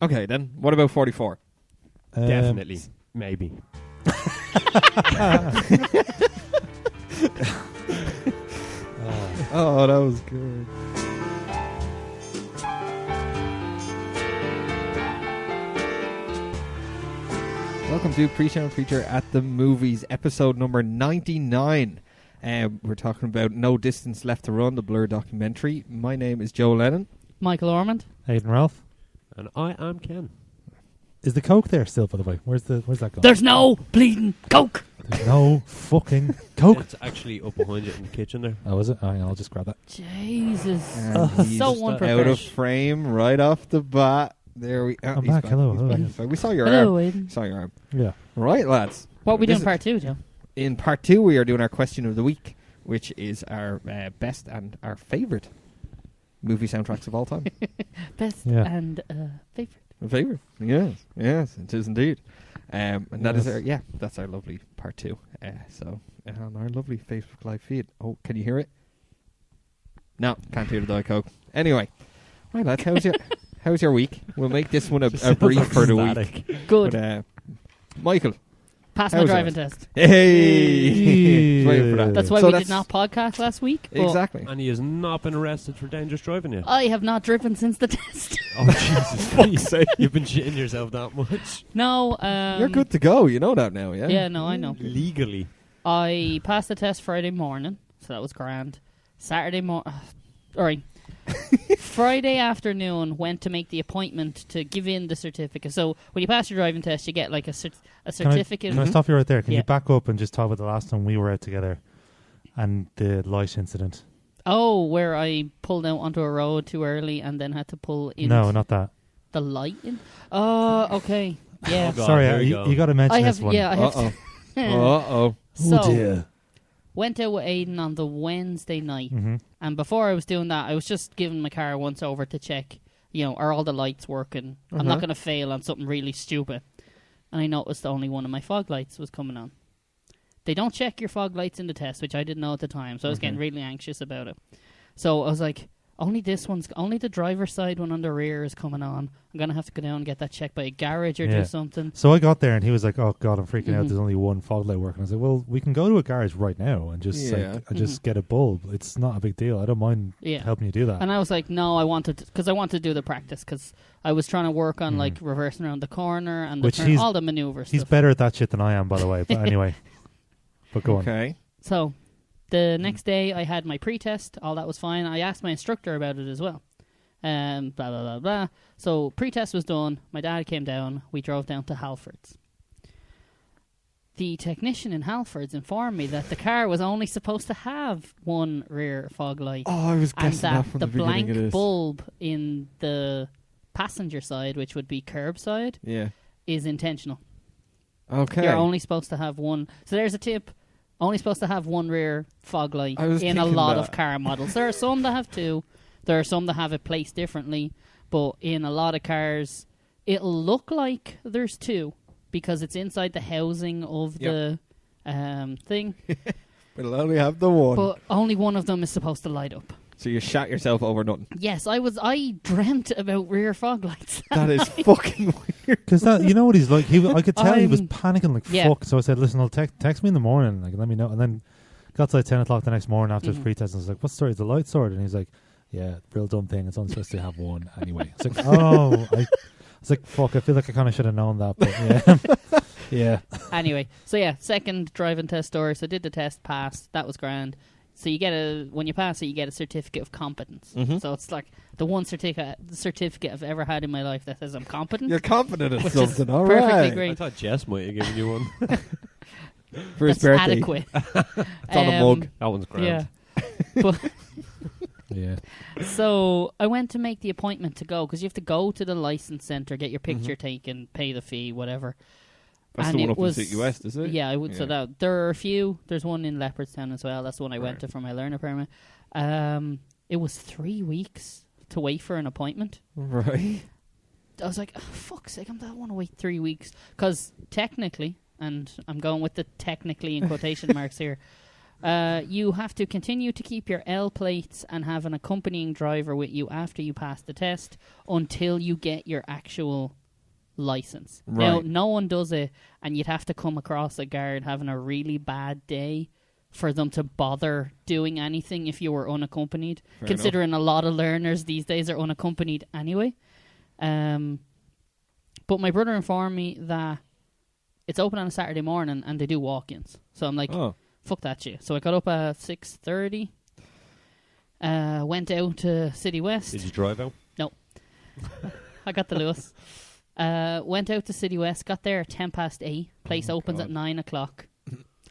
Okay, then. What about 44? Definitely. Maybe. Oh, that was good. Welcome to Preachin and Preacher at the Movies, episode number 99. We're talking about No Distance Left to Run, the Blur documentary. My name is Joe Lennon. Michael Ormond. Hayden Ralph. And I am Ken. Is the Coke there still, by the way? Where's that going? There's no bleeding Coke. There's no fucking Coke. It's actually up behind you in the kitchen there. Oh, is it? Oh, yeah, I'll just grab that. Jesus. He's So unprepared. out of frame right off the bat. There we are. I'm back. Hello. We saw your Hello, arm. Aidan. We saw your arm. Yeah. Right, lads. What are we doing This in part 2, Joe? In part 2, we are doing our question of the week, which is our best and our favourite movie soundtracks of all time. Best Yeah. and favourite. My favourite, yes, it is indeed. And that is Yes. that's our lovely part 2. So on our lovely Facebook Live feed. Oh, can you hear it? No, can't hear the Diet Coke. Anyway, right, lads, how's your week? We'll make this one a brief for the week. Good. But, Michael, Pass my how's driving yours? test. hey, waiting for that. That's why So we did not podcast last week. but exactly. And he has not been arrested for dangerous driving yet. I have not driven since the test. Oh, Jesus. Fuck's sake. You've been shitting yourself that much. No. You're good to go. You know that now, yeah? Yeah, no, I know. Legally. I passed the test Friday morning, so that was grand. Saturday morning. Alright. Friday afternoon, went to make the appointment to give in the certificate. So when you pass your driving test, you get like a certificate. Can I stop you right there? Can Yeah. you back up and just talk about the last time we were out together and the light incident? Oh, where I pulled out onto a road too early and then had to pull in. No, not that. The light in? Oh, okay. Yeah. Oh, God, Sorry, here we you go. got to mention I have, this one. yeah, I have. Uh-oh. Uh-oh. So, went out with Aidan on the Wednesday night. Mm-hmm. And before I was doing that, I was just giving my car once over to check, are all the lights working? I'm not going to fail on something really stupid. And I noticed only one of my fog lights was coming on. They don't check your fog lights in the test, which I didn't know at the time, so I was getting really anxious about it. So I was like, only the driver's side one on the rear is coming on. I'm going to have to go down and get that checked by a garage or do something. So I got there and he was like, "Oh God, I'm freaking out. There's only one fog light working." I was like, "Well, we can go to a garage right now and just just get a bulb. It's not a big deal. I don't mind helping you do that." And I was like, "No, I wanted to do the practice because I was trying to work on like reversing around the corner and all the maneuvers." He's better at that shit than I am, by the way. But anyway, but go on. Okay. So the next day I had my pre-test. All that was fine. I asked my instructor about it as well. Blah, blah, blah, blah. So pre-test was done. My dad came down. We drove down to Halfords. The technician in Halfords informed me that the car was only supposed to have one rear fog light. Oh, I was and guessing that that from the the beginning blank of this. bulb in the passenger side, which would be curb side, is intentional. Okay. You're only supposed to have one. So there's a tip. Only supposed to have one rear fog light in a lot of car models. There are some that have two. There are some that have it placed differently. But in a lot of cars, it'll look like there's two because it's inside the housing of the thing. But it'll only have the one. But only one of them is supposed to light up. So you shot yourself over nothing. Yes, I dreamt about rear fog lights. That is fucking weird. Because you know what he's like. I could tell he was panicking like Yeah. fuck. So I said, "Listen, I'll text me in the morning. Like, let me know." And then got to like 10 o'clock the next morning after his pre-test. And I was like, "What's the story? Is the light sorted?" And he's like, "Yeah, real dumb thing. It's only supposed to have one anyway." It's like, "Oh." I was like, "Fuck." I feel like I kind of should have known that. But yeah. Anyway, so yeah, second driving test story. So did the test, passed. That was grand. So when you pass it, you get a certificate of competence. So it's like the one certificate I've ever had in my life that says I'm competent. You're confident in which something, is all perfectly right. great. I thought Jess might have given you one. For his That's birthday. adequate. It's on a mug. That one's grand. Yeah. But Yeah. so I went to make the appointment to go because you have to go to the license centre, get your picture taken, pay the fee, whatever. That's And the it one up in was- City West, is it? Yeah, I would. So that there are a few. There's one in Leopardstown as well. That's the one I went to for my learner permit. It was 3 weeks to wait for an appointment. Right. I was like, oh, fuck's sake, I don't want to wait 3 weeks. Because technically, and I'm going with the technically in quotation marks here, You have to continue to keep your L plates and have an accompanying driver with you after you pass the test until you get your actual license. Right. Now, no one does it, and you'd have to come across a guard having a really bad day for them to bother doing anything if you were unaccompanied, Fair considering a lot of learners these days are unaccompanied anyway. But my brother informed me that it's open on a Saturday morning and they do walk-ins. So I'm like, fuck that shit. So I got up at 6:30, went out to City West. Did you drive out? No. I got the Lewis. Went out to City West, got there at 8:10. Place opens at 9 o'clock.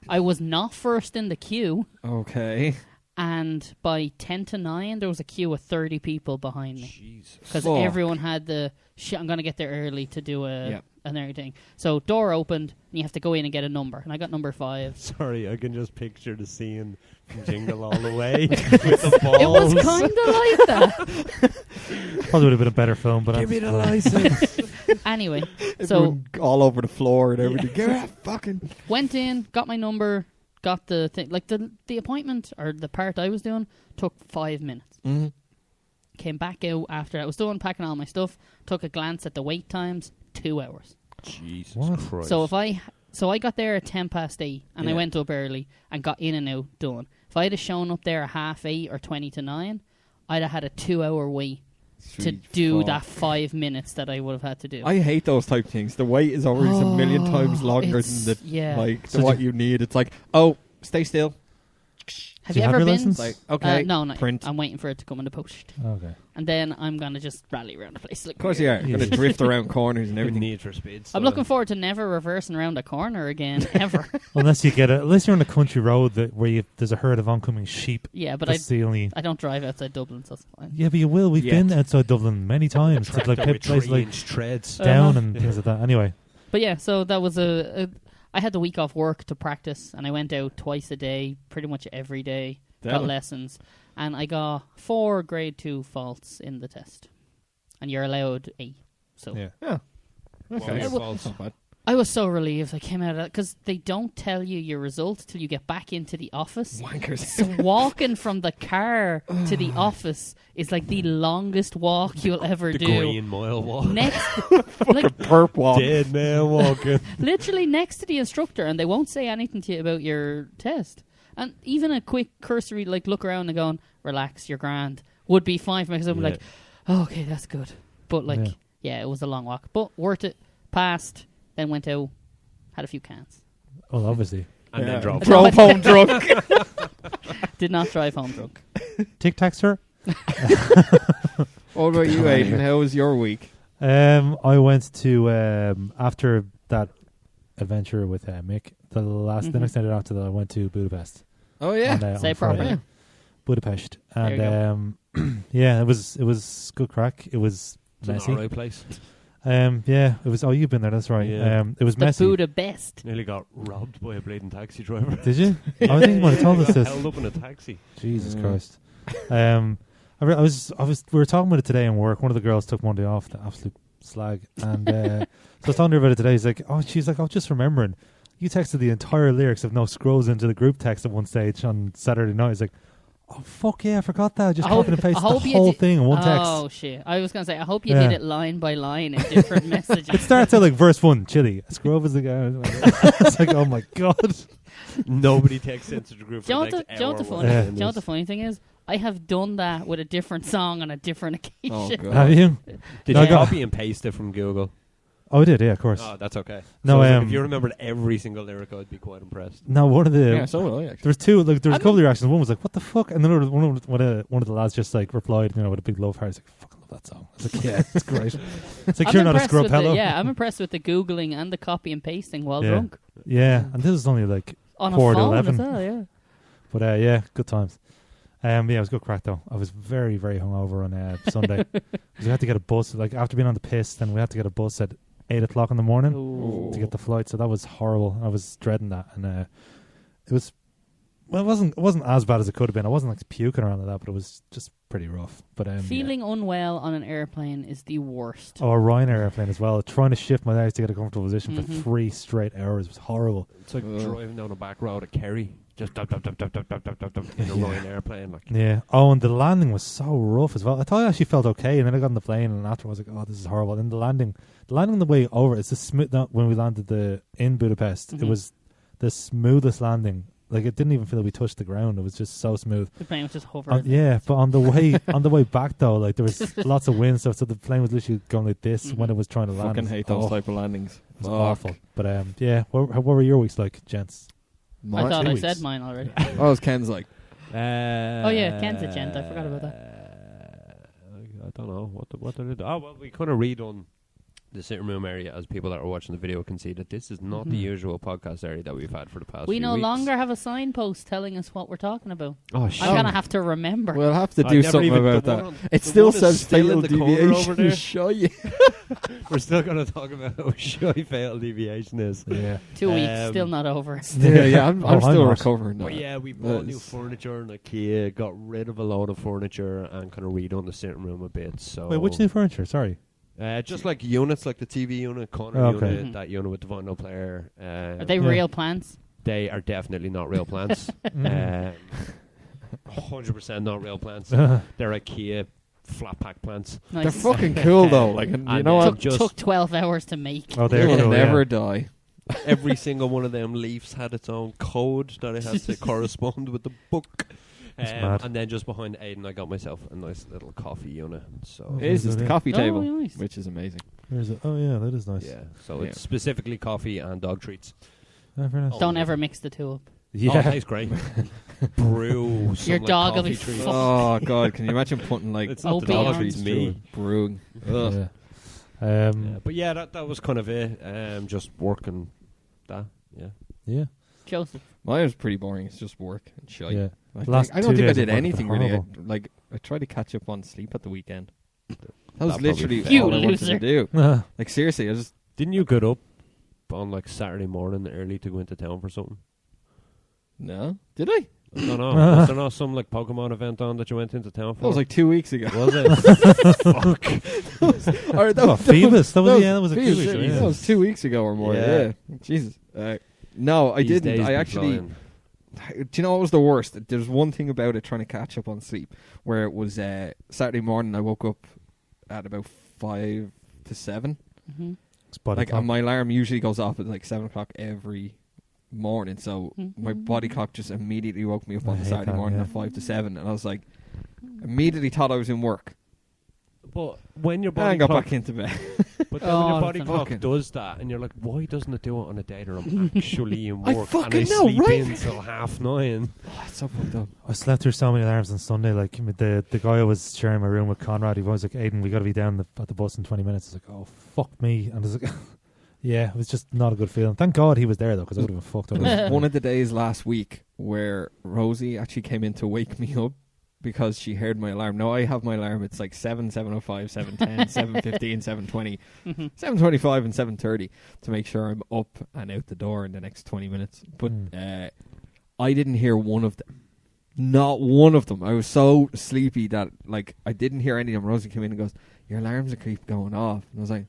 I was not first in the queue. Okay. And by 10 to 9, there was a queue of 30 people behind me. Jesus. Because everyone had the, shit, I'm going to get there early to do an early thing. So door opened, and you have to go in and get a number. And I got number 5. Sorry, I can just picture the scene from Jingle All the Way with the balls. It was kind of like that. Probably would have been a better film, but Give me the license. Anyway, so Everyone all over the floor and everything. Give it fucking... went in, got my number, got the thing. Like the appointment, or the part I was doing, took 5 minutes. Mm-hmm. Came back out after I was done packing all my stuff, took a glance at the wait times, 2 hours. Jesus What? Christ. So I got there at 8:10, and I went up early and got in and out done. If I had shown up there at 8:30 or 20 to 9, I'd have had a 2 hour wait to do that 5 minutes that I would have had to do. I hate those type of things. The wait is always a million times longer it's- than yeah. what you need. It's like, oh, stay still. Have Do you you have ever your been? license? Like, okay, No, not print. yet. I'm waiting for it to come in the post. Okay. And then I'm going to just rally around the place. Like Of course you are. You're going to drift around corners and everything. Need for speed. I'm looking forward to never reversing around a corner again, ever. Unless you're on a country road where there's a herd of oncoming sheep. Yeah, but That's the only... I don't drive outside Dublin, so it's fine. Yeah, but you will. We've been outside Dublin many times. It's like places like treads. Down and things like that. Anyway. But yeah, so that was I had the week off work to practice, and I went out twice a day, pretty much every day, got lessons, and I got 4 grade 2 faults in the test. And you're allowed 8. So Yeah. Okay. It That's not bad. I was so relieved I came out of that, because they don't tell you your result till you get back into the office. Wankers. So walking from the car to the office is like the longest walk you'll ever The do. Green Mile walk. Next, like Perp walk. Dead man walking. literally next to the instructor, and they won't say anything to you about your test. And even a quick cursory look around and going, relax, you're grand, would be fine for me, because I'm like, oh, okay, that's good. But yeah, it was a long walk, but worth it. Passed, then went out, had a few cans. Well, obviously. And then drove. Drove home drunk. Did not drive home drunk. Tic Tac, sir? What about you, Aiden? How was your week? I went to, after that adventure with Mick, the next night after that, I went to Budapest. Oh, yeah. Say on properly. Friday. Budapest. There you And yeah, it was good crack. It was It's an messy. alright place. Yeah, it was. Oh, you've been there. That's right. Yeah. It was The messy. Budapest. Nearly got robbed by a bleeding taxi driver. Did you? I think you might have told us this. Held up in a taxi. Jesus Christ. I was. We were talking about it today in work. One of the girls took Monday off, the absolute slag, and so I was talking to her about it today. She's like, oh, just remembering, you texted the entire lyrics of No Scrolls into the group text at one stage on Saturday night. It's like, oh fuck yeah, I forgot that. I just copied and pasted the whole thing in one text. Oh shit! I was gonna say, I hope you did it line by line in different messages. It starts out like verse 1, chili. Scrub is the guy. It's like, oh my god. Nobody takes into the group for Do you the know next what the hour. funny? Yeah. Do you know what the funny thing is? I have done that with a different song on a different occasion. Oh, God. Have you? Did No, you I got- copy and paste it from Google? Oh, I did. Yeah, of course. Oh, that's okay. No, So if you remembered every single lyric, I'd be quite impressed. No, one of the Yeah, so will I, there actually. was two. Like, there was a couple of reactions. One was like, "What the fuck?" And then one of the lads just like replied, with a big love heart. He's like, "Fucking love that song." I was like, "Yeah, it's great." It's like, I'm you're not a impressed scrub with hello. I'm impressed with the Googling and the copy and pasting while Yeah. drunk. Yeah, and this is only like On 4 a to phone 11. as well, yeah. But yeah, good times. Yeah, it was good crack though. I was very, very hungover on Sunday. 'Cause we had to get a bus, like after being on the piss, then we had to get a bus at 8 o'clock in the morning Ooh. to get the flight. So that was horrible. I was dreading that, and it was. Well, it wasn't as bad as it could have been. I wasn't like puking around like that, but it was just pretty rough. But Feeling unwell on an airplane is the worst. Oh, a Ryanair airplane as well. Trying to shift my legs to get a comfortable position for Mhm. 3 straight hours was horrible. It's like driving down a back road at Kerry. just in a Ryanair airplane. Like, Yeah. Oh, and the landing was so rough as well. I thought I actually felt okay, and then I got on the plane, and afterwards I was like, "Oh, this is horrible." And then the landing on the way over, it's the smooth. When we landed in Budapest, it was the smoothest landing. Like, it didn't even feel like we touched the ground. It was just so smooth. The plane was just hovering. Yeah, but on the way back though, like there was lots of wind stuff, so the plane was literally going like this when it was trying to land. Fucking hate those type of landings. It was awful. But yeah, what were your weeks like, gents? I thought 2 I weeks. said mine already. What was Ken's like? Oh yeah, Ken's a gent. I forgot about that. I don't know what did I do. Oh well, we kind of redone the sitting room area, as people that are watching the video can see that this is not the usual podcast area that we've had for the past We few no weeks. longer have a signpost telling us what we're talking about. Oh shit! I'm gonna have to remember. We'll have to I do never something even- about the that. one on- It the still one is says still in fatal the corner over there. deviation. Show you. We're still going to talk about how shy fatal deviation is. Yeah. 2 weeks, still not over. Yeah, I'm I'm still not. recovering. But that. yeah, we bought new That's- furniture in IKEA, got rid of a load of furniture, and kind of redone the sitting room a bit. So Wait, which new furniture? Sorry. just like units, like the TV unit, corner Okay. unit, that unit with the vinyl player. Are they Yeah. real plants? They are definitely not real plants. 100% not real plants. Uh, They're IKEA flat pack plants. Nice. They're fucking cool though. Like, and you And know what? took 12 hours to make. oh, They there you will go. never Yeah. die. Every single one of them leaves had its own code that it has to correspond with the book. That's mad. And then just behind Aiden, I got myself a nice little coffee unit. So It is just the Yeah. coffee Oh, table, nice. which is amazing. Where's it? Oh yeah, that is nice. yeah, so Yeah. it's specifically coffee and dog treats. Oh, very nice. Don't ever mix the two up. Oh, it tastes great. Brew. some, Your like, dog will coffee be treats. fucked. Oh god, can you imagine putting like It's not the dog dog, treats it's through me. it? Brewing? Ugh. Yeah. Yeah, but yeah, that was kind of it. Just working that. Yeah. Yeah. Joseph. Mine was pretty boring. It's just work and shit. Yeah. Like, Last I don't 2 think I days did of work have been anything really. horrible. I tried to catch up on sleep at the weekend. That was That probably literally fair. You all I wanted loser. to do. Uh, Like seriously, I just Didn't you get up on like Saturday morning early to go into town for something? no. Did I? I don't know. Was there not some like Pokemon event on that you went into town for? That was like 2 weeks ago. Was it? Fuck. All right, Oh, Phoebus. That was a Phoebus, Phoebus show, yeah. yeah. That was 2 weeks ago or more. Yeah. Yeah. Jesus. No, I These didn't. days I be actually. flying. Do you know what was the worst? There's one thing about it trying to catch up on sleep, where it was Saturday morning. I woke up at about 5 to 7. Mm-hmm. It's body Like clock. my alarm usually goes off at like 7 o'clock every morning, so my body clock just immediately woke me up I on the hate Saturday that, morning yeah. at 5 to 7, and I was like, immediately thought I was in work. But when your And I body got clock, back into bed. but then when Oh, your body that's clock fucking- does that, and you're like, why doesn't it do it on a day that I'm actually in I work and I fucking know, sleep right? in till 9:30? Oh, it's so fucked up. I slept through so many alarms on Sunday. Like the guy I was sharing my room with, Conrad, he was like, "Aiden, we got to be down at the bus in 20 minutes." I was like, "Oh fuck me!" And I was like, "Yeah, it was just not a good feeling." Thank God he was there though, because I would have been fucked It up. was one of the days last week where Rosie actually came in to wake me up because she heard my alarm. Now I have my alarm. It's like 7, 7:05, 7:10, 7:15, 7:20, 7:25, and 7:30 to make sure I'm up and out the door in the next 20 minutes. But I didn't hear one of them. Not one of them. I was so sleepy that like I didn't hear any of them. Rosie came in and goes, "Your alarms are keep going off," and I was like,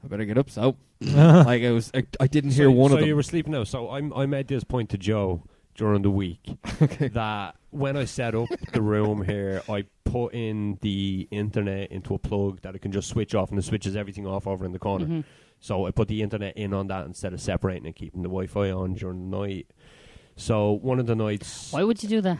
"I better get up." So like I didn't hear one of So them. you were sleeping now. So I made this point to Joe during the week Okay. that when I set up the room here, I put in the internet into a plug that it can just switch off, and it switches everything off over in the corner. So I put the internet in on that instead of separating and keeping the Wi-Fi on during the night. So one of the nights, Why would you do that?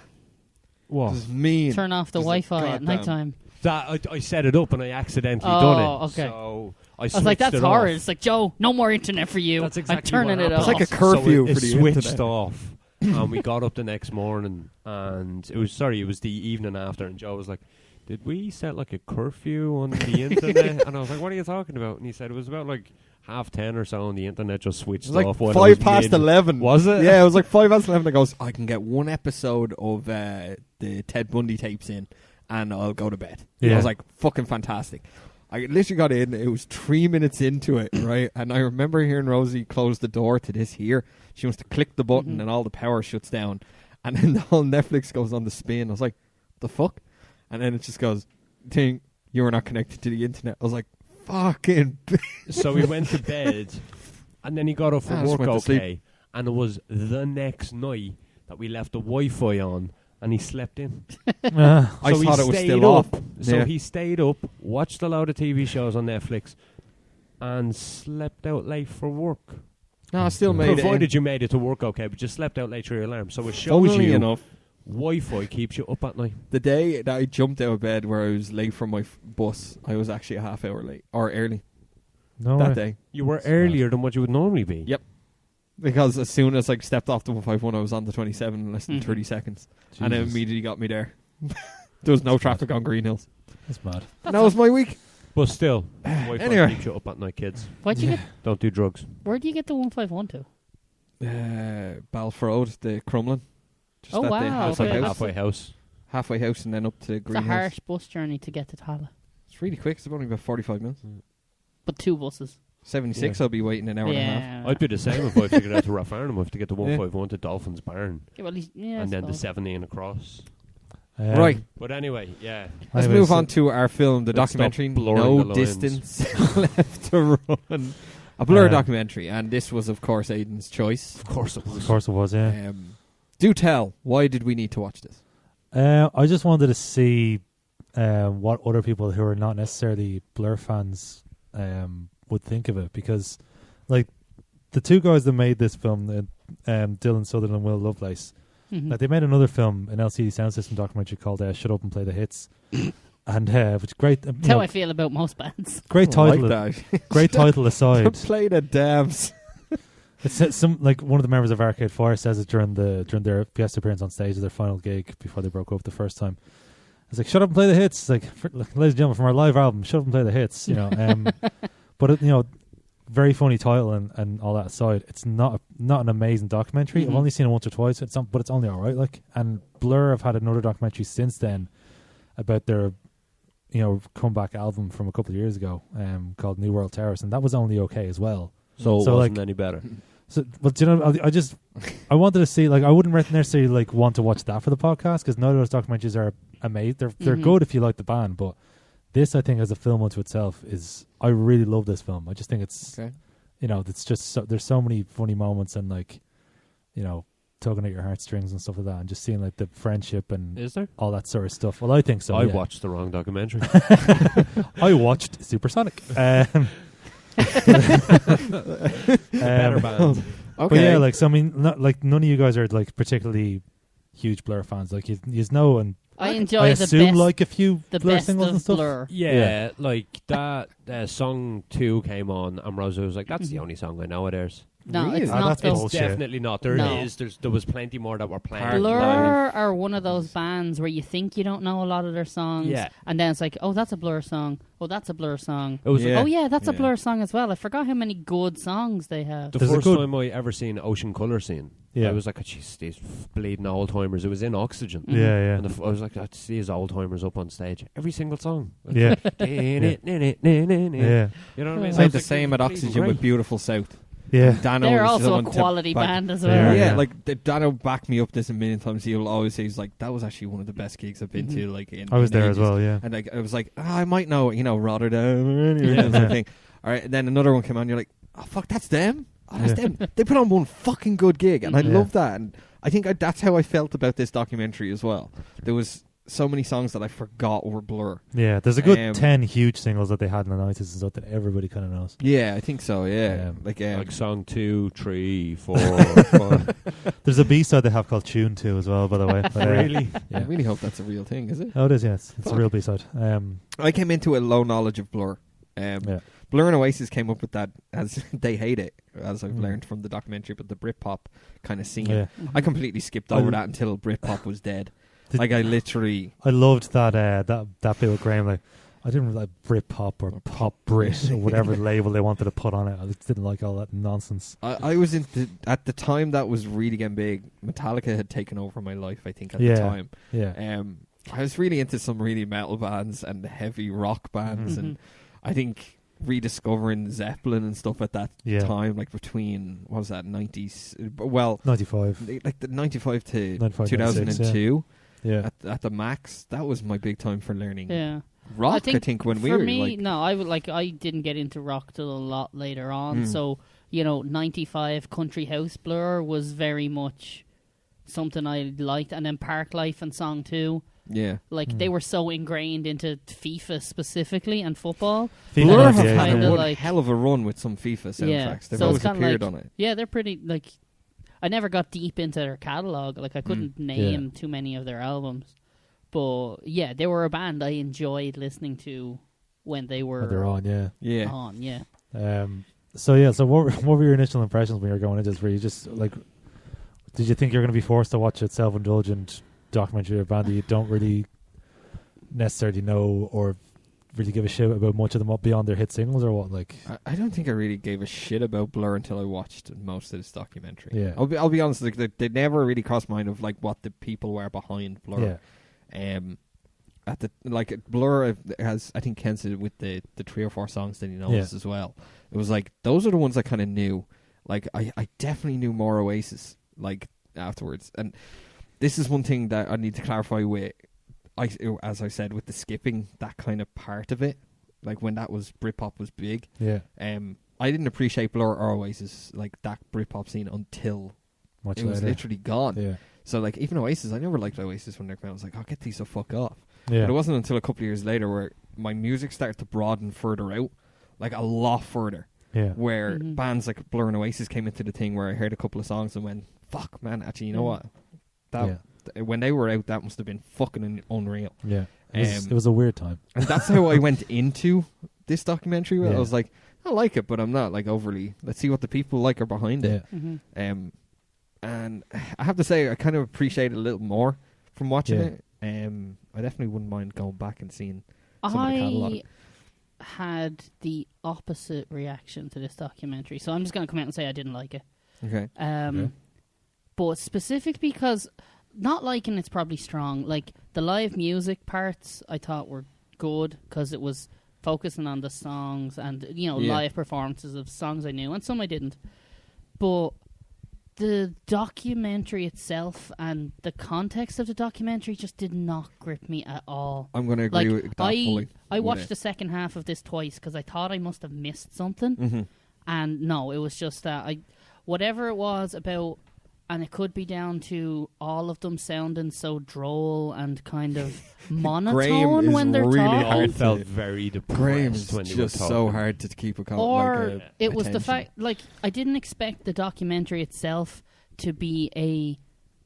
what? This is mean. Turn off the Just like, Wi-Fi at goddamn. night time. That I set it up and I accidentally Oh, done it. okay. So I I was like, switched that's it off. horrid. It's like, Joe, no more internet for you. That's I'm exactly turning what it happened. off. It's like a curfew so it for the switched internet. off, and we got up the next morning, and it was the evening after, and Joe was like, "Did we set like a curfew on the internet?" And I was like, "What are you talking about?" And he said it was about like 10:30 or so, and the internet just switched It was like off. when 5 I past was 11. Was it? Yeah, it was like 5 past 11. I goes, I can get one episode of the Ted Bundy tapes in, and I'll go to bed. Yeah. I was like, fucking fantastic. I literally got in. It was 3 minutes into it, right? And I remember hearing Rosie close the door to this here. She wants to click the button, and all the power shuts down. And then the whole Netflix goes on the spin. I was like, the fuck? And then it just goes, ding, you are not connected to the internet. I was like, fucking So we went to bed, and then he got up I for just work went to sleep. okay, and it was the next night that we left the Wi-Fi on, and he slept in. I So he thought it was stayed still up. up. So Yeah. he stayed up, watched a load of TV shows on Netflix, and slept out late for work. No, I still made it. Provided you made it to work okay, but you slept out late through your alarm. So it shows Funnily you enough, Wi-Fi keeps you up at night. the day that I jumped out of bed where I was late for my bus, I was actually a half hour late or early No that way. day. You were That's earlier than what you would normally be. Yep. Because as soon as I stepped off the 151, I was on the 27 in less than 30 seconds, and it Jesus. immediately got me there. There was no traffic on Green Hills. That's mad. And that was my week. But still, Wi-Fi Anyway. keeps you up at night, kids. Where'd you get? Don't do drugs. Where do you get the 151 to? Balfour Road, the Crumlin. Just Oh, at the wow, It's like okay. a that's halfway house. halfway house and then up to It's Green a Hills. harsh bus journey to get to Tala, It's really quick. It's only about 45 minutes. but 2 buses. 76, Yeah. I'll be waiting an hour and a half. Yeah. I'd be the same if I figured out to Rathfarnham. I have to get the 151 to Dolphin's Barn, Yeah, well, at least, yeah, and then the so. 17 across. Right. But anyway, yeah. Let's Anyways, move on to our film, the Let's stop documentary, blurring No the lines. Distance Left to Run. A Blur Yeah. documentary, and this was, of course, Aidan's choice. Of course it was. Of course it was, yeah. Do tell, why did we need to watch this? I just wanted to see what other people who are not necessarily Blur fans would think of it, because, like, the two guys that made this film, Dylan Sutherland and Will Lovelace, Mhm. like, they made another film, an LCD Sound System documentary called "Shut Up and Play the Hits," and which great, That's how I feel about most bands. great I title, like that. great title aside. Play the dams. It's some, like, one of the members of Arcade Fire says it during their guest appearance on stage of their final gig before they broke up the first time. It's like, shut up and play the hits. Like, ladies and gentlemen, from our live album, shut up and play the hits. You know, but it, very funny title and all that aside, it's not an amazing documentary. I've only seen it once or twice. But it's only all right. Like, and Blur have had another documentary since then about their comeback album from a couple of years ago, called New World Terrorist, and that was only okay as well. So it So, wasn't like- any better. So, but I wanted to see, like, I wouldn't necessarily like want to watch that for the podcast, because none of those documentaries are amazing. They're good if you like the band, but this, I think, as a film unto itself, I really love this film. I just think it's Okay. it's just there's so many funny moments and, like, tugging at your heartstrings and stuff like that, and just seeing, like, the friendship and Is there? all that sort of stuff. Well, I think so. I yeah. watched the wrong documentary. I watched Supersonic. Better band. Okay. But yeah, like, so I mean, like, none of you guys are, like, particularly huge Blur fans. Like, you know, and I enjoy I the assume best, like a few the Blur best singles of and stuff. Blur. Yeah, like that song 2 came on, and Rosa was like, "That's the only song I know of theirs." No, Really? it's Ah, not that's those. bullshit. Definitely not. There No. is. There was plenty more that were playing. Blur live. are one of those bands where you think you don't know a lot of their songs, Yeah. and then it's like, oh, that's a Blur song. Oh, that's a Blur song. It was Yeah. Oh yeah, that's a Yeah. Blur song as well. I forgot how many good songs they have. the There's a first good- time I ever seen Ocean Colour scene. Yeah. I was like, oh, jeez, these bleeding old timers. It was in Oxygen. Mhm. Yeah, And I was like, I'd see his old timers up on stage. Every single song. yeah, yeah. yeah, You know what I mean? It's I like was the same at bleeding Oxygen great. with Beautiful South. yeah. Dano They're is also a someone to quality back- band as Yeah. well. Yeah, Yeah. like Dano backed me up this a million times. He'll always say, he's like, that was actually one of the best gigs I've been to. Like, I was in there as ages. well. Yeah, And like, I was like, I might know, Rotterdam, or something. All right, and then another one came on. You're like, oh fuck, that's them. Oh, that's Yeah. them. They put on one fucking good gig, and I Yeah. love that. And I think that's how I felt about this documentary as well. There was so many songs that I forgot were Blur. yeah. There's a good 10 Um, huge singles that they had in the 90s and stuff that everybody kind of knows. Yeah, I think so. Yeah, Yeah. Like song 2, 3, 4, 5. There's a B-side they have called Tune 2 as well, by the way. But, Really? I Yeah. really hope that's a real thing. Is it? Oh, it is. Yes, it's a Fuck. real B-side. I came into a low knowledge of Blur. Yeah. Blur and Oasis came up with that as they hate it, as I've Mm. learned from the documentary, but the Britpop kind of scene. Yeah. I completely skipped I over l- that until Britpop was dead. Did- Like, I literally... I loved that that bit with Graham. Like, I didn't like Britpop or Pop Brit or whatever label they wanted to put on it. I just didn't like all that nonsense. I was at the time that was really getting big. Metallica had taken over my life, I think, at Yeah. the time. Yeah, I was really into some really metal bands and heavy rock bands, and I think rediscovering Zeppelin and stuff at that Yeah. time, like between, what was that, 90s? Well, 95. like the 95 to 95, 2002 Yeah, at the max. That was my big time for learning Yeah. rock. I think when we for were me, like, no, I didn't get into rock till a lot later on. Mm. So 95 country house Blur was very much something I liked, and then Park Life and Song 2. Yeah. Like, they were so ingrained into FIFA specifically and football. Blur have yeah, had kinda one like- hell of a run with some FIFA soundtracks. Yeah. They've So always it's kinda appeared like- on it. Yeah, they're pretty, like... I never got deep into their catalogue. Like, I couldn't name too many of their albums. But, yeah, they were a band I enjoyed listening to when they were They're on, yeah. Yeah. on, yeah. So what were your initial impressions when you were going into this? Were you just like, did you think you're going to be forced to watch a self-indulgent documentary of a band that you don't really necessarily know or really give a shit about much of them up beyond their hit singles, or what? Like, I don't think I really gave a shit about Blur until I watched most of this documentary. Yeah. I'll be honest, like, they never really crossed my mind of like what the people were behind Blur. yeah, At the Blur has, I think, Ken said with the 3 or 4 songs that he knows as well. It was like those are the ones I kind of knew. Like I definitely knew more Oasis like afterwards, and this is one thing that I need to clarify with. As I said, with the skipping, that kind of part of it, like when that was Britpop was big. yeah. I didn't appreciate Blur or Oasis like that Britpop scene until Much it was later. literally gone. Yeah, So like even Oasis, I never liked Oasis when they came out. I was like, oh, get these the fuck off. yeah. But it wasn't until a couple of years later where my music started to broaden further out, like a lot further. Yeah, Where bands like Blur and Oasis came into the thing where I heard a couple of songs and went, fuck, man, actually, you know what? That when they were out, that must have been fucking unreal. yeah. It was a weird time. And that's how I went into this documentary. Where Yeah. I was like, I like it, but I'm not like overly. Let's see what the people like are behind it. And I have to say, I kind of appreciate it a little more from watching it. I definitely wouldn't mind going back and seeing some of the catalogue. Had the opposite reaction to this documentary, so I'm just going to come out and say I didn't like it. Okay. But specific because not liking it's probably strong. Like the live music parts, I thought were good because it was focusing on the songs and live performances of songs I knew and some I didn't. But the documentary itself and the context of the documentary just did not grip me at all. I'm going to agree with that fully. I watched the second half of this twice because I thought I must have missed something. Mm-hmm. And no, it was just that whatever it was about, and it could be down to all of them sounding so droll and kind of monotone when they're really talking. I felt very depressed Graham's when they were just talking. so hard to keep a Or it was the attention. fact, like, I didn't expect the documentary itself to be a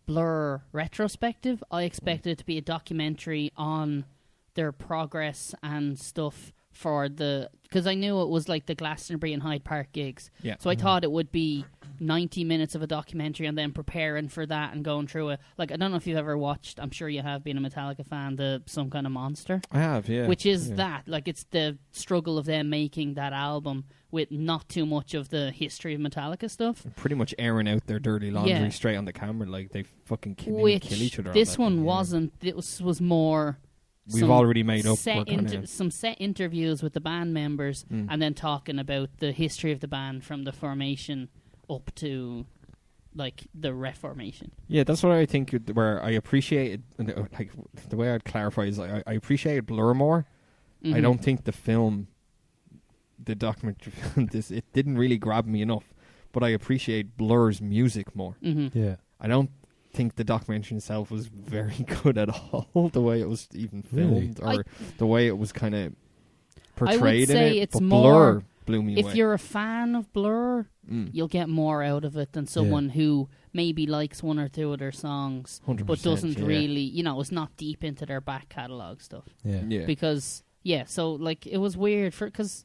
Blur retrospective. I expected it to be a documentary on their progress and stuff for because I knew it was like the Glastonbury and Hyde Park gigs. Yeah. So I thought it would be 90 minutes of a documentary and then preparing for that and going through it. Like, I don't know if you've ever watched, I'm sure you have, been a Metallica fan, the Some Kind of Monster. I have, yeah. Which is that. Like, it's the struggle of them making that album with not too much of the history of Metallica stuff. Pretty much airing out their dirty laundry Yeah. straight on the camera. Like, they fucking kill each other. This on that one thing, yeah. wasn't. This was more... We've some already made up set what kind of- some set interviews with the band members and then talking about the history of the band from the formation up to like the reformation. Yeah, that's what I think. Where I appreciated, like the way I'd clarify is, I appreciated Blur more. I don't think the film, the documentary, it didn't really grab me enough. But I appreciate Blur's music more. Yeah. I don't think the documentary itself was very good at all. The way it was even filmed, or the way it was kind of portrayed say in it. it's but more- Blur blew me If away. you're a fan of Blur, you'll get more out of it than someone who maybe likes one or two of their songs 100%, but doesn't yeah. really, is not deep into their back catalogue stuff. Yeah. Yeah. Because so like it was weird because,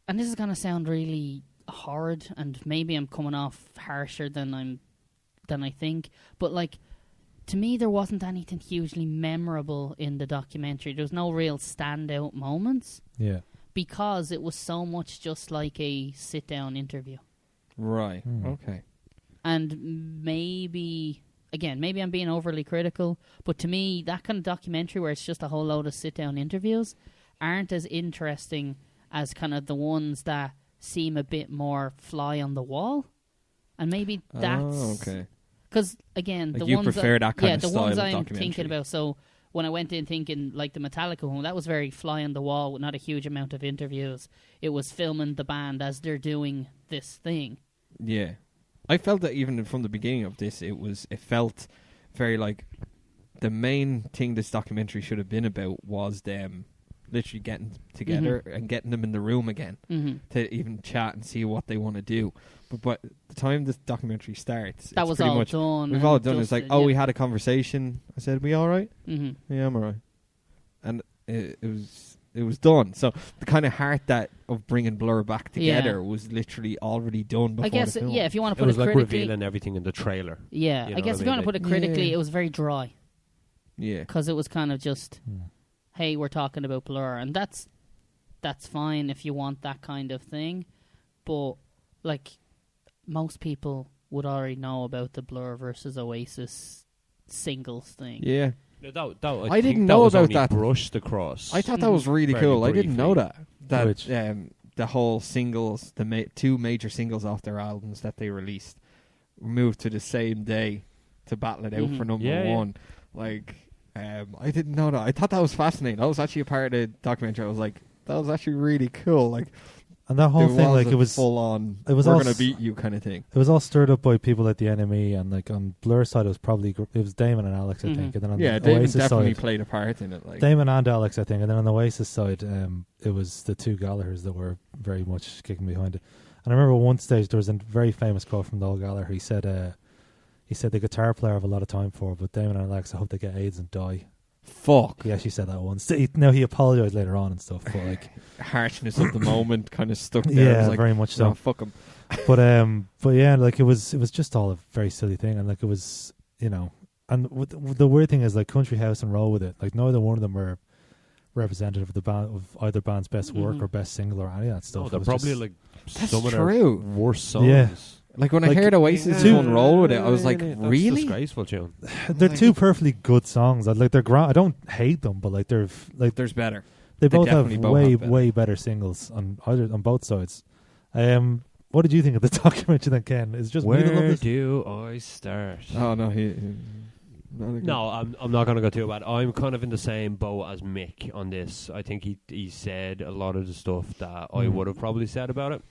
and this is gonna sound really hard, and maybe I'm coming off harsher than I think, but like to me there wasn't anything hugely memorable in the documentary. There was no real standout moments Yeah. because it was so much just like a sit down interview. Right. Okay. And maybe I'm being overly critical, but to me, that kind of documentary where it's just a whole load of sit-down interviews aren't as interesting as kind of the ones that seem a bit more fly on the wall. And maybe that's... okay. Because, again, Like the you ones... prefer that kind of the style ones of I'm documentary. thinking about, so when I went in thinking, like, the Metallica one, that was very fly on the wall with not a huge amount of interviews. It was filming the band as they're doing this thing. Yeah. I felt that even from the beginning of this, it felt very like the main thing this documentary should have been about was them literally getting together and getting them in the room again to even chat and see what they want to do. But the time this documentary starts, that it's was pretty all much done. we've all done. It's like, we had a conversation. I said, "We all right?" Yeah, I'm all right. And it was done. So the kind of heart of bringing Blur back together was literally already done before I guess, the film. if you want to It put was it like critically, revealing everything in the trailer. Yeah, You know I guess what if you want to put it critically, Yeah. it was very dry. Yeah. Because it was kind of just, hey, we're talking about Blur, and that's fine if you want that kind of thing, but like most people would already know about the Blur versus Oasis singles thing. Yeah. I didn't think know was about only that. brushed across. I thought that was really Very cool. I didn't know briefly. that Which? the whole singles, the two major singles off their albums that they released, moved to the same day to battle it out for number Yeah, one. Like, I didn't know that. I thought that was fascinating. That was actually a part of the documentary. I was like, that was actually really cool. Like, And that whole thing, like, it was full on. it was we're all gonna s- beat you kind of thing. It was all stirred up by people like the Enemy, and like on Blur's side, it was probably it was Damon and Alex, I think, and then on Yeah, the Damon Oasis definitely side, played a part in it. Like, Damon and Alex, I think, and then on the Oasis side, it was the two Gallaghers that were very much kicking behind it. And I remember at one stage there was a very famous quote from Noel Gallagher. He said the guitar player I have a lot of time for, but Damon and Alex, I hope they get AIDS and die. fuck. He actually said that once. Now he apologized later on and stuff, but like, Harshness of the moment kind of stuck there. It yeah, was like, very much no, so. fuck him. But yeah, like it was just all a very silly thing, and like it was, and the weird thing is like Country House and Roll With It, like neither one of them were representative of the band of either band's best work or best single or any of that stuff. No, It they're was probably just- like That's some of their true. worst songs. Yeah. Like when Like, I heard Oasis two- one roll with it, I was like, That's really? disgraceful, tune. they're two perfectly good songs. Like they're I don't hate them, but like they're like There's better. they they both have definitely both way have better. way better singles on both sides. What did you think of the documentary then, Ken? Is it just me that love Where this? do I start? Oh no, No, I'm not going to go too bad. I'm kind of in the same boat as Mick on this. I think he said a lot of the stuff that I would have probably said about it.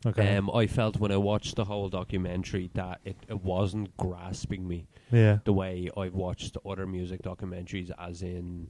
Okay. I felt when I watched the whole documentary that it wasn't grasping me Yeah. the way I've watched other music documentaries, as in,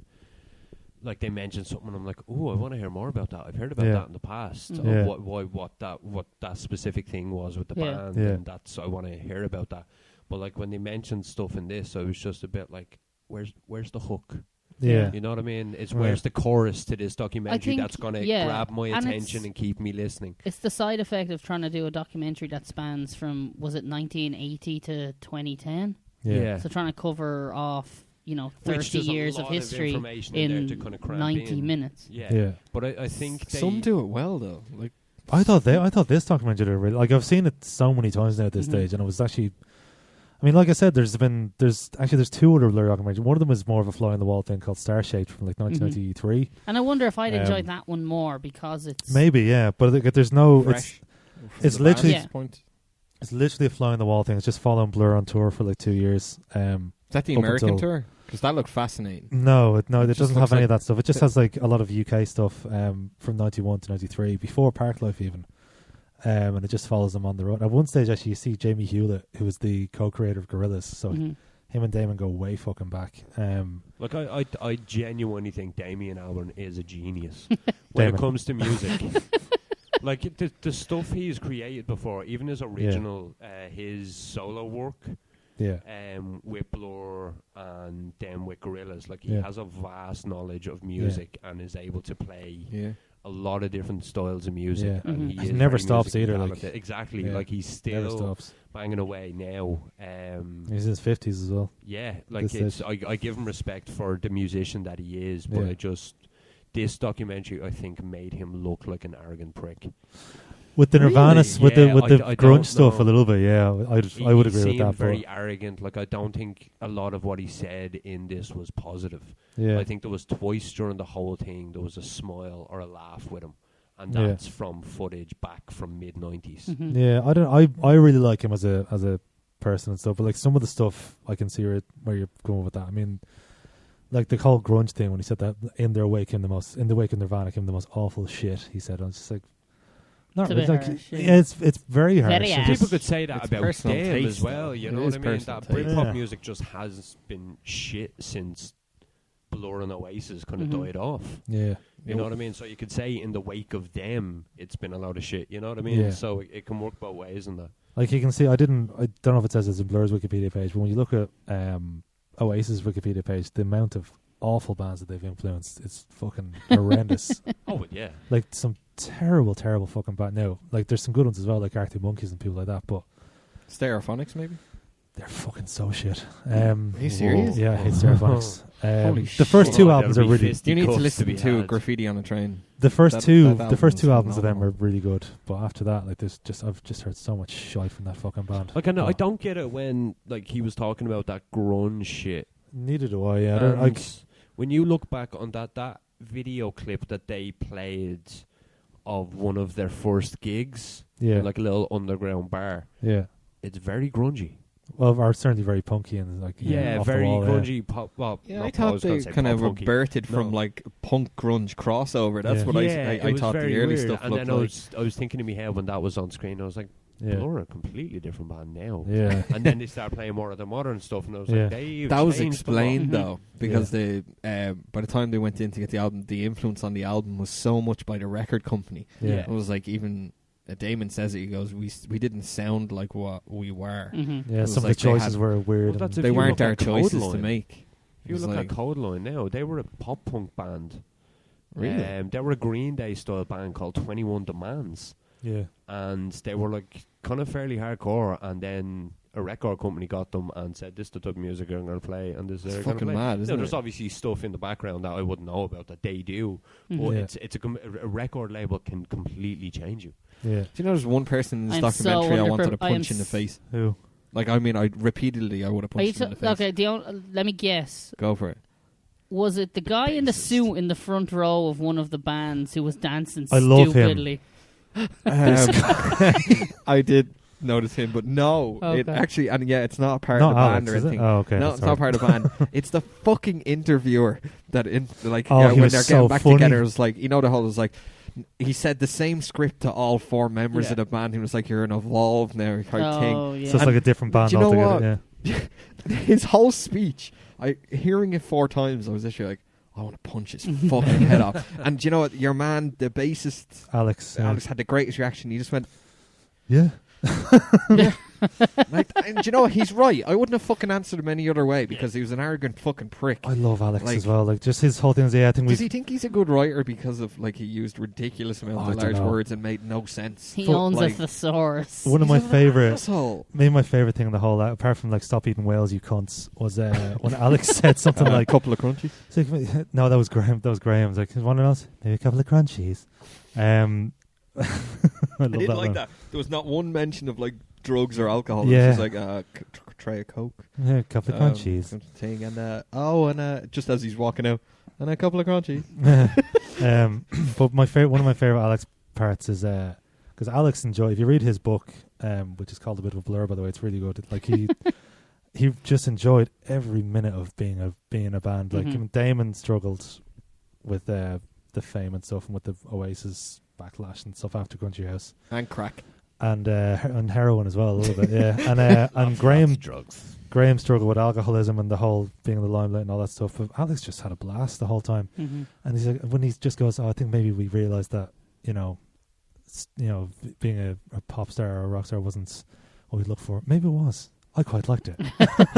like they mentioned something, and I'm like, oh, I want to hear more about that. I've heard about Yeah. that in the past. Mhm. Yeah. What that specific thing was with the Yeah. band, Yeah. and that's I want to hear about that. But like when they mentioned stuff in this, I was just a bit like, where's the hook? Yeah. You know what I mean? It's Right. where's the chorus to this documentary think, that's going to yeah, grab my and attention it's- and keep me listening. It's the side effect of trying to do a documentary that spans from, was it 1980 to 2010? Yeah. So trying to cover off, Which 30 there's a years lot of history information in there to in kinda cramp 90 in. minutes. Yeah. Yeah. But I think they... Some do it well though. Like, I thought this documentary did really, like, I've seen it so many times now at this Mhm. stage, and it was actually, I mean, like I said, there's two other Blur documentaries. One of them is more of a fly on the wall thing called Star Shaped from like 1993. And I wonder if I'd enjoy Um, that one more because it's... Maybe, yeah, but like, there's no, fresh. it's From the literally- band's point. it's literally a fly on the wall thing. It's just following Blur on tour for like 2 years. Is that the Up American until- tour? Because that looked fascinating. No, it just doesn't looks have any like of that stuff. It just has like a lot of UK stuff from 91 to 93, before Parklife even. And it just follows them on the road. At one stage, actually, you see Jamie Hewlett, who was the co-creator of Gorillaz. So Mhm. him and Damon go way fucking back. Like, I genuinely think Damien Albarn is a genius when Damon. it comes to music. Like, the stuff he's created before, even his original, his solo work, Yeah. with Blur and then with Gorillaz, like, he Yeah. has a vast knowledge of music and is able to play Yeah. a lot of different styles of music. Yeah. And Mhm. he He is never very stops musically either, like- talented. Exactly. Yeah. Like, he's Never still stops. banging away now. He's in his 50s as well. Yeah, like This it's stage. I give him respect for the musician that he is, but Yeah. this documentary I think made him look like an arrogant prick. With the Nirvana, Really? with Yeah, the I grunge don't stuff know. a little bit, yeah, I would He agree with seemed that. very But arrogant. Like, I don't think a lot of what he said in this was positive. yeah, I think there was twice during the whole thing there was a smile or a laugh with him, and Yeah. that's from footage back from mid-90s. Mhm. yeah, I really like him as a person and stuff. But like some of the stuff, I can see where you're going with that. I mean, like the whole grunge thing when he said that in the wake of Nirvana came the most awful shit. He said, I was just like, Not It's a really, bit like, harsh, yeah. yeah, it's very harsh. Very It harsh. just- People could say that It's about personal them taste, as well. though. You It know is what I mean? personal That taste. Britpop Yeah. music just has been shit since Blur and Oasis kind of Mhm. died off. Yeah. You know what I mean? So you could say in the wake of them, it's been a lot of shit. You know what I mean? Yeah. So it can work both ways in that. Like you can see, I don't know if it says this in Blur's Wikipedia page, but when you look at Oasis Wikipedia page, the amount of awful bands that they've influenced, it's fucking horrendous. Oh, yeah. Like some terrible, terrible fucking band. Now, like there's some good ones as well, like Arctic Monkeys and people like that, but Stereophonics, maybe? they're fucking so shit. Are you serious? Yeah, I hate Stereophonics. Holy The first shit. two Oh, albums there'll are be really. fisty You need to cuffs listen be to had. Graffiti on a Train. The first that two album's albums of them are phenomenal. really good, but after that, like I've just heard so much shite from that fucking band. Like, I know, I But don't get it when, like, he was talking about that grunge shit. Neither do I. Yeah, I don't, And like, when you look back on that video clip that they played of one of their first gigs, yeah, like a little underground bar, yeah. it's very grungy. Well, are certainly very punky and like Yeah, off the very wall, grungy pop. Well, Yeah, not I pop, thought was gonna they say kind of pop punky. reverted from No. like punk grunge crossover. That's Yeah. what it I was thought the very early weird. stuff And looked then like. I was thinking in my head when that was on screen, I was like, Yeah, Blur are a completely different band now. yeah. And then they started playing more of the modern stuff, and I was Yeah. like, they've That was changed a lot. explained Mhm. though, because they by the time they went in to get the album, the influence on the album was so much by the record company. Yeah. It was like even Damon says it. He goes, "We didn't sound like what we were. Mm-hmm. Yeah, was some of like the they choices had- were weird. Well, that's and- if They you weren't look our at choices to Codeline. make." If It you was look like- at Codeline now, they were a pop punk band. Really? They were a Green Day style band called 21 Demands. yeah, And they were like kind of fairly hardcore, and then a record company got them and said, "This is the type of music I'm going to play," and this is It's they're going to fucking play. mad, isn't There's it? obviously stuff in the background that I wouldn't know about that they do, Mhm. but Yeah. it's a record label can completely change you. yeah. Do you know there's one person in this I'm so documentary I wanted to I am punch in the face? Who? Like, I mean, I repeatedly I would have Are you punched him in the face. okay, let me guess. Go for it. Was it the guy in the Bassist. suit in the front row of one of the bands who was dancing I love him. stupidly? I did notice him, but no, it Okay. actually, and yeah, it's not a part Not of the band Alex, or is it? anything. Oh, okay. No, it's not part of the band. It's the fucking interviewer that like Oh, he when was they're so getting back funny. together. It was like, you know, the whole was like he said the same script to all four members Yeah. of the band. He was like, "You're an evolved now type thing." Oh, yeah. It's just like a different band do you know altogether. what? His whole speech, hearing it 4 times, I was actually like, I want to punch his fucking head off. And do you know what? Your man, the bassist, Yeah. Alex. Alex, had the greatest reaction. He just went, Yeah. like, and do you know what? He's right. I wouldn't have fucking answered him any other way because he was an arrogant fucking prick. I love Alex Like- as well. Like just his whole thing is, yeah, I think Does we. he think he's a good writer because of like he used ridiculous amounts I of don't large know. words and made no sense? He But, owns like- a thesaurus. One of my He's an favorite, asshole. maybe my favorite thing in the whole, apart from like "Stop eating whales, you cunts," was when Alex said something A like, couple of crunchies. it's like, "No, that was Graham. That was Graham's." Like, "Want else? Maybe a couple of crunchies." I love I did like one. that. There was not one mention of like drugs or alcohol. Yeah. It was just like tray of coke. Yeah, a couple of crunchies. Thing and just as he's walking out, and a couple of crunchies. But one of my favorite Alex parts is because Alex enjoyed. If you read his book, which is called A Bit of a Blur, by the way, it's really good. Like he just enjoyed every minute of being a band. Like Mhm. Damon struggled with the fame and stuff, and with the Oasis backlash and stuff after Country House, And crack. and heroin as well a little bit. Yeah, and Graham struggled with alcoholism and the whole being in the limelight and all that stuff. But Alex just had a blast the whole time. Mm-hmm. And he's like, when he just goes, "Oh, I think maybe we realized that, being a pop star or a rock star wasn't what we looked for. Maybe it was. I quite liked it."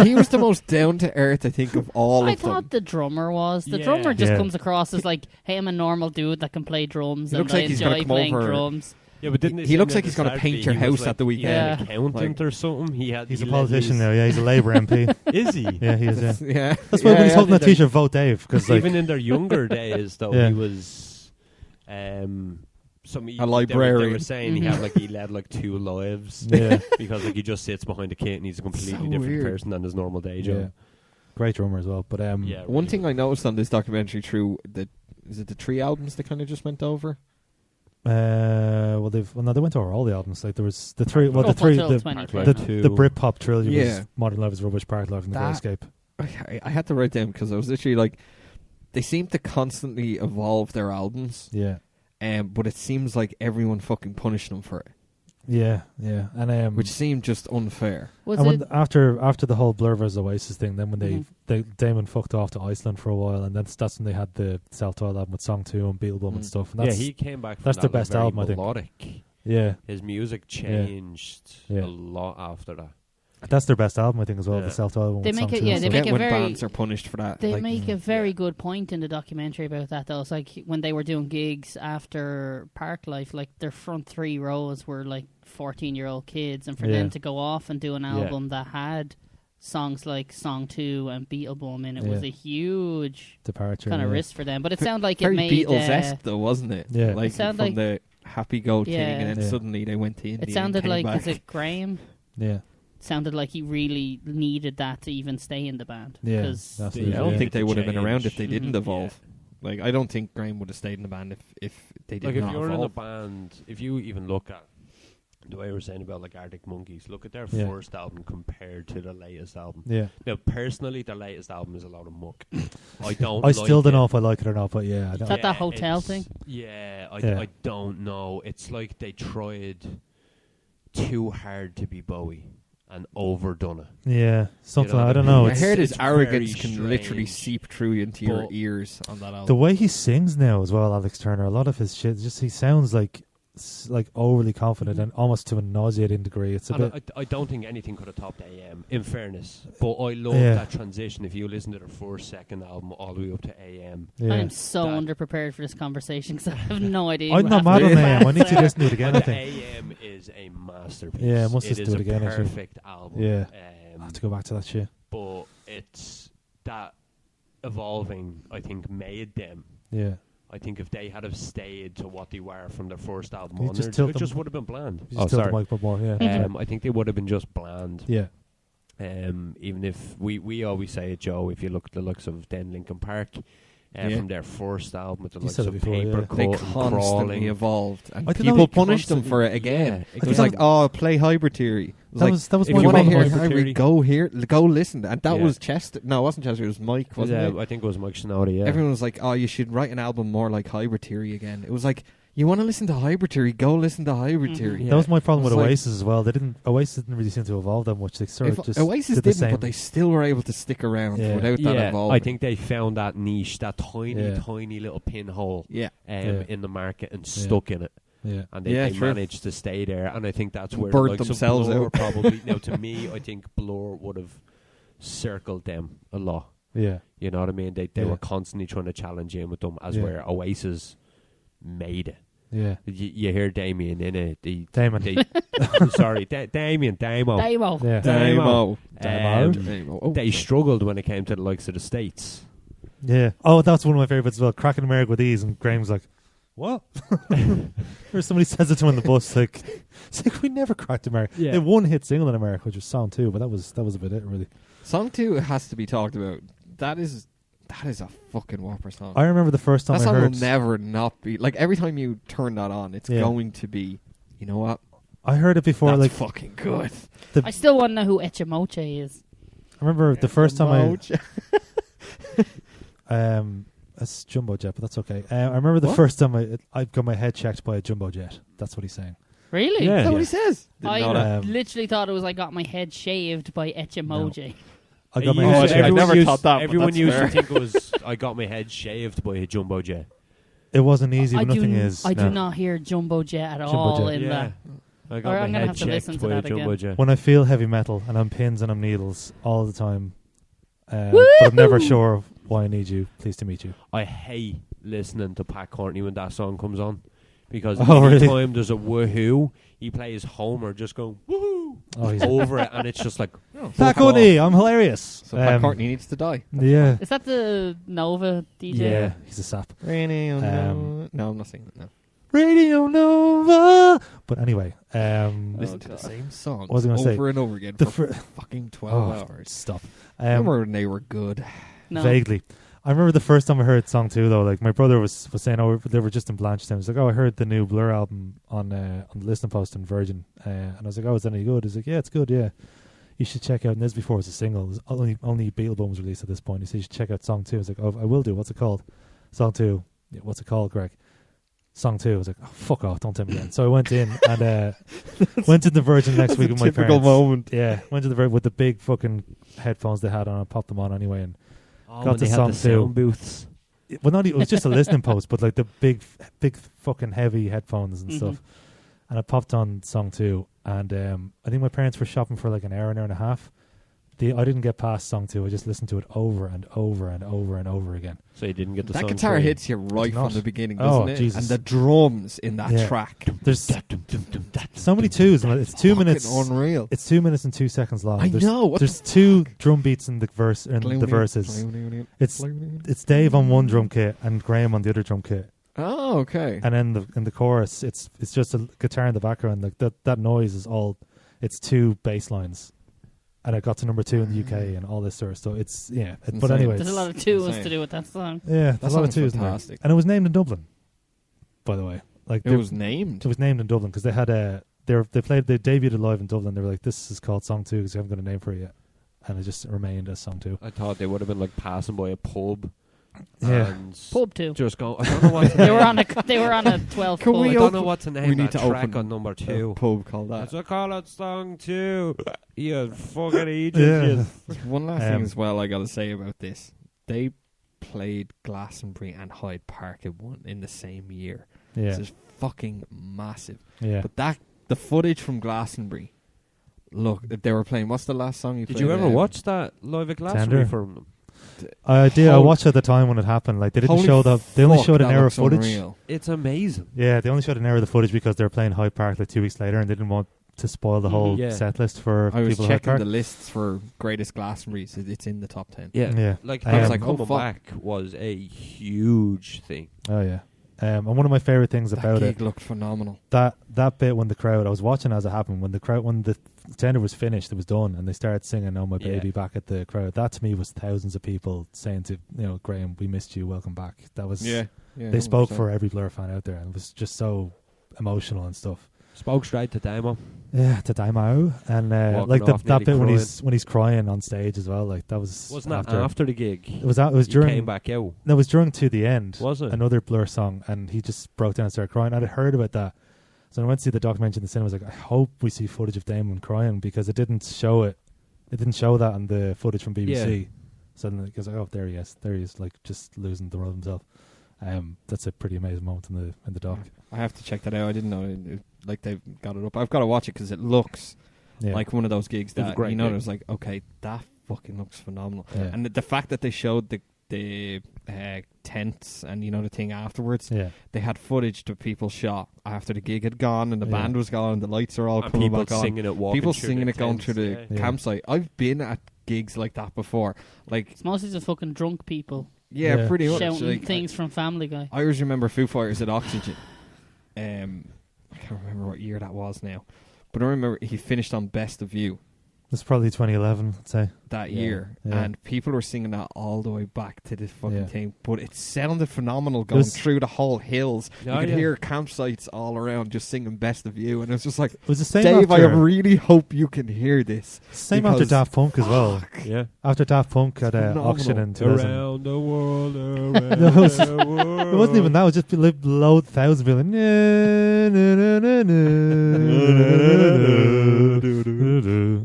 He was the most down to earth, I think, of all I of them. thought the drummer was. The Yeah. drummer just Yeah. comes across as like, hey, I'm a normal dude that can play drums He and looks I like he's gonna enjoy come playing over- drums. Yeah, but didn't He they say looks at like the he's gonna start paint that your he was house like- at the weekend. Yeah. He had an accountant or something. He's a he politician led now. Yeah, he's a Labour MP. Is he? Yeah, he is. Yeah. Yeah. That's why when he's holding that that T-shirt, vote Dave. Because like, Even in their younger days, though, Yeah. he was They librarian. were saying Mhm. he led like 2 lives yeah, because like he just sits behind a kit and he's a completely So different weird. person than his normal day yeah, job. great drummer as well. But Yeah, One really thing good. I noticed on this documentary through is it the 3 albums they kind of just went over? they went over all the albums. Like there was the 3, well, the Up 3, until the 2020. Two. Britpop trilogy Yeah. was Modern Love is Rubbish, Park Life, and The Great That- Escape. I had to write down because I was literally like, they seem to constantly evolve their albums. Yeah, but it seems like everyone fucking punished him for it, Yeah, and which seemed just unfair. Was and it? after the whole Blur vs Oasis thing, then when Mhm. Damon fucked off to Iceland for a while, and that's when they had the self-titled album with Song 2 and Beetlebum and stuff. And Yeah, that's, he came back. From that's that their best very album, I think. melodic. Yeah, His music changed Yeah. a lot after that. that's their best album, I think, as well. Yeah. The self-titled album. They with make Song it- 2 yeah, and they stuff. make Forget it when very- bands are punished for that. They like, make a very good point in the documentary about that, though. It's like when they were doing gigs after Parklife, like their front 3 rows were like 14-year-old kids, and for Yeah. them to go off and do an album that had songs like Song 2 and Beetlebum in it was Yeah. a huge Departure. kind of yeah. risk for them. But it sounded like it very made Beatles-esque though, wasn't it? Yeah. Like It sounded from like- the happy-go thing, Yeah. and then Yeah. suddenly they went to India. it sounded and like came is back. it Graham? Yeah, Sounded like he really needed that to even stay in the band. Yeah, 'Cause- that's Yeah, it, I don't yeah. think they would have been around if they Mhm. didn't Yeah. evolve. Like, I don't think Graham would have stayed in the band if they did Like not if you're in a evolve. band, if you even look at the way we were saying about like Arctic Monkeys, look at their Yeah. first album compared to their latest album. yeah. Now, personally, their latest album is a lot of muck. I don't. I still like don't it. know if I like it or not, but yeah, I Is don't. that hotel it's- thing? Yeah, Yeah. I don't know. It's like they tried too hard to be Bowie and overdone it. Yeah, something. know I what don't I mean? know. I It's heard his it's arrogance very can literally strange. seep through into your But- ears on that album. the way he sings now as well, Alex Turner. A lot of his shit, just he sounds like overly confident and almost to a nauseating degree. It's a And bit. I don't think anything could have topped AM, in fairness. But I love Yeah. that transition. If you listen to their first, second album all the way up to AM. Yeah. I am so That- underprepared for this conversation because I have no idea. I'm what not mad happened on to AM. I need to that. listen to it again. I But think AM is a masterpiece. Yeah, I must it just is do it a again, actually. perfect album. Yeah. I have to go back to that shit. But it's that evolving, I think, made them. Yeah, I think if they had have stayed to what they were from their first album You onwards, just tilt it them- just would have been bland. you just tilt the mic a bit more. Yeah, I think they would have been just bland. yeah, Even if we always say it, Joe, if you look at the looks of then Linkin Park, Yeah. from their first album with the You likes said it of before, Paper yeah. Cut They and constantly Crawling. evolved, and I think people that punished them for it constantly- again. yeah, It was think like, oh, play Hybrid Theory. It was that like, was if if my you want to problem hear with Hybrid Hybrid, Theory- go here, go listen. And that Yeah. was Chester. No, it wasn't Chester. It was Mike, wasn't it? I think it was Mike Shinoda, yeah. Everyone was like, oh, you should write an album more like Hybrid Theory again. It was like, you want to listen to Hybrid Theory, go listen to Hybrid Mhm. Theory. Yeah. That was my problem with It's like- Oasis as well. Oasis didn't really seem to evolve that much. They sort of If just Oasis did the didn't, same. but they still were able to stick around Yeah. without that evolving. I think they found that niche, that tiny, Yeah. tiny little pinhole Yeah. Yeah. in the market and stuck in it. Yeah, And Yeah, they true. managed to stay there. And I think that's where Burnt the likes themselves of Blur out. probably. Now, to me, I think Blur would have circled them a lot. yeah, You know what I mean? They Yeah. were constantly trying to challenge in with them, as Yeah. where Oasis made it. yeah. You hear Damien in it. Damon. Sorry, Damien, Damo. Damo. Yeah, Damo. Um, Damo. Oh. They struggled when it came to the likes of the States. yeah. Oh, that's one of my favorites as well. Cracking America with Ease, and Graham's like, "What?" Or somebody says it to him on the bus, like, "It's like we never cracked America." Yeah. They had one hit single in America, which was Song 2, but that was a bit it, really. Song 2 has to be talked about. That is a fucking whopper song. I remember the first time That I song heard. will never not be like every time you turn that on, it's Yeah. going to be. You know what? I heard it before, That's like fucking good. I still want to know who Echemoche is. I remember the first time Moch. that's Jumbo Jet, but that's okay. I remember the What? first time I got my head checked by a Jumbo Jet. That's what he's saying. Really? Yeah. Is that what he says? Didn't I know that. literally thought it was I got my head shaved by Echemoche. I got my Oh, head I checked. never thought that, but Everyone that's used fair. to think it was I got my head shaved by a jumbo jet. It wasn't easy, I but nothing do, is. I no. do not hear Jumbo Jet at Jumbo all Jet. in that. I Or got I'm my gonna head have to listen checked to by a that jumbo again. jet. When I feel heavy metal and I'm pins and I'm needles all the time, Woo! but I'm never sure of why I need you. Pleased to meet you. I hate listening to Pat Courtney when that song comes on because Oh, every really? time there's a woohoo, he plays Homer just going woohoo Oh, he's over it, and it's just like Oh, Pat Courtney, I'm hilarious. So Pat Courtney needs to die. Yeah. Is that the Nova DJ? Yeah, he's a sap. Radio Um, no, I'm not singing it now. Radio Nova. But anyway, Listen to the God. same song What was I gonna say? over and over again The for fir- fucking 12 Oh, hours. stop. Remember when they were good? No. Vaguely. I remember the first time I heard Song 2, though. Like, my brother was saying, oh, they were just in Blanchetown. He's like, oh, I heard the new Blur album on the listening post in Virgin. And I was like, oh, is that any good? He's like, yeah, it's good, yeah. You should check out, and this before it was a single. It was only Beetlebum was released at this point. He said, you should check out Song 2. I was like, oh, I will do. What's it called? Song 2. Yeah, what's it called, Greg? song 2. I was like, oh, fuck off, don't tell me again. So I went in and went to the Virgin next week with my typical parents. moment. Yeah, went to the Virgin with the big fucking headphones they had on. I popped them on anyway and Oh, got when to they had song the 2. sound booths. Well, not it was just a listening post, but like the big fucking heavy headphones and Mhm. stuff. And I popped on song 2, and I think my parents were shopping for like an hour and a half. I didn't get past song 2. I just listened to it over and over and over and over again. So you didn't get the That song guitar 3. hits you right It's from not. the beginning, Oh, doesn't it? Jesus. And the drums in that Yeah. track. There's so many twos, and it's 2 Fucking minutes. unreal. It's 2 minutes and 2 seconds long. I know. What There's 2 drum beats in the verse in the verses. It's Dave on one drum kit and Graham on the other drum kit, Oh, okay. and then in the chorus, it's just a guitar in the background. Like that noise is all. It's 2 bass lines, and it got to number 2 in the UK and all this sort of stuff. It's but insane. anyway, There's a lot of Insane. twos to do with that song. yeah, That there's a lot of song's 2s in there. fantastic. And it was named in Dublin, by the way. Like It was named. It was named in Dublin because they had they debuted it live in Dublin. They were like, this is called Song 2 because we haven't got a name for it yet, and it just remained as Song 2. I thought they would have been like passing by a pub. Yeah. And Pub 2. just go. I don't know what to They name. were on a 12 Can pub. we I don't open- know what to name we need that to track open on number a 2. pub called that. Let's call it song 2. You fucking idiot. Yeah. One last thing Um, as well I got to say about this. They played Glastonbury and Hyde Park in the same year. Yeah, This is fucking massive. yeah. But the footage from Glastonbury, look, they were playing, what's the last song you played? Did you ever watch that live at Glastonbury Tender. from them? I did. I Holy- watched it at the time when it happened. Like they didn't Holy show that. They only fuck, showed an that hour of looks footage. unreal. It's amazing. Yeah, they only showed an hour of the footage because they were playing Hyde Park like 2 weeks later, and they didn't want to spoil the whole Yeah. set list for I was people at Hyde checking Park. the lists for greatest Glastonburys. It's in the top 10. Yeah. Yeah. Like, I was them like, oh, coming fuck. back was a huge thing. Oh yeah. And one of my favorite things That about gig it, looked phenomenal. that bit when the crowd, I was watching as it happened, when the tender was finished, it was done, and they started singing "Oh My Baby" Yeah. back at the crowd. That to me was thousands of people saying to Graham, "We missed you, welcome back." That was They spoke 100%. for every Blur fan out there, and it was just so emotional and stuff. Spoke straight to Damo. Yeah, to Daimao, and Walking like off that nearly bit when crying. he's crying on stage as well. Like that was Wasn't that after the gig? It was He during. came back out. No, it was during To the End. Was it? Another Blur song, and he just broke down and started crying. I'd heard about that, so when I went to see the documentary in the cinema, I was like, I hope we see footage of Damon crying because it didn't show it. It didn't show that on the footage from BBC. Yeah. So then it goes like, oh, there he is, like just losing the world himself. That's a pretty amazing moment in the doc. I have to check that out. I didn't know like they've got it up. I've got to watch it because it looks Yeah, like one of those gigs It was that great, you know. yeah. It was like, okay, that fucking looks phenomenal. Yeah. And the fact that they showed the tents and the thing afterwards, yeah, they had footage that people shot after the gig had gone and the Yeah. band was gone and the lights are all And coming people back on. singing it, walking People through singing the it going tents, through the yeah. campsite. I've been at gigs like that before. Like, It's mostly just fucking drunk people yeah, Yeah. pretty much. shouting Like, things from Family Guy. I always remember Foo Fighters at Oxygen. I can't remember what year that was now, but I remember he finished on Best of You it's probably 2011. I'd say. that Yeah. year, Yeah. and people were singing that all the way back to this fucking Yeah. thing. But it sounded phenomenal going was- through the whole hills. Oh, you could yeah. hear campsites all around just singing Best of You, and it was just like, It was the same Dave, after. I really hope you can hear this. Same after because- Daft Punk as well. Yeah. After Daft Punk at Phenomenal. auction in 2000. Around the world, around No, it was- the world. It wasn't even that. It was just load thousands people. Like, "Na, na, na, na, na, na, na, na, na."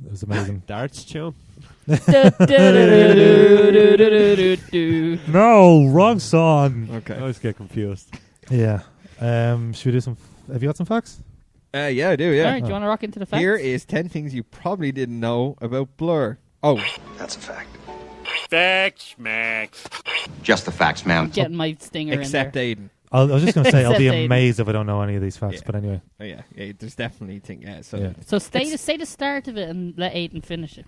It was amazing. Darts tune. No, wrong song. Okay. I always get confused. Yeah. Should we do some? Have you got some facts? Yeah, I do. Yeah. All right, do you want to rock into the facts? Here is 10 things you probably didn't know about Blur. Oh, That's a fact. Facts, Max. Just the facts, ma'am. Getting my stinger except in there. Aiden. I was just going to say I'll be Except Aiden. amazed if I don't know any of these facts. Yeah. But anyway, Oh, yeah, there's definitely thing. Yeah, so Yeah. So say the start of it and let Aiden finish it.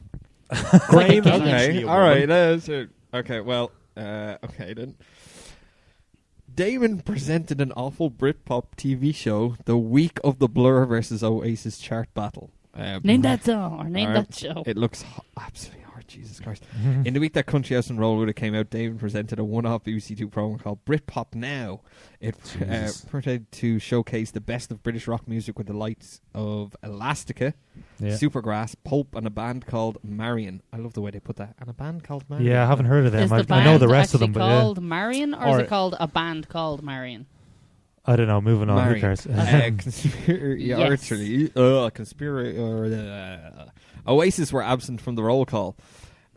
Graham Like a is game. actually okay, a all woman. right. Okay, well, okay then. Damon presented an awful Britpop TV show the week of the Blur versus Oasis chart battle. Name that song or name Alright. that show. It looks absolutely hard. Jesus Christ! In the week that Country House and Roll would have came out, Damon presented a one-off BBC Two promo called Britpop Now. It Jesus. purported to showcase the best of British rock music with the likes of Elastica, yeah, Supergrass, Pulp, and a band called Marion. I love the way they put that. And a band called Marion. yeah. I haven't heard of Is them. the I know band the rest of actually them, but yeah. called Marion, or is Or- it called a band called Marion? I don't know. Moving on. Who Marion. cares? Oasis were absent from the roll call.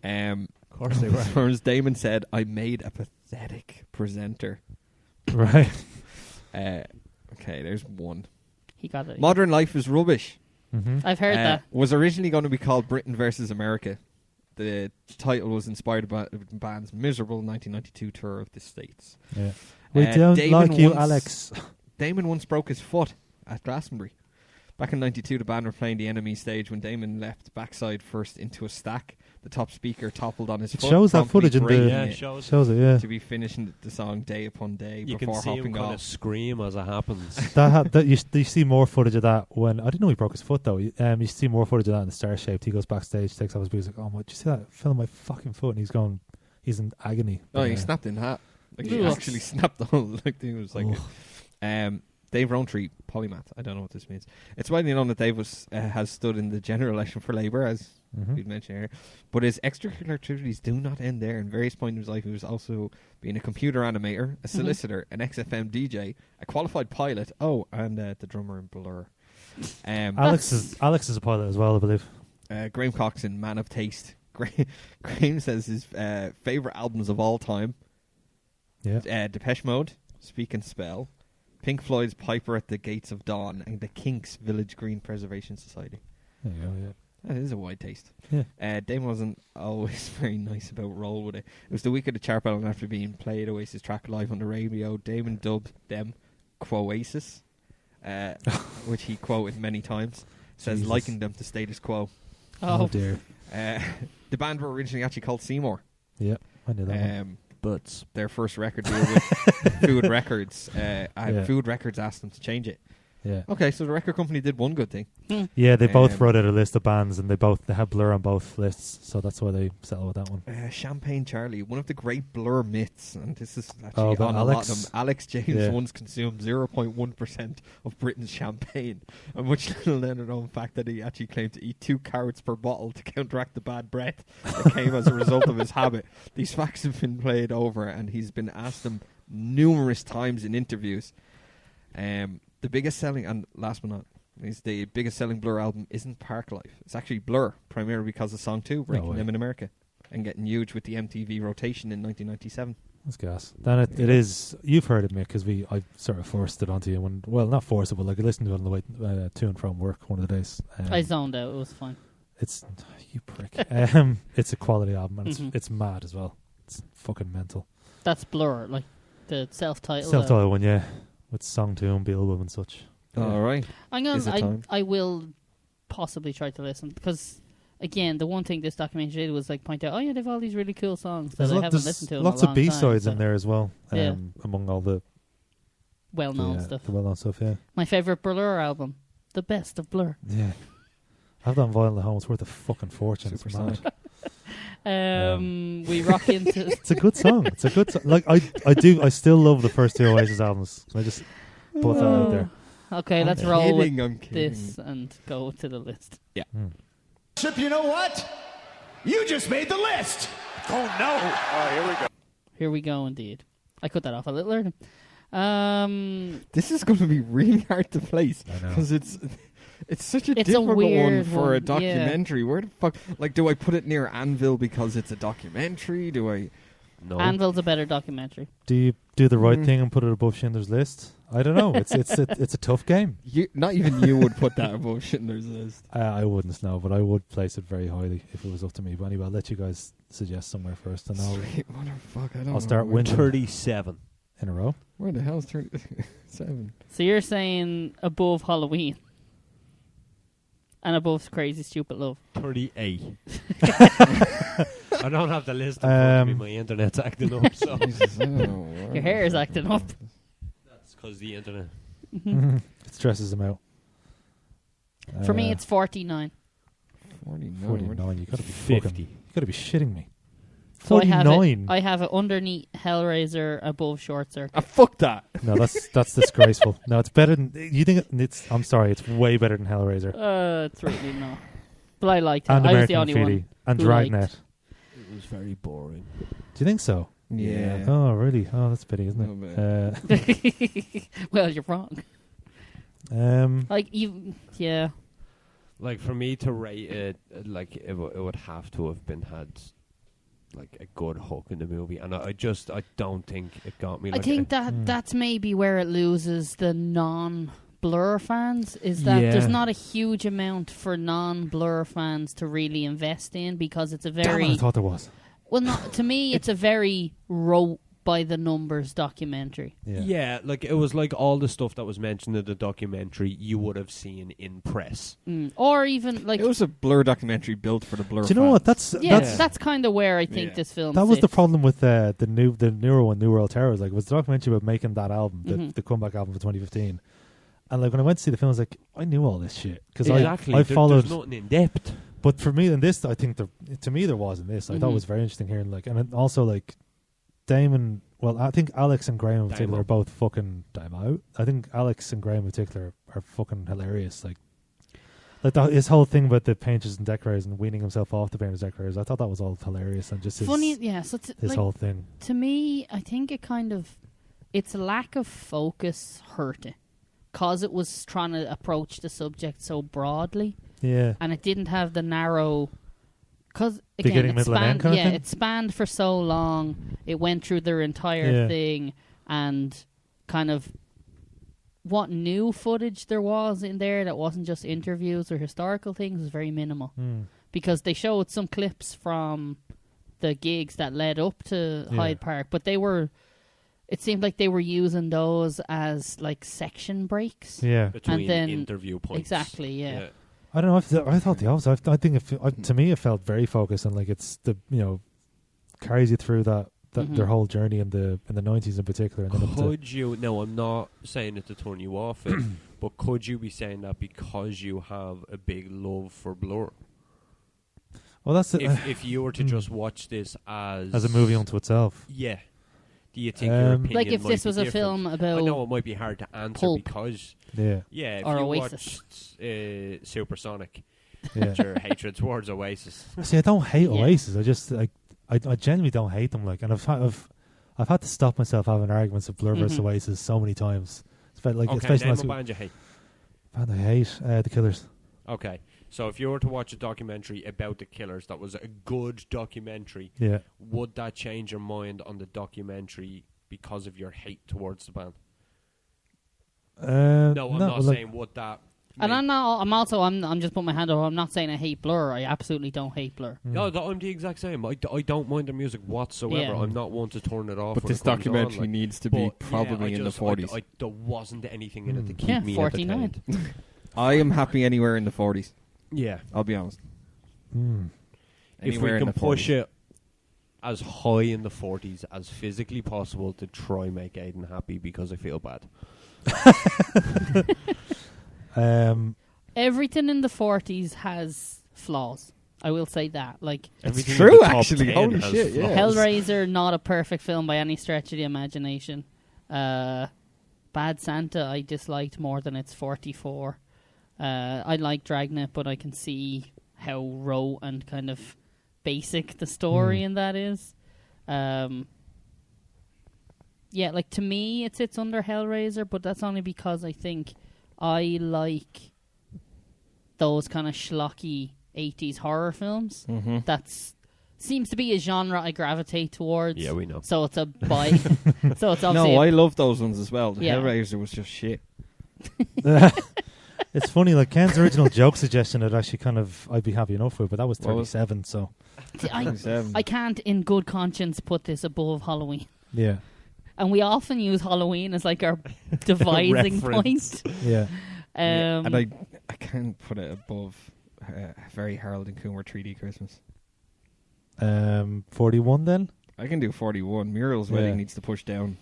Of course they were. Whereas Damon said, I made a pathetic presenter. Right. Okay, there's one. He got it. Modern Life is Rubbish. Mm-hmm. I've heard that. Was originally going to be called Britain versus America. The title was inspired by the band's miserable 1992 tour of the States. Yeah. We don't like you, once- Alex. Damon once broke his foot at Glastonbury. Back in 92, the band were playing the Enemy stage when Damon left backside first into a stack. The top speaker toppled on his It foot. shows that promptly footage in the- breaking Yeah, it it shows. Shows it, yeah. to be finishing the song day upon day You can before see him hopping kind of off. scream as it happens. You see more footage of that when I didn't know he broke his foot though. You see more footage of that in the Star Shaped. He goes backstage, takes off his boots, like, "Oh my, did you see that? Fell on my fucking foot," and he's in agony. Oh, he But, snapped in half. Like he Ugh. actually snapped the whole thing. Was like, Ugh. Dave Rowntree, polymath. I don't know what this means. It's widely known that Dave has stood in the general election for Labour, as Mhm. we'd mentioned earlier. But his extracurricular activities do not end there. In various points in his life, he was also being a computer animator, a solicitor, an XFM DJ, a qualified pilot. Oh, and the drummer in Blur. Alex is a pilot as well, I believe. Graham Coxon, man of taste. Graham says his favourite albums of all time. Yeah. Depeche Mode, Speak and Spell, Pink Floyd's Piper at the Gates of Dawn, and the Kinks' Village Green Preservation Society. There you go. Yeah. That is a wide taste. Yeah. Damon wasn't always very nice about roll with it. It was the week of the chart battle, and after being played Oasis track live on the radio, Damon dubbed them Quoasis, which he quoted many times. Says Jesus. liking them to status quo. Oh dear. The band were originally actually called Seymour. Yeah, I knew that. One. But Their first record deal with Food Records. Yeah. Food Records asked them to change it. Yeah. Okay, so the record company did one good thing. Yeah, they both Um, wrote out a list of bands, and they had Blur on both lists, so that's why they settled with that one. Champagne Charlie, one of the great Blur myths, and this is actually but on a lot Alex- of them. Alex James once consumed 0.1% of Britain's champagne, a much little known fact that he actually claimed to eat 2 carrots per bottle to counteract the bad breath that came as a result of his habit. These facts have been played over, and he's been asked them numerous times in interviews. The biggest selling, and last but not least, the biggest selling Blur album isn't Park Life. It's actually Blur, primarily because of Song 2, breaking way. them in America and getting huge with the MTV rotation in 1997. That's gas. Then it is. You've heard it, Mick, because I sort of forced it onto you. Not forced it, but like I listened to it on the way to and from work one of the days. I zoned out. It was fine. It's you prick. It's a quality album, and it's mad as well. It's fucking mental. That's Blur, like the self-titled. Self-titled one, yeah, with Song 2 and Beelzebub and such. All right. Is it time? I will possibly try to listen because, again, the one thing this documentary did was like point out, oh yeah, they've all these really cool songs that I haven't listened to in lots a long of B-sides time, in there as well. Yeah. Among all the well-known stuff. The well-known stuff, yeah. My favorite Blur album, the best of Blur. Yeah. I have that on vinyl at home. It's worth a fucking fortune. Super It's mad. We rock into. It's a good song. It's a good song. Like I still love the first 2 Oasis albums. I just put that out there. Okay, let's I'm roll kidding, with I'm kidding. this and go to the list. Yeah. You know what? You just made the list. Oh, no. Oh, here we go. Here we go, indeed. I cut that off a little early. This is going to be really hard to place I know. because it's such a It's a difficult one weird for a one, yeah. documentary. Where the fuck? Like, do I put it near Anvil because it's a documentary? Do I? no. Anvil's a better documentary. Do you do the right thing and put it above Schindler's List? I don't know. It's a tough game. Not even you would put that above Schindler's List. I wouldn't know, but I would place it very highly if it was up to me. But anyway, I'll let you guys suggest somewhere first, and Sweet motherfucker! I don't I'll know start where- winning 37. in a row. Where the hell's 37? So you're saying above Halloween and above Crazy Stupid Love. 38. I don't have the list in front of me. My internet's acting up, so Jesus, I don't know where Your hair is acting up. that's because the internet. It stresses them out. For me, it's 49. 49. 49. You gotta be 50. You gotta be shitting me. So I have 49. it. I have it underneath Hellraiser, above Short Circuit. Fuck that. No, that's disgraceful. No, it's better than you think. It's. I'm sorry, it's way better than Hellraiser It's really not. But I liked it. and I was American the only Graffiti one. and who Dragnet. liked- It was very boring. Do you think so? Yeah. Oh, really? Oh, that's a pity, isn't it? Well, you're wrong. Like yeah. Like for me to rate it, like it would have to have had like a good hook in the movie, and I don't think it got me. I Like think that's maybe where it loses the non-Blur fans, is that there's not a huge amount for non-Blur fans to really invest in, because it's a very... Damn it, I thought there was. Well, not to me, it's a very wrote by the numbers documentary. Yeah, like it was like all the stuff that was mentioned in the documentary you would have seen in press. Or even like... It was a Blur documentary built for the Blur Do you know what? fans. That's kind of where I think this film That was the sits. problem with the newer one, New World Terrors. Like, it was the documentary about making that album, the comeback album for 2015. And like when I went to see the film, I was like, I knew all this shit because I followed. There's nothing in depth. But for me, in this, I think to me there was in this. I thought it was very interesting hearing like, and also like Damon. Well, I think Alex and Graham in particular are both fucking out. I think Alex and Graham in particular are fucking hilarious. Like his whole thing about the painters and decorators and weaning himself off the painters and decorators. I thought that was all hilarious and just funny. So his whole thing. To me, I think its lack of focus hurt it, because it was trying to approach the subject so broadly. Yeah, and it didn't have the narrow. Because beginning, middle, and end kind of thing? It spanned for so long. It went through their entire thing, and kind of what new footage there was in there that wasn't just interviews or historical things was very minimal. Because they showed some clips from the gigs that led up to Hyde Park, but it seemed like they were using those as like section breaks. Yeah, between and then interview points. Exactly. Yeah. I don't know. I thought the opposite. I think to me it felt very focused and like it's carries you through that their whole journey in the 90s in particular. And could you? No, I'm not saying it to turn you off it, but could you be saying that because you have a big love for Blur? Well, that's if you were to just watch this as a movie unto itself. Yeah. Do you think your opinion like if might this be was a different? film about... I know it might be hard to answer Pulp. because... Yeah. Yeah, if or you Oasis. watched Supersonic, yeah. your hatred towards Oasis. See, I don't hate Oasis. I just like I genuinely don't hate them. Like, and I've had to stop myself having arguments with Blur versus Oasis so many times. It's like Okay, name a band you hate. Band I hate The Killers. Okay, so if you were to watch a documentary about the Killers that was a good documentary, would that change your mind on the documentary because of your hate towards the band? No, I'm not saying would that. And I'm just putting my hand up. I'm not saying I hate Blur. I absolutely don't hate Blur. No, I'm the exact same. I don't mind their music whatsoever. Yeah. I'm not one to turn it off. But this documentary needs to be probably in the 40s. There wasn't anything in it to keep me 49. entertained. I am happy anywhere in the 40s. Yeah, I'll be honest. If we can push it as high in the 40s as physically possible to try make Aiden happy, because I feel bad. Everything in the 40s has flaws. I will say that. Like, it's true, actually. Holy shit! Yeah. Hellraiser, not a perfect film by any stretch of the imagination. Bad Santa, I disliked more than its 44. I like Dragnet, but I can see how rote and kind of basic the story in that is. Yeah, like to me, it sits under Hellraiser, but that's only because I think I like those kind of schlocky 80s horror films. That's seems to be a genre I gravitate towards. Yeah, we know. So it's a buy. So it's obviously no, I love those ones as well. The Hellraiser was just shit. It's funny, like Ken's original joke suggestion that actually kind of I'd be happy enough with, but that was 37. So I can't, in good conscience, put this above Halloween. Yeah. And we often use Halloween as like our dividing point. Yeah. And I can't put it above very Harold and Kumar 3D Christmas. 41 then? I can do 41. Muriel's Wedding needs to push down.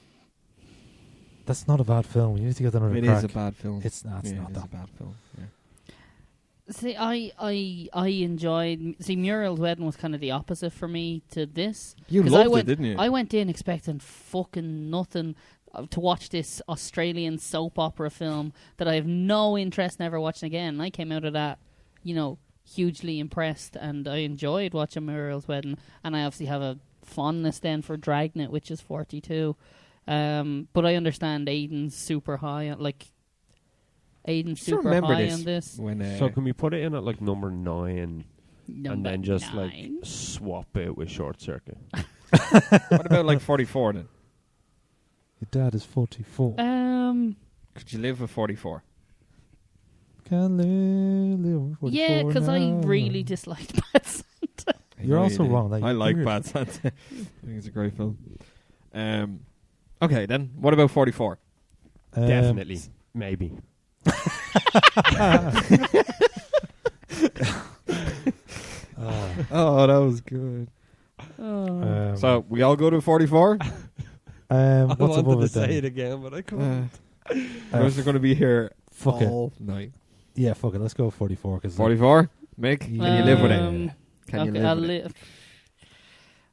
That's not a bad film. You need to get another crack. It is a bad film. It's not that. It is a bad film. Yeah. See, I enjoyed... See, Muriel's Wedding was kind of the opposite for me to this. You loved it, didn't you? I went in expecting fucking nothing to watch this Australian soap opera film that I have no interest in ever watching again. And I came out of that, hugely impressed, and I enjoyed watching Muriel's Wedding. And I obviously have a fondness then for Dragnet, which is 42. But I understand Aiden's super high. Aiden's Still super remember high this on this. when So can we put it in at like number 9 and Number then just 9. like swap it with Short Circuit? what about like 44 then? Your dad is 44. Could you live with 44? Can live with 44 Yeah, because I now. really disliked Bad Santa. You're also wrong. That I like weird. Bad Santa. I think it's a great film. Okay, then what about 44? Definitely. Maybe. Oh, that was good. So we all go to 44. I what's wanted above to it then? say it again, but I couldn't. Those are going to be here Fuck it. all night. Yeah, fuck it. Let's go with 44. Cause 44. Mick, can you live with it? Can you Okay, live I'll with it?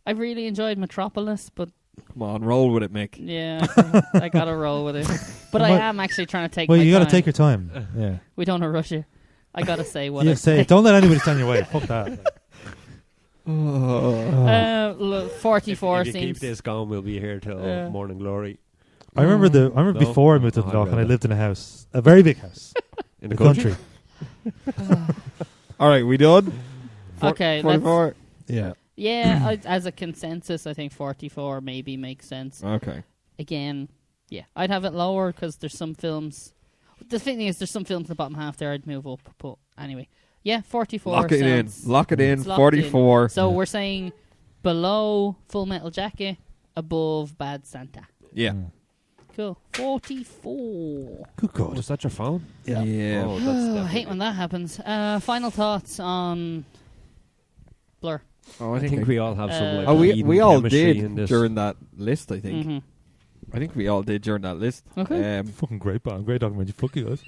I really enjoyed Metropolis, but Come on, roll with it, Mick. yeah, I gotta roll with it. But I Well, am actually trying to take well, my you time. got to take your time. Yeah. We don't want to rush it. I gotta say what You I say. Don't let anybody stand in your way. Fuck that. Oh. Look, 44 if you seems... keep this going, we'll be here till morning glory. I remember No? before I moved to Oh, Dundalk I'd and I rather. lived in a house, a very big house, In the country. All right, we done? Okay, 44. Yeah. Yeah, as a consensus, I think 44 maybe makes sense. Okay. Again, yeah, I'd have it lower because there's some films. The thing is, there's some films in the bottom half there I'd move up. But anyway, yeah, 44 Lock it in. sounds- Lock it in. it's locked 44. in. So we're saying below Full Metal Jacket, above Bad Santa. Yeah. Cool. 44. Good God. Was that your phone? Yeah. Yeah. Oh, that's I definitely hate when that happens. Final thoughts on Blur. Oh, I think we all have some like Oh, we Eden all chemistry in did this. during that list, I think. Mm-hmm. I think we all did during that list. Okay. Fucking great band. Great documentary. Fuck you guys.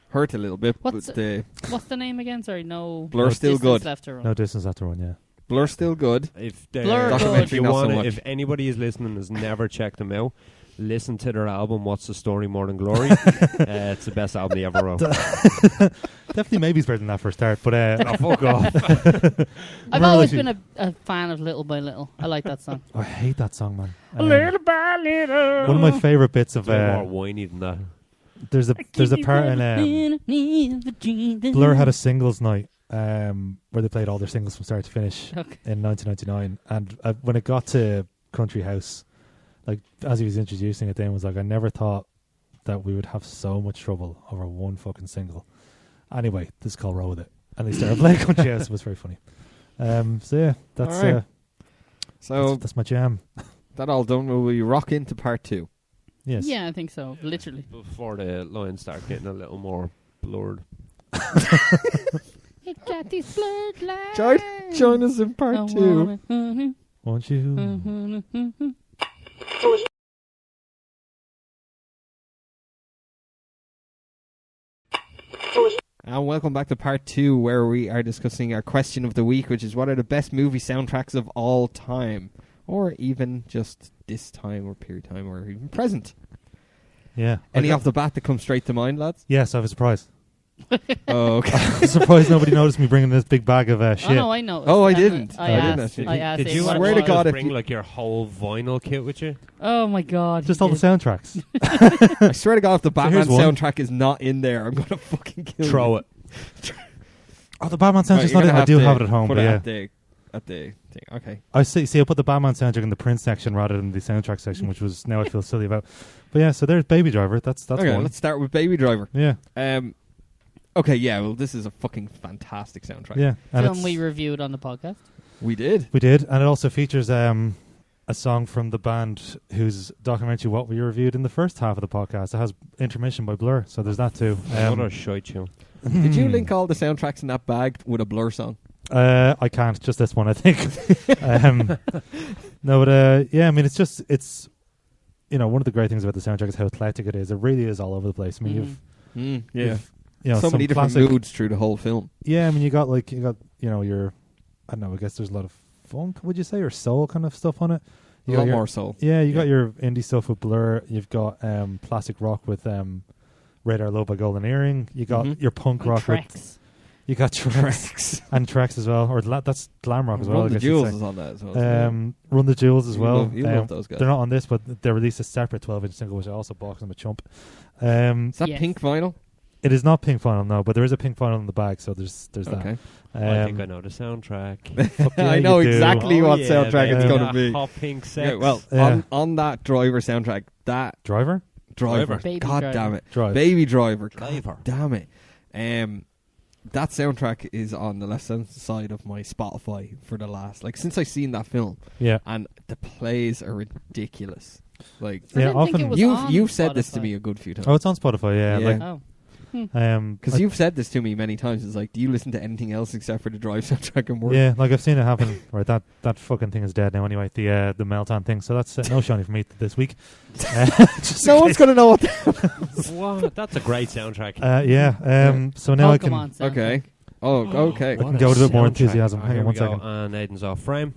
Hurt a little bit, What's but What's the name again? Sorry, no. Blur no still distance good. Left to run. No distance after one, yeah. Blur still good. If Blur Documentary if you not so want much. if anybody is listening has never checked them out, listen to their album "What's the Story More Than Glory." It's the best album they ever wrote. Definitely maybe's better than that for a start, but Fuck off. I've always been a fan of Little by Little. I like that song. I hate that song, man. Little by little. One of my favorite bits of It's more whiny than that. there's a part in Blur had a singles night where they played all their singles from start to finish Okay. in 1999, and when it got to Country House, like as he was introducing it, Dan was like, I never thought that we would have so much trouble over one fucking single. Anyway, this is called Roll With It, and they started playing Country House. It was very funny. So yeah, that's All right. So that's my jam. that all done. Will we rock into part 2? Yes. Yeah, I think so. Literally. Before the lines start getting a little more blurred. It got these blurred lines. Join us in part 2. Won't you? And welcome back to part 2, where we are discussing our question of the week, which is what are the best movie soundtracks of all time, or even just this time, or period of time, or even present. Yeah. Any off the bat that comes straight to mind, lads? Yes, I was surprised. Oh, okay. I'm surprised nobody noticed me bringing this big bag of shit. Oh, no, I know. Oh, I didn't. I I didn't asked. actually. I asked. Did if you what it swear to was. God if bring you- like your whole vinyl kit with you? Oh my God. Just he all the did. soundtracks. I swear to God, if the Batman here's one. soundtrack is not in there, I'm going to fucking kill Throw you. it. Oh, the Batman Right, soundtrack's you're not in. gonna I have do to have it at home, put but it yeah. at the thing. Okay. I see, I put the Batman soundtrack in the Prince section rather than the soundtrack section, which was now I feel silly about. But yeah, so there's Baby Driver. That's Okay, one. let's start with Baby Driver. Yeah, Okay, yeah, well, this is a fucking fantastic soundtrack. yeah. And Film it's- we reviewed on the podcast. We did. we did, and it also features a song from the band whose documentary what we reviewed in the first half of the podcast. It has Intermission by Blur, so there's that too. Another shite tune. Did you link all the soundtracks in that bag with a Blur song? I can't. Just this one, I think. No, but yeah, I mean, it's one of the great things about the soundtrack is how eclectic it is. It really is all over the place. I mean, Yeah. you've So some many different classic- moods through the whole film. Yeah, I mean, you got your, I don't know. I guess there's a lot of funk. Would you say, or soul kind of stuff on it? A You lot got your- more soul. Yeah, you got your indie stuff with Blur. You've got classic rock with Radar Low by Golden Earring. You got Mhm. your punk And rock with Tracks. You got Trex and Trex as well, or that's glam rock as well. Run I the guess you'd Jewels say. is on that as well. Run the Jewels as well. You love those guys. They're not on this, but they released a separate 12-inch single, which I also bought 'cause I'm a chump. Is that Yes. pink vinyl? It is not pink vinyl, no, but there is a pink vinyl in the bag, so there's Okay. that. I think I know the soundtrack. Yeah, I know you do. exactly what soundtrack it's baby. going to That be. Hot pink sex. Yeah, well, Yeah. on that Driver soundtrack, that Driver? Driver, Baby God Driver. damn it, Drive. Baby Driver, Driver. God damn it. That soundtrack is on the left side of my Spotify for the last, since I seen that film, Yeah. and the plays are ridiculous. Like, I Yeah, didn't think often- it was on you've said this to Spotify. me a good few times. Oh, it's on Spotify, yeah. Yeah. Like, Oh. Because you've said this to me many times. It's like, do you listen to anything else except for the Drive soundtrack and work? yeah, like I've seen it happen. Right, that fucking thing is dead now. Anyway, the Meltdown thing. So that's no shiny for me this week. Just No in one's case. going to know what What? That's a great soundtrack. Yeah. So now I can Pokemon soundtrack. Okay. Oh, okay. I can go with a bit more Soundtrack. enthusiasm. Oh, Hang here on we 1 go. second. And Aiden's off frame.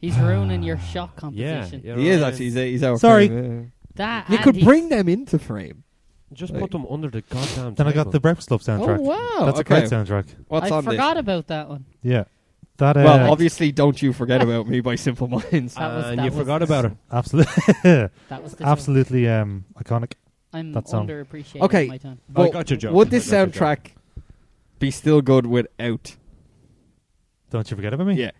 He's ruining your shot Yeah. composition. yeah, He is right. actually. He's out. Sorry. Frame, That yeah. You and could he's- bring them into frame. Just Like- put them under the goddamn Then I table. got the Breakfast Club soundtrack. Oh wow! That's okay. a great soundtrack. What's I on forgot about that one. Yeah. That Well, obviously, don't you forget about me by Simple Minds. And that you was- forgot about it. absolutely, That was the joke. absolutely iconic. I'm that song. underappreciating Okay. my time. I But got your joke. Would I this got your joke. soundtrack be still good without? Don't you forget about me. Yeah.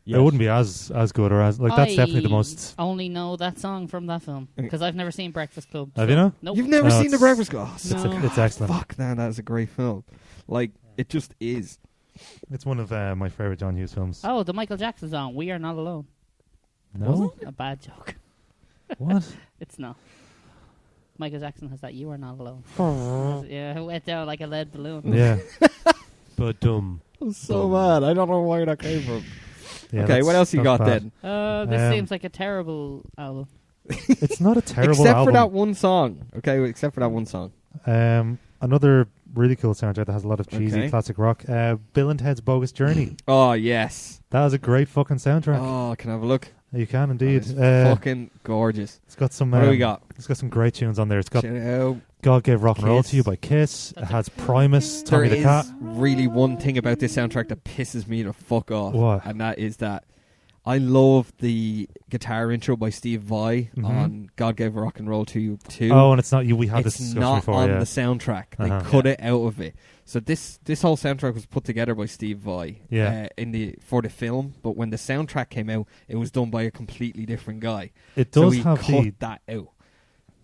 Yes. It wouldn't be as good or as like that's definitely the most. I only know that song from that film because I've never seen Breakfast Club. Have so- you know? Nope. You've never No, seen The it's- Breakfast Club? Oh, No. It's excellent. fuck, man, that is a great film. Like, it just is. It's one of my favorite John Hughes films. Oh, the Michael Jackson song, "We Are Not Alone." No, A bad joke. what? It's not. Michael Jackson has that "You Are Not Alone." Yeah, it went down like a lead balloon. Yeah, But I'm so mad. I don't know where that came from. yeah. Okay, that's- what else you that's got bad. then? This Um, seems like a terrible album. It's not a terrible Except album. for that one song. Okay, except for that one song. Another really cool soundtrack that has a lot of cheesy Okay. classic rock. Bill and Ted's Bogus Journey. Oh, yes. That was a great fucking soundtrack. Oh, can I have a look? You can indeed. That is fucking gorgeous. It's got some. What do we got? It's got some great tunes on there. It's got Shout out. God Gave Rock and Roll Kiss. to You by Kiss. It That's has Primus, Tommy There the Cat. is really one thing about this soundtrack that pisses me the fuck off. What? And that is that I love the guitar intro by Steve Vai Mhm. on God Gave Rock and Roll to You too. Oh, and it's not you. We had this It's discussion not before. on Yeah. the soundtrack. They Uh-huh. cut it out of it. So this whole soundtrack was put together by Steve Vai Yeah. for the film, but when the soundtrack came out, it was done by a completely different guy. It So does he have cut the. that out.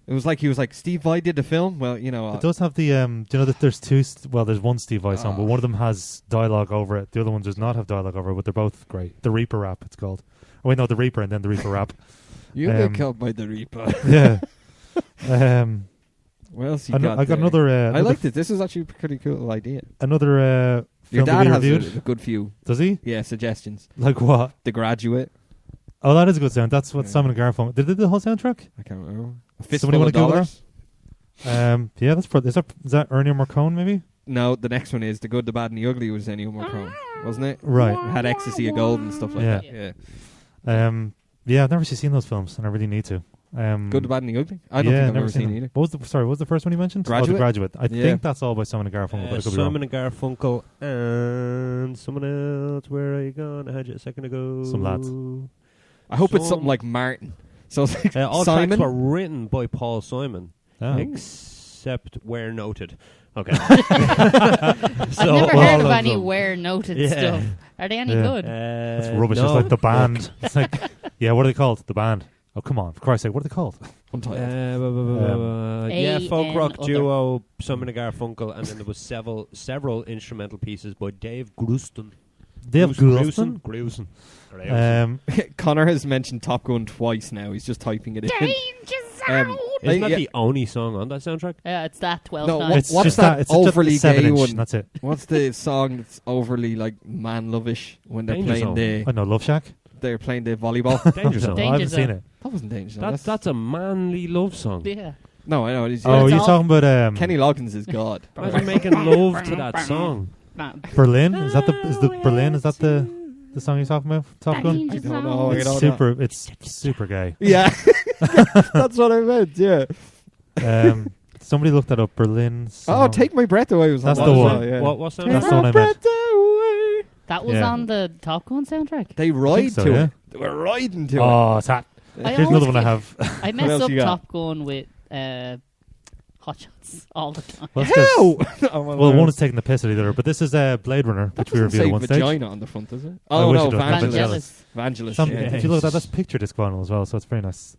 It was like he was like, Steve Vai did the film. Well, you know, It does have the. Do you know that there's two? There's one Steve Vai song, but Oh. one of them has dialogue over it. The other one does not have dialogue over it, but they're both great. The Reaper rap, it's called. Oh wait, no, the Reaper and then the Reaper rap. you um, get killed by the Reaper. Yeah. What else you I got? got there? another. I Another liked it. This is actually a pretty cool idea. Another Your film dad that we has reviewed. a good few, Does he? yeah, suggestions. Like what? The Graduate. Oh, that is a good sound. That's what Yeah. Simon and Garfunkel. They did the whole soundtrack. I can't remember. A Somebody Fistful wanna of Google Dollars. Yeah, that's is that Ennio Morricone maybe? No, the next one is The Good, the Bad, and the Ugly was Ennio Morricone, wasn't it? Right. It had Ecstasy of Gold and stuff like Yeah. that. Yeah. Yeah, I've never actually seen those films, and I really need to. Good, the Bad, and the Ugly? I don't yeah, think I've never ever seen them. either. What was the first one you mentioned? Oh, Graduate? The Graduate. I Yeah. think that's all by Simon and Garfunkel, but I could be wrong. Simon and Garfunkel and someone else. Where are you gone? I had you a second ago. Some lads. I hope it's Some- something like Martin. So it's like All Simon. tracks were written by Paul Simon, Oh. except where noted. Okay. I've So never all heard of of any them. where noted Yeah. stuff. Are they any Yeah. good? That's rubbish. No. It's like the band. It's like, yeah, what are they called? The band. Oh, come on. For Christ's sake, what are they called? Untitled. Yeah, folk A-N rock other. duo Simon and Garfunkel, and then there was several instrumental pieces by Dave Grusin. Dave Grusin. Grusin. Connor has mentioned Top Gun twice now. He's just typing it in. Isn't that yeah. the only song on that soundtrack? Yeah, it's that 12 No, times. It's What's just that It's just overly the 7 gay inch. one? That's it. What's the song that's overly like man lovish when they're Danger playing Zone. the I know, Love Shack. they're playing the volleyball? Danger Zone. I Danger haven't seen Zone. it. That wasn't Danger Zone. That's a manly love song. Yeah. No, I know. It's, Oh, it's you're all- talking about Kenny Loggins is God. Imagine making love to that song. Nah. Berlin? Is the Berlin? Is that the song you're talking about? Top Gun? I don't know. It's super gay. Yeah, that's what I meant. Yeah. Somebody looked that up. Berlin. Oh, Take My Breath Away was on That's that the as one. well, yeah. What sound? That's the one I meant. Away. That was Yeah. on the Top Gun soundtrack. They ride so, to yeah. it. They were riding to it. Oh, it's hot. I Here's always another one I get- have. I mess else up you got? Top Gun with Hot Shots all the time. Well, that's 'cause- How? well, one is taking the piss out of the other, but this is Blade Runner, That which we doesn't reviewed say at one stage. vagina on the front, does it? I Oh wish no, it would have been Vangelis. Vangelis. Vangelis. Yeah. Yeah. If you look at that, that's picture disc vinyl as well, so it's very nice.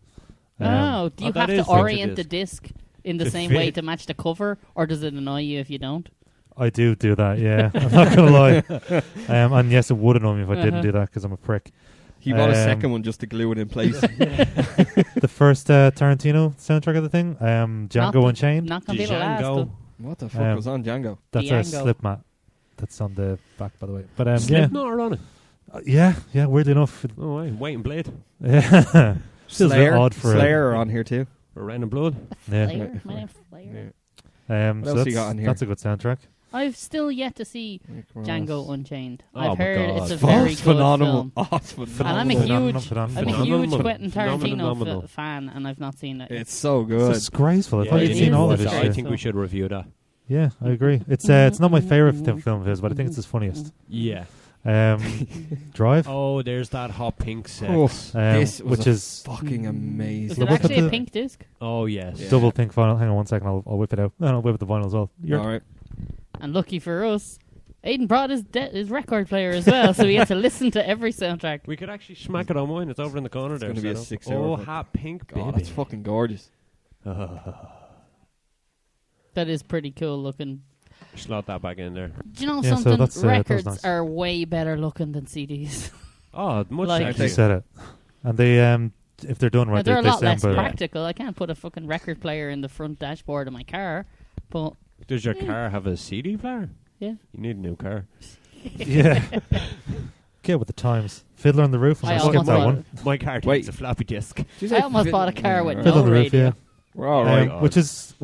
Oh, do you that have is to picture orient the disc in the To same way fit. to match the cover, or does it annoy you if you don't? I do that, yeah. I'm not going to lie. And yes, it would annoy me if I didn't do that because I'm a prick. He bought a Um, second one just to glue it in place. The first Tarantino soundtrack of the thing, Django Unchained. Not gonna be the last. Django. though. What the fuck was on Django? That's a Django. slip mat. That's on the back, by the way. But yeah. Slipknot are on it. Yeah, weirdly enough. Oh, right. Waiting Blade. Yeah. Feels a bit Slayer, odd for Slayer are on here too. Rain and Blood. Yeah. Flair? My name's Flair. What So else you got on here? that's a good soundtrack. I've still yet to see Django Unchained. Oh I've my heard God. it's a Oh, very it's good phenomenal. film. Oh, it's phenomenal. And I'm a huge Phenomenal. Quentin Tarantino Phenomenal. fan, and I've not seen it. It's so It's good. disgraceful. I Yeah, thought it you'd seen is all of this disgraceful. I shit. think we should review that. Yeah, I agree. It's not my favorite film of his, but I think it's his funniest. Yeah. Drive, Oh, there's that hot pink sex. Oh, Oh, this was which a is fucking Is amazing. it Look at actually a the- pink disc? yes. Yeah. double pink vinyl. Hang on 1 second, I'll whip it out. No, I'll whip the vinyl as well. All right. And lucky for us, Aidan brought his record player as well, so we had to listen to every soundtrack. We could actually smack it on mine. It's over in the corner there. gonna be a set up. 6 hour Oh, one. hot pink, baby. God, that's fucking gorgeous. That is pretty cool looking. Slot that back in there. Do you know Yeah, so something? that's, that was Records nice. are way better looking than CDs. Oh, much Like- You sexier. said it. And they, if they're done Now, right, they're a they lot sound less better. practical. I can't put a fucking record player in the front dashboard of my car, but Does your car have a CD player? yeah. You need a new car. Yeah. Get with the times. Fiddler on the Roof. I I'm skip almost that bought one. My car takes Wait. a floppy disk. I almost bought a car with Fiddler no on the Roof, radio. yeah. We're all right. God. Which it's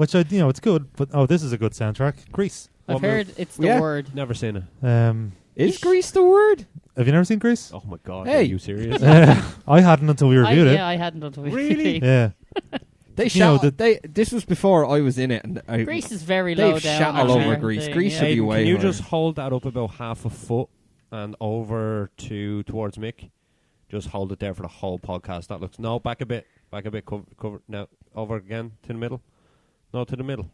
good, but this is a good soundtrack. Grease. I've What heard it's the Yeah. word. Never seen it. Is Grease the word? Have you never seen Grease? Oh my god, Hey. are you serious? I hadn't until we reviewed it. Yeah, I hadn't until we Really? Yeah. They You know, shot. This was before I was in it, and Grease is very They've low down. shot on all over their Grease. thing, Grease yeah. should be Aidan, way can you higher. just hold that up about half a foot and over towards Mick? Just hold it there for the whole podcast. That looks back a bit, cover now over again to the middle, no to the middle.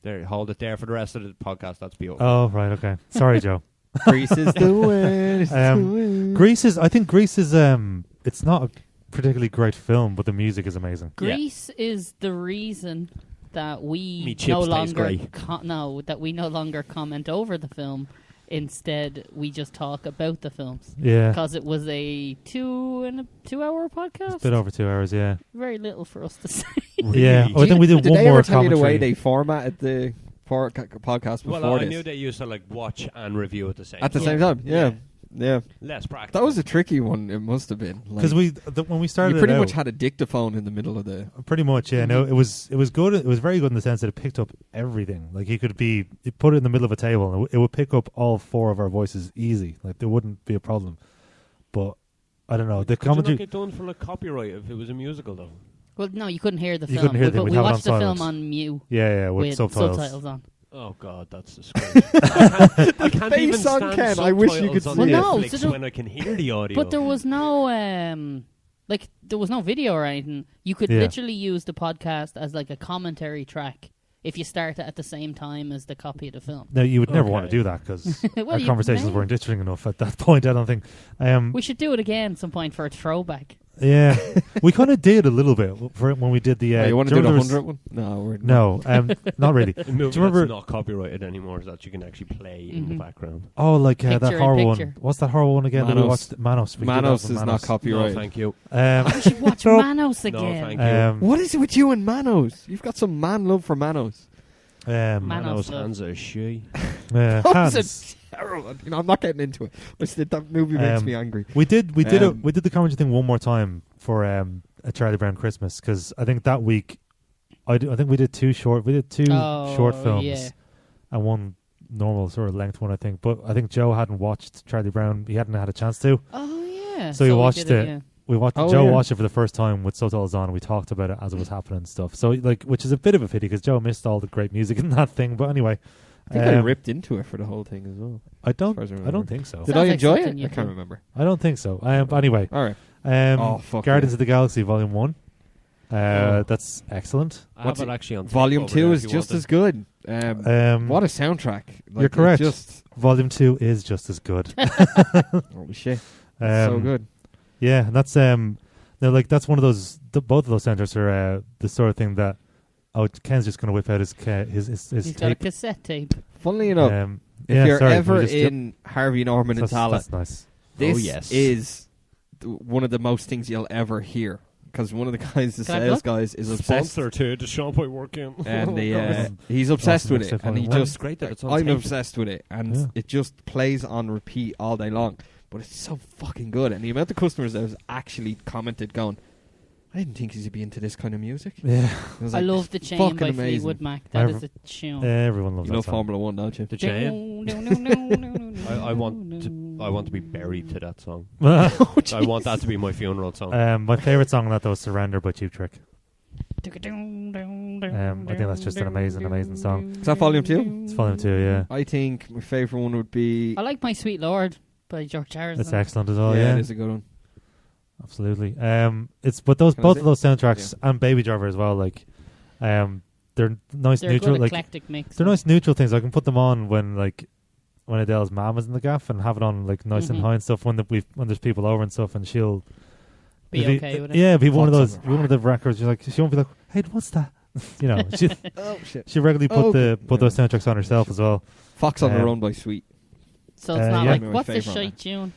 There, hold it there for the rest of the podcast. That's beautiful. Oh, right, okay. Sorry, Joe. Grease is the word. It's the word. I think Grease is, it's not a particularly great film, but the music is amazing. Grease is the reason that Me we chips no taste longer great. that we no longer comment over the film. Instead, we just talk about the films Yeah. because it was a 2-hour podcast. It's a bit over 2 hours, yeah. Very little for us to say. Yeah. Oh, I think we did Did one they more ever tell you the way commentary. they formatted the podcast before Well, I this? knew they used to watch and review at the same At the time. same time, yeah. Less practice. That was a tricky one. It must have been Because when we started you pretty it much out, had a dictaphone in the middle of the. pretty much, yeah. No, it was good. It was very good in the sense that it picked up everything. Like you put it in the middle of a table, and it would pick up all four of our voices easy. Like there wouldn't be a problem. But I don't know. The Could you not commentary. get done for copyright if it was a musical though? Well, no, you couldn't hear the You film. couldn't hear them. We We'd have it watched on the film silence. on mute Yeah, with subtitles. on. Oh god, that's disgusting. I can't face even on stand Ken, I wish you could subtitles on see it. Well, no, Netflix so there- when I can hear the audio. But there was no there was no video or anything. You could Yeah. literally use the podcast as like a commentary track if you start it at the same time as the copy of the film. No, you would never want to Okay. do that because Well, our you conversations may. weren't interesting enough at that point. I don't think. We should do it again at some point for a throwback. Yeah, we kind of did a little bit for when we did the. you want to do the there was- 100 one? No, we're No, not really. a movie Do you remember? that's not copyrighted anymore that you can actually play in the background. Oh, like that Picture in horror picture. one. What's that horror one again? That we Manos. watched Manos. We did that Manos for is not No, copyrighted. thank you. We should watch Nope. Manos No, again. thank you. What is it with you and Manos? You've got some man love for Manos. Manos Manos love. hands are shy. That was Hans. a terrible. I'm not getting into it. That movie makes me angry. We did the commentary thing one more time for a Charlie Brown Christmas because I think that week I think we did two short short films Yeah. and one normal sort of length one I think, but I think Joe hadn't watched Charlie Brown. He hadn't had a chance to, Oh yeah. so he we watched did it. we watched Oh, Joe yeah. watched it for the first time with subtitles on. And we talked about it as it was happening and stuff. So like, which is a bit of a pity because Joe missed all the great music in that thing. But anyway, I think I ripped into it for the whole thing as well. I don't. as far as I I remember. don't think so. Did Sounds I like enjoy something it? you I can't do. remember. I don't think so. But anyway, All right. Fuck Guardians yeah. of the Galaxy Volume 1. That's excellent. I have it actually on tape Volume over 2 there is if you just want as good. What a soundtrack! Like, You're correct. it's Just Volume 2 is just as good. holy shit, so good. Yeah, and that's no, like that's one of those. Both of those soundtracks are the sort of thing that Ken's just going to whip out his He's got a tape. cassette tape. Funnily enough, if yeah, you're sorry, ever we just- in Harvey Norman and that's, Tala, that's nice. this yes. is one of the most things you'll ever hear. Because one of the guys, the Can I sales look? guys, is obsessed, Sponsor to the shop I work in. and he's obsessed Awesome, with it, that's and he definitely- just. great that it's on I'm tape. obsessed with it, and Yeah. it just plays on repeat all day long. But it's so fucking good, and the amount of customers that was actually commented, going, "I didn't think he'd be into this kind of music." Yeah, was I like, love The "It's Chain fucking by amazing." Fleetwood Mac. That is Every- a tune. everyone loves You that love song. Formula One, don't you? The Chain. I want to be buried to that song. I want that to be my funeral song. My favorite song on that though is "Surrender" by Cheap Trick. I think that's just an amazing song. Is that Volume 2? It's Volume 2, yeah. I think my favourite one would be... I like My Sweet Lord by George Harrison. It's excellent as well. yeah, Yeah, it is a good one. absolutely. It's but those Can I both say? of those soundtracks and Baby Driver as well. Like, they're nice They're a neutral. good Like, eclectic mix. they're nice neutral things. I can put them on when when Adele's mom is in the gaff and have it on like nice and Mhm. high and stuff when there's people over and stuff, and she'll Be it'll okay with it. Yeah, be one of Fox those on the one of the records. You're like, she won't be like, hey, what's that? You know, she Oh, shit. she regularly put Oh, put those soundtracks on herself as well. Fox on the Um, Run by Sweet. So it's not yeah. like, My what's this favourite shite tune?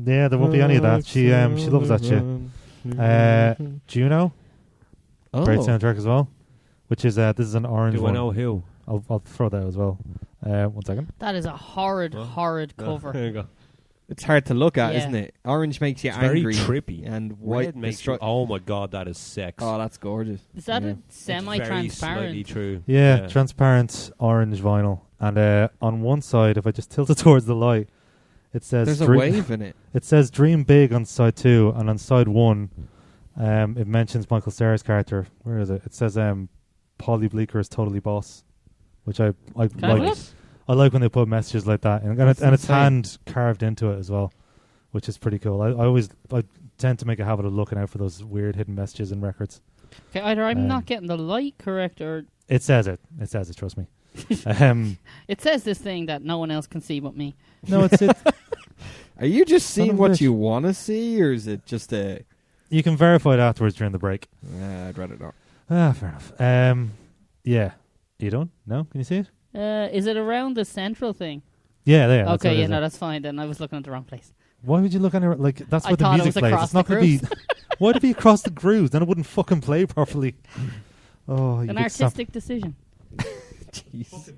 Yeah, there won't be any of that. She loves that shit. Juno, Oh. great soundtrack as well. Which is this is an orange Do I one. know who? I'll throw that as well. 1 second. That is a horrid There cover. you go. It's hard to look at, Yeah. isn't it? Orange makes you It's very angry. trippy. And white Red makes destru- you, oh my god, that is sex. Oh, that's gorgeous. Is that Yeah. a It's very slightly semi-transparent? true. Yeah, transparent orange vinyl. And on one side, if I just tilt it towards the light, it says There's a Dream- wave in it. It says "Dream Big" on side 2, and on side 1, it mentions Michael Cera's character. Where is it? It says Polly Bleeker is totally boss, which I Can I have a like. look? I like when they put messages like that, and That's it's insane. hand carved into it as well, which is pretty cool. I tend to make a habit of looking out for those weird hidden messages in records. Okay, either I'm Um, not getting the light correct, or It says it. It says it. Trust me. it says this thing that no one else can see but me. No, it's it. Are you just seeing of what it. you want to see, or is it just a... You can verify it afterwards during the break. I'd rather not. Fair enough. Yeah. You don't? No? Can you see it? Is it around the central thing? Yeah, there. That's what Okay, it yeah, is. no, that's fine then. I was looking at the wrong place. Why would you look at it like that's I where the thought it music was plays? across It's not the going to be. Why'd it be across the grooves? Then it wouldn't fucking play properly. Oh, you An could stop. artistic decision. Jeez.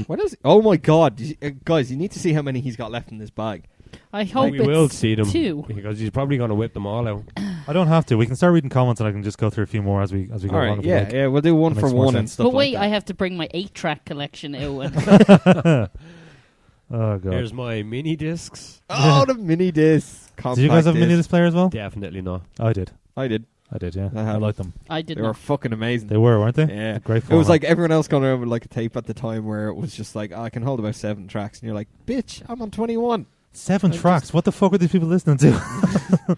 What else? Oh my god. Guys, you need to see how many he's got left in this bag. I hope we it's will see them 2. because he's probably going to whip them all out. I don't have to. We can start reading comments, and I can just go through a few more as we go All along. right, if you yeah, like. yeah, we'll do one That for makes more one and sense. stuff But wait, like I that. have to bring my 8-track collection out. And Oh god. Here's my mini discs. Oh, the mini disc. Did you guys have a mini disc. disc player as well? Definitely not. I did. I did. Yeah. I I had like them. I did They were not. fucking amazing. They were, weren't they? Yeah. Great It was format. like everyone else going around with like a tape at the time where it was just like, I can hold about 7 tracks. And you're like, bitch, I'm on 21. 7 I tracks. What the fuck were these people listening to?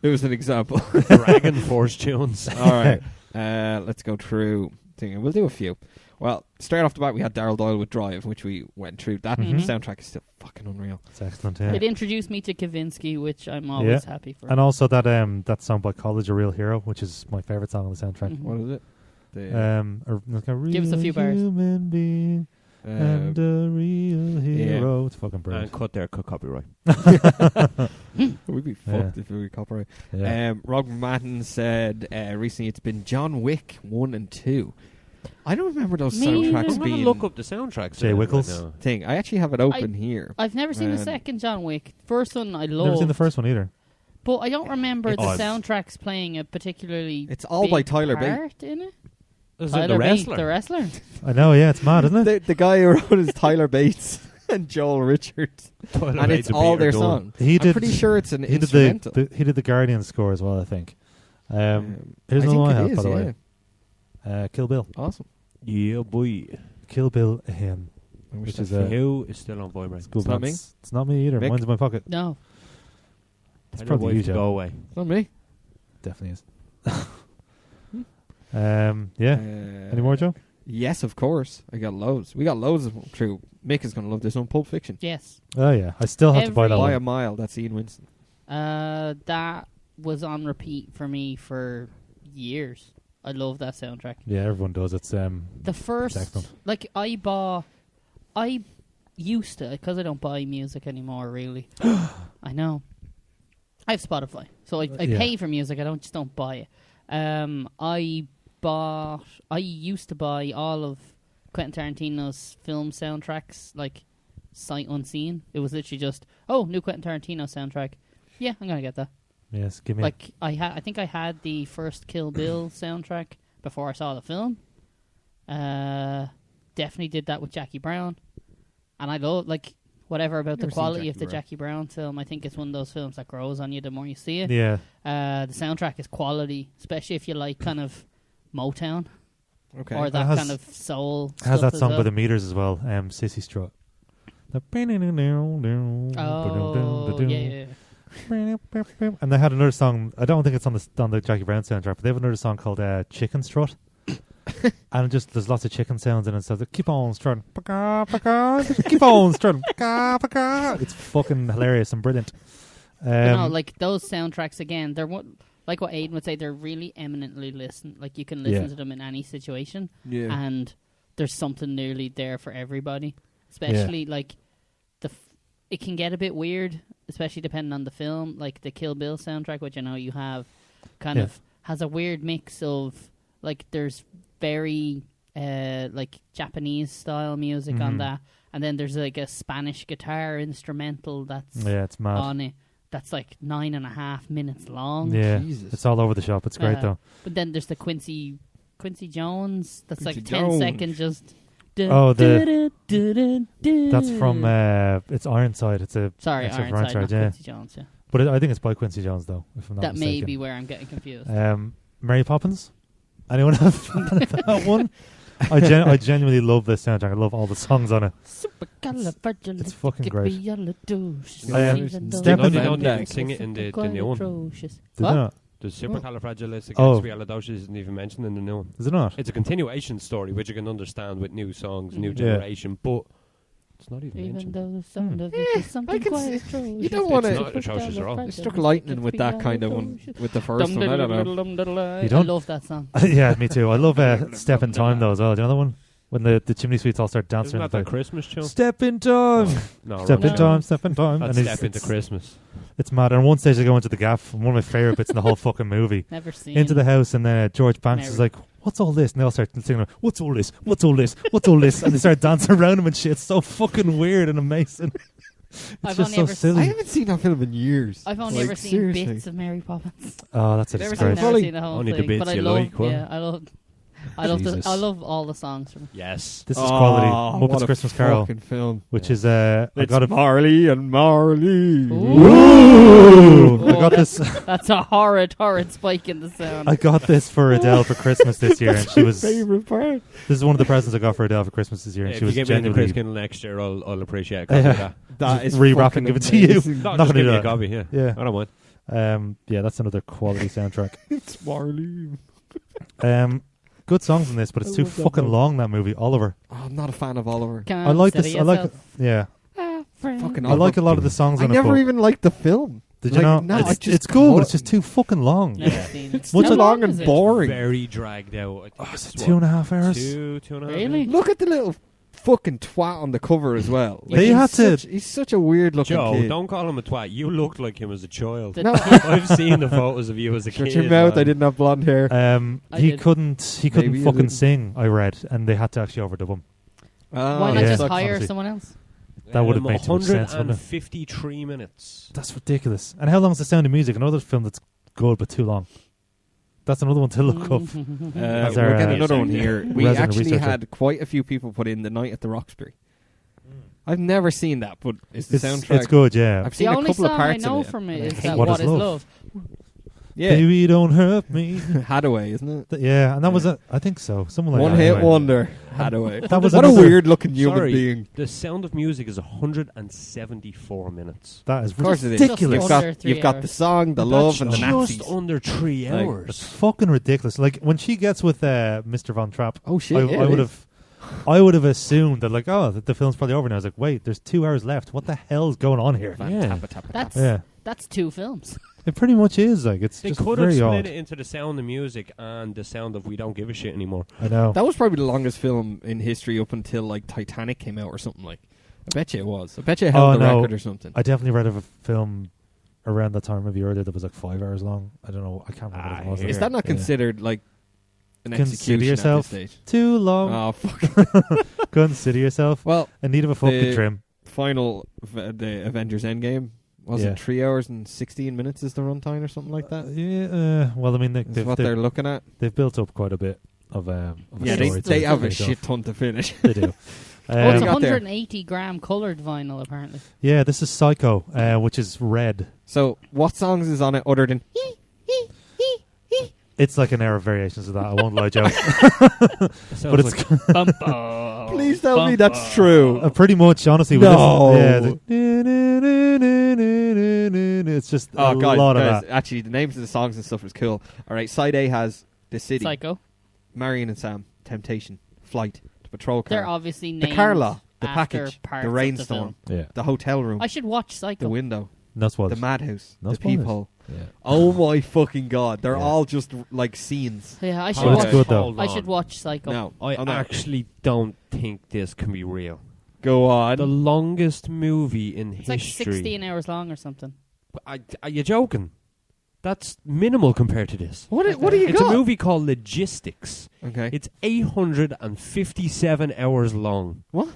It was an example. Dragon Force tunes. All right. Let's go through. We'll do a few. Well, straight off the bat, we had Daryl Doyle with Drive, which we went through. That Mhm. soundtrack is still fucking unreal. It's excellent. Yeah. It introduced me to Kavinsky, which I'm always happy for. And also that song by College, A Real Hero, which is my favorite song on the soundtrack. Mhm. What is it? Like a real Give us a few bars. human being and a real hero. It's fucking And brilliant. cut there, cut copyright. We'd be fucked if we copyright. Yeah. Rob Madden said recently it's been John Wick 1 and 2. I don't remember those Me neither. soundtracks I'm going to being look up the soundtracks. Jay Wickles? Right now. thing. I actually have it open here. I've never seen the Man. second John Wick. First one I Never loved, seen the first one either. but I don't remember It's the odd. soundtracks playing a particularly It's all by big Tyler Bate. part in it. Is it Tyler the Bate, wrestler? the wrestler. I know, yeah, it's mad, isn't it? The guy who wrote is Tyler Bates. and Joel Richards, Toilet and Raids it's a all beat their are done. song. He I'm did- pretty sure it's an He did instrumental. he did the Guardian score as well, I think. Here's I another think one I it have, is, by the yeah. way. Kill Bill. Awesome. Yeah, boy. Kill Bill again. I wish Which that is Who is still on vibrate? good It's not one. me. It's not me either. Mick? Mine's in my pocket. No. It's Tell your probably wife you, to Joe. go away. It's not me. Definitely is. Yeah. Any more, Joe? Yes, of course. I got loads. We got loads of them. True. Mick is going to love this one. Pulp Fiction. Yes. Oh yeah. I still have to buy that Every- By a one. mile. That's Ian Winston. That was on repeat for me for years. I love that soundtrack. Yeah, everyone does. It's The first, excellent. like, I used to, because I don't buy music anymore, really. I know. I have Spotify, so I Yeah. pay for music. I don't buy it. I used to buy all of Quentin Tarantino's film soundtracks, like, sight unseen. It was literally just, oh, new Quentin Tarantino soundtrack. Yeah, I'm gonna get that. yes. Give me. Like, I think I had the first Kill Bill soundtrack before I saw the film. Definitely did that with Jackie Brown, and I love, like, whatever about the Never seen quality of Jackie the Brown. Jackie Brown film. I think it's one of those films that grows on you the more you see it. Yeah. The soundtrack is quality, especially if you like kind of Motown Okay. or It that has- kind of soul. It has stuff that as song well. by the Meters as well. Sissy Strut. The Oh, yeah. And they had another song. I don't think it's on the Jackie Brown soundtrack, but they have another song called Chicken Strut. And just there's lots of chicken sounds in it. So keep on strutting, keep on strutting. It's fucking hilarious and brilliant. But no, like those soundtracks again, they're like what Aidan would say. They're really eminently like you can listen Yeah. to them in any situation, Yeah. and there's something nearly there for everybody. Especially like it can get a bit weird, especially depending on the film. Like the Kill Bill soundtrack, which I know you have, kind Yeah. of has a weird mix of like there's very like Japanese style music on Mhm. that, and then there's like a Spanish guitar instrumental that's Yeah, it's mad. on it. That's like 9.5 minutes long. Yeah, Jesus. it's all over the shop. It's great though. But then there's the Quincy Jones. That's Quincy like 10 Jones. seconds just. Oh, That's from it's Ironside. It's a Sorry, it's from Ironside, not yeah. Quincy Jones. Yeah. But I think it's by Quincy Jones though. If I'm not That may mistaken. be where I'm getting confused. Mary Poppins. Anyone have that one? I genuinely love this soundtrack. I love all the songs on it. It's fucking great. Step No, in- they don't even sing it in the new one. Did What? they not? The supercalifragilisticexpialidocious isn't even mentioned in the new one. Is it not? It's a continuation story, which you can understand with new songs, new Mhm. Yeah. generation, but it's not even Even mentioned. though the sound of it is something I can quite see- atrocious. you don't wanna- It's not atrocious at all. They struck lightning with that kind of one, with the first one. I don't know. I don't? love that song. Yeah, me too. I love Step in Time though as well. Do you know that one? When the chimney sweeps all start dancing. Isn't that around the the Christmas tune? Step in Time. No, Step wrong in tune. Time. Step in Time. That's And Step into Christmas. It's mad. And one stage they go into the gaff. And one of my favourite bits in the whole fucking movie. Never seen Into the house, and George Banks is Mary. like, "What's all this?" And they all start singing, "What's all this? What's all this? What's all this?" And they start dancing around him and shit. It's so fucking weird and amazing. It's I've just only so ever I silly. haven't seen that film in years. I've only Like, ever seen seriously. bits of Mary Poppins. Oh, that's a You've never I've seen disgrace. never fully? seen the whole Only the thing, bits but I you love. like, what? Yeah, I Jesus. love all the songs from. Yes. This is Oh, quality. what Muppets a Christmas Carol, fucking film. which is I It's got it. Marley and Marley. Ooh! I got this. That's a horrid spike in the sound. I got this for Adele for Christmas this year, and she was. This favorite part. is one of the presents I got for Adele for Christmas this year, and If she you was give me the genuinely. Chris Kindle next year, I'll appreciate a copy of that. That is Rewrap fucking and give it to you. amazing. No, Not just gonna give do me a that. copy, yeah. Yeah. I don't mind. Yeah, that's another quality soundtrack. It's Marley. Good songs in this, but it's I too love that fucking film. long. That movie, Oliver. Oh, I'm not a fan of Oliver. Come I like steady this. I like. yourself. Yeah, Fucking I like a lot of the songs I on it. never but even liked the film. Did you like, know? no, I it's just good, but can't. it's just too fucking long. Never seen it. It's What's too it- long and is it? boring. Very dragged out. I think Oh, is it's it 2.5 hours? Two and a half. Really? Look at the little fucking twat on the cover as well. They he's had to- He's such a weird looking Joe, kid. don't call him a twat. You looked like him as a child. The No. I've seen the photos of you as a Shut kid. your mouth. man. I didn't have blonde hair. I He did. couldn't Maybe you fucking didn't. sing. I read, and they had to actually overdub him. Why not Yeah. just Sucks, hire honestly. someone else? That would have made too much sense, wouldn't it? 153 minutes. That's ridiculous. And how long is The Sound of Music? Another film that's good but too long. That's another one to look up. As our, we'll get another one researcher. here. We Resident actually researcher. had quite a few people put in The Night at the Roxbury. I've never seen that, but is the soundtrack? It's good, yeah. I've The seen a only couple of song I parts know of it. from and I it is hate that it. What What is Is Love? Love. Yeah, Baby, don't hurt me. Hadaway, isn't it? Yeah, and that was I think so. Something like One that. hit anyway. wonder. Hadaway. That was what a another- weird looking human Sorry, being. The Sound of Music is 174 minutes. That is Of course it is. ridiculous. You've Under got, 3 you've got the hours. song, the That's love, and the just Nazis. under 3 Like, hours. It's fucking ridiculous. Like when she gets with Mr. Von Trapp, Oh shit! I would have assumed that like, oh, the film's probably over now. I was like, wait, there's 2 hours left. What the hell's going on here? Yeah. Yeah, That's 2 films. it pretty much is. Like it's They just could have very split odd. it into the Sound of Music and the Sound of We Don't Give a Shit Anymore. I know. That was probably the longest film in history up until like Titanic came out or something like. I bet you it was. I bet you it held the no. record or something. I definitely read of a film around that time, maybe earlier, that was like 5 hours long. I don't know. I can't remember what it was. Is that not Yeah. considered like an Consider execution yourself at this stage? too long? Oh fuck! Consider yourself Well, in need of a fucking the trim. final the Avengers Endgame was Yeah. it 3 hours and 16 minutes is the runtime or something like that? Yeah. Well, I mean, Is what they're looking at. they've built up quite a bit of a Yeah, story. they to have a it. shit ton to finish. They do. Oh, it's you got there? 180 gram coloured vinyl, apparently. Yeah, this is Psycho, which is red. So, what songs is on it other than? It's like an air of variations of that. I won't lie, Joe. But it's Bum, bum, Please tell me bum, that's bum. true. pretty much, honestly. with No. this, it's just a lot of that. Actually, the names of the songs and stuff is cool. All right, side A has The City, Psycho. Marion and Sam, Temptation, Flight, The Patrol Car, They're obviously The named Car Law, The after Package, parts The of Rainstorm, the film. Yeah, The Hotel Room, I should watch The Psycho. Window, no spoilers. The Madhouse, No The spoilers. Peephole. Yeah. Oh my fucking god, they're Yeah. all just like scenes. Yeah, I should Oh, watch. it's good, though. Hold I on. should watch Psycho. No, I oh, no. actually don't think this can be real. Go on. The longest movie in It's like history. 16 hours long or something. Are you joking? That's minimal compared to this. What do you It's got? a movie called Logistics. Okay. It's 857 hours long. What?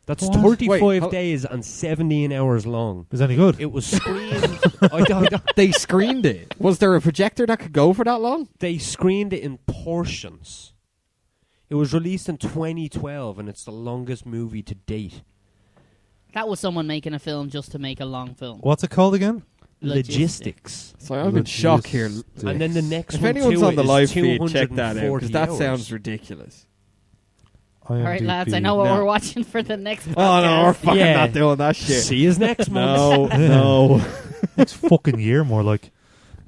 That's What? 35 Wait, how- days and 17 hours long. Is that any good? It was screened. I don't- They screened it. Was there a projector that could go for that long? They screened it in portions. It was released in 2012, and it's the longest movie to date. That was someone making a film just to make a long film. What's it called again? Logistics. So I'm in shock here. And then the next If one anyone's to on it the is live feed, check that out 240 because that hours. sounds ridiculous. All right, lads, I know what No. we're watching for the next podcast. Oh no, we're fucking Yeah. not doing that shit. See you next month. No, no. Next fucking year, more like.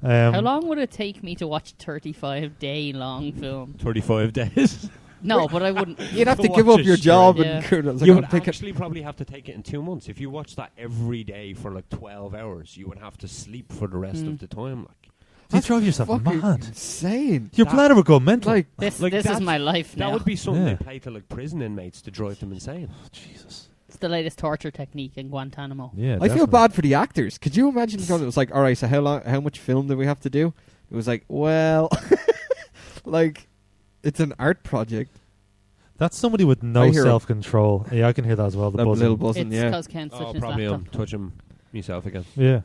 How long would it take me to watch 35-day long film? 35 days. No, but I wouldn't. You'd have to Watch give up it your straight. job Yeah. and like, You I'm would thinking- actually probably have to take it in 2 months. If you watch that every day for like 12 hours, you would have to sleep for the rest of the time. Like, You drive yourself fucking mad. insane. Your That- bladder would go mental. Like, This Like, is that's- my life now. that would be something Yeah. they play to like prison inmates to drive them insane. Jesus. It's the latest torture technique in Guantanamo. Yeah, I feel bad for the actors. Could you imagine? Because it was like, all right, so how much film do we have to do? It was like, well, like, it's an art project. That's somebody with I no hear self-control. Yeah, I can hear that as well. The That buzzing. little buzzing, It's yeah. because Ken's touching his Probably laptop. touching myself again. Yeah.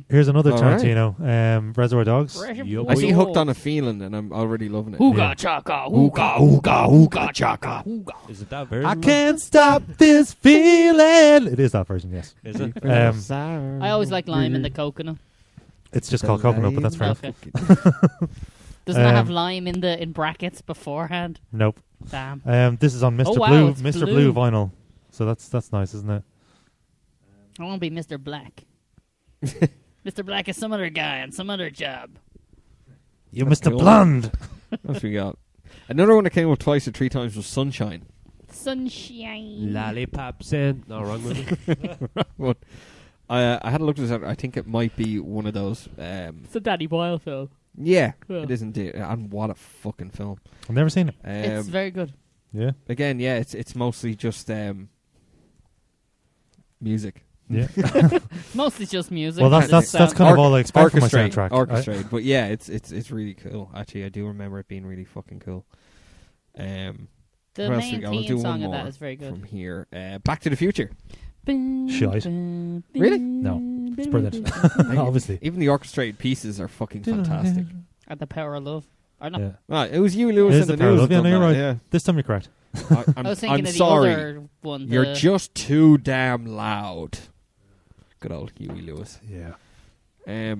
Here's another all right. Tarantino. Reservoir Dogs. Yo, I see boy. Hooked on a Feeling, and I'm already loving it. Hooga Yeah. chaka, hooga, hooga, hooga chaka, hooga. Is it that version? I can't stop this feeling. It is that version, yes. Is it? I always like lime in the coconut. It's just called coconut, but that's fair enough. Okay. Doesn't that have Um, lime in brackets beforehand? Nope. Damn. This is on Mr. Oh, wow, Blue, it's Mr. blue. Blue vinyl. So that's nice, isn't it? I want to be Mr. Black. Mr. Black is some other guy on some other job. You That's Mr. cool. Blonde. What we got? Another one that came up twice or three times was Sunshine. Sunshine. Lollipops in. No, wrong movie. But I had a look at this. I think it might be one of those. It's a Danny Boyle film. Yeah, Yeah. it is indeed. And what a fucking film. I've never seen it. It's very good. Yeah. Again, yeah, it's mostly just music. Yeah. Mostly just music. Well, that's kind of all I expect from my soundtrack. Orchestrated, but yeah, it's really cool. Actually, I do remember it being really fucking cool. The what else main we got? We'll do theme one song of more that is very good. from here. Back to the Future. Shite. Really? No. It's brilliant. Obviously. Even the orchestrated pieces are fucking fantastic. At the Power of Love. Or not. Yeah. It was you, Lewis, It is in the the Power of news. Love. Yeah, done no, you're that, right. Yeah. This time you're correct. I was thinking I'm of sorry. the other one. You're just too damn loud. Good old Huey Lewis. Yeah. It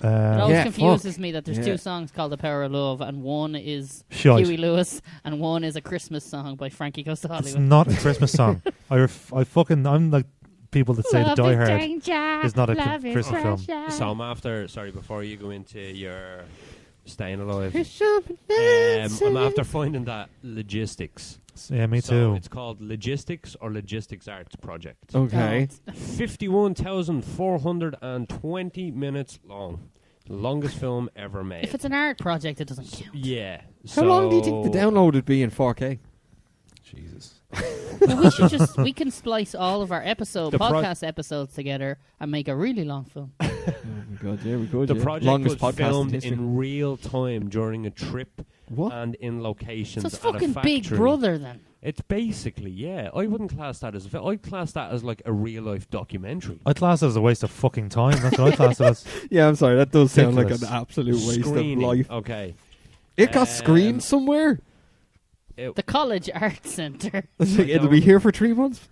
always Yeah, confuses fuck. me that there's Yeah. 2 songs called The Power of Love, and one is Shite. Huey Lewis, and one is a Christmas song by Frankie Goes to It's Hollywood. not a Christmas song. I'm like people that say the Die Hard is not a Christmas film. So I'm after. Sorry, before you go into your staying alive, I'm I'm after finding that logistics. Yeah, me So too. it's called Logistics or Logistics Arts Project. Okay. 51,420 minutes long. The longest film ever made. If it's an art project, it doesn't count. Yeah. How long do you think the download would be in 4K? Jesus. Well, we can splice all of our The podcast episodes together and make a really long film. Oh my god, yeah, we could. The yeah. project Longest was podcast in filmed history. in real time during a trip What? and in locations So it's at a fucking factory. Big Brother then. It's basically, yeah. I wouldn't class that as a film. I'd class that as like a real life documentary. I class it as a waste of fucking time. That's what I class it as. Yeah, I'm sorry. That does sound like an Ridiculous. absolute waste Screening. of life. Okay. It got Um, screened somewhere. The College Arts Centre. It's like, it'll be here for 3 months.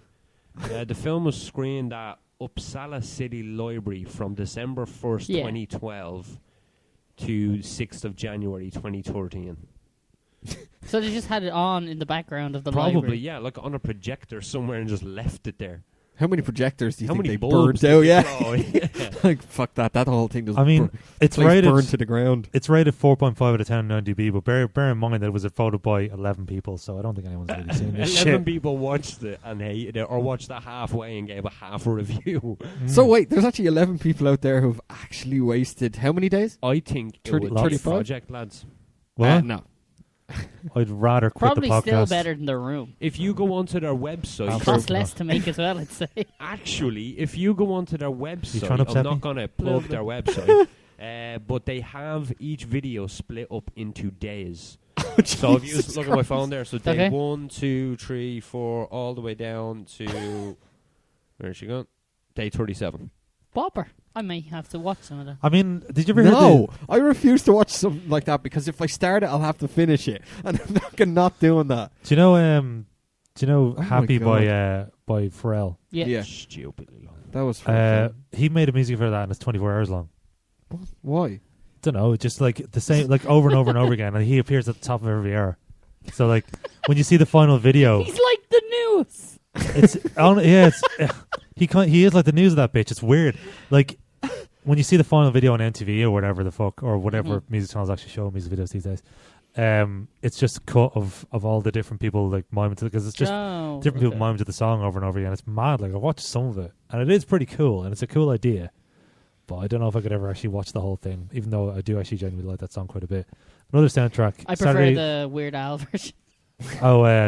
The film was screened at Uppsala City Library from December 1st, Yeah. 2012 to 6th of January 2013. So they just had it on in the background of the Probably, library. yeah, like on a projector somewhere and just left it there. How many projectors do you How think many they bulbs burned out? did Yeah. they throw? Yeah. Like, fuck that. That whole thing does I mean, it's rated. burned to the ground. It's rated 4.5 out of 10 on IMDb, but bear in mind that it was voted by 11 people, so I don't think anyone's really seen this 11 shit. people watched it and hated it, or watched it halfway and gave a half a review. So wait, there's actually 11 people out there who've actually wasted how many days? I think it 30 would be a 35? project, lads. Well, No. I'd rather quit Probably the podcast. still better than The Room. If you go onto their website, Absolutely. Costs less to make as well, I'd say. actually, if you go onto their trying website, to upset I'm me? not going to plug their website, but they have each video split up into days. So if you just look at my phone there, so day Okay. 1, 2, 3, 4, all the way down to where's she gone? Day 37. Bopper. I may have to watch some of that. I mean, did you ever hear No, I refuse to watch something like that because if I start it, I'll have to finish it, and I'm not doing that. Do you know Oh my Happy God. by Pharrell? Yeah. Stupidly long. That was fun. He made a music for that and it's 24 hours long. Why? Don't know, just like the same, like over and over and over again, and he appears at the top of every hour. So like when you see the final video, He's like the news. it's he is like the news of that bitch. It's weird. Like when you see the final video on MTV or whatever the fuck or whatever music channels actually show music videos these days, it's just a cut of all the different people like miming to, because it's just different people miming to the song over and over again. It's mad. Like I watched some of it and it is pretty cool and it's a cool idea, but I don't know if I could ever actually watch the whole thing, even though I do actually genuinely like that song quite a bit. Another soundtrack. I prefer the Weird Al version.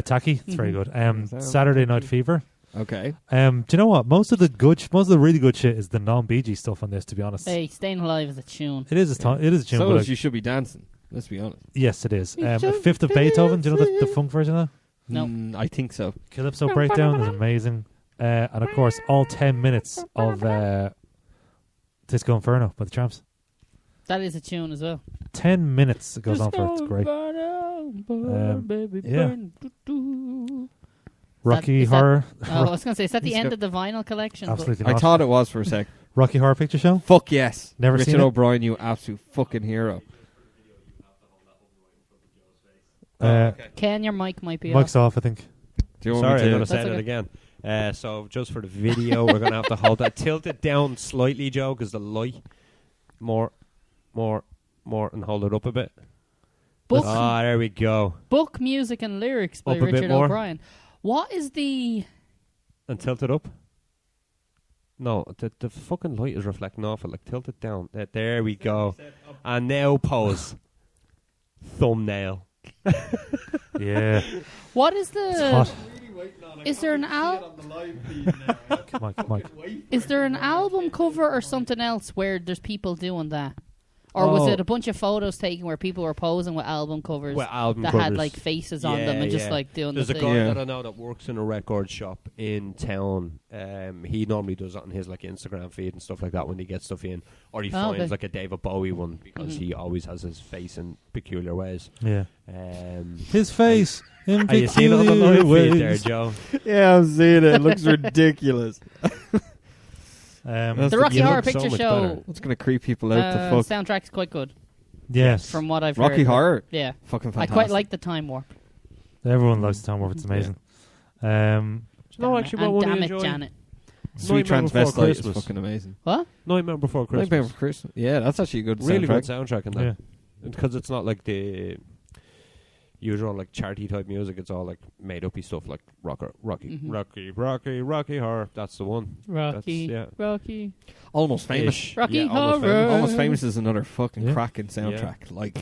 Tacky. It's very good. Saturday Night Fever. Okay. Do you know what? Most of the really good shit is the non-Bee Gees stuff on this. To be honest, Hey, Staying Alive is a tune. it is a tune. So but is like, You Should Be Dancing. Let's be honest. yes, it is. You should Fifth of Beethoven. Do you know the funk version of that? No. I think so. Calypso Breakdown is amazing. And of course, all 10 minutes of Disco Inferno by the Tramps. That is a tune as well. 10 minutes it goes on for. It's great. Rocky Is that- Horror. Oh, I was going to say, is that the He's end got- of the vinyl collection? But Absolutely I not. thought it was for a sec. Rocky Horror Picture Show. Fuck yes. Never Richard seen it? O'Brien, you absolute fucking hero. Ken, your mic might be Mike's off, I think. Do you want Sorry, I'm me going to? to say That's that okay. again. So just for the video, we're going to have to hold that. Tilt it down slightly, Joe, because the light. More, and hold it up a bit. Book, There we go. book, music, and lyrics by Up a bit Richard more. O'Brien. What is the... And tilt it up. No, the fucking light is reflecting off it. Like, tilt it down. There we go. And now pose. Thumbnail. Yeah. What is It's the... hot. Is there an Mike. Is there an album cover or something else where there's people doing that? Or was it a bunch of photos taken where people were posing with album covers With album that covers. had like faces on them and just like doing There's the a thing? guy that I know that works in a record shop in town. He normally does that on his like Instagram feed and stuff like that when he gets stuff in, or he finds okay. like a David Bowie one because he always has his face in peculiar ways. Yeah. Um, His face in Are you seeing it on the peculiar live feed there, ways. Joe? Yeah, I'm seeing it. It looks ridiculous. The Rocky You Horror look so Picture much Show better. It's going to creep people out to fuck. soundtrack's quite good, yes. from what I've Rocky heard. Horror? Yeah. Fucking I fantastic. quite like the Time Warp. Everyone likes the Time Warp. It's amazing. No, Damn actually, it. what And one damn you it, enjoy? Janet. Sweet Nightmare Before Transvestite is Christmas. fucking amazing. What? Nightmare Before Christmas. Nightmare Before Christmas. Yeah, that's actually a good Really soundtrack. good soundtrack in that. Yeah. Because it's not like the usual like charity type music. It's all like made uppy stuff like Rocky Horror. That's the one. Rocky. That's, Rocky. Almost Famous. Ish. Rocky Yeah, Almost Horror. Famous. Almost Famous is another fucking Yeah. cracking soundtrack. Like,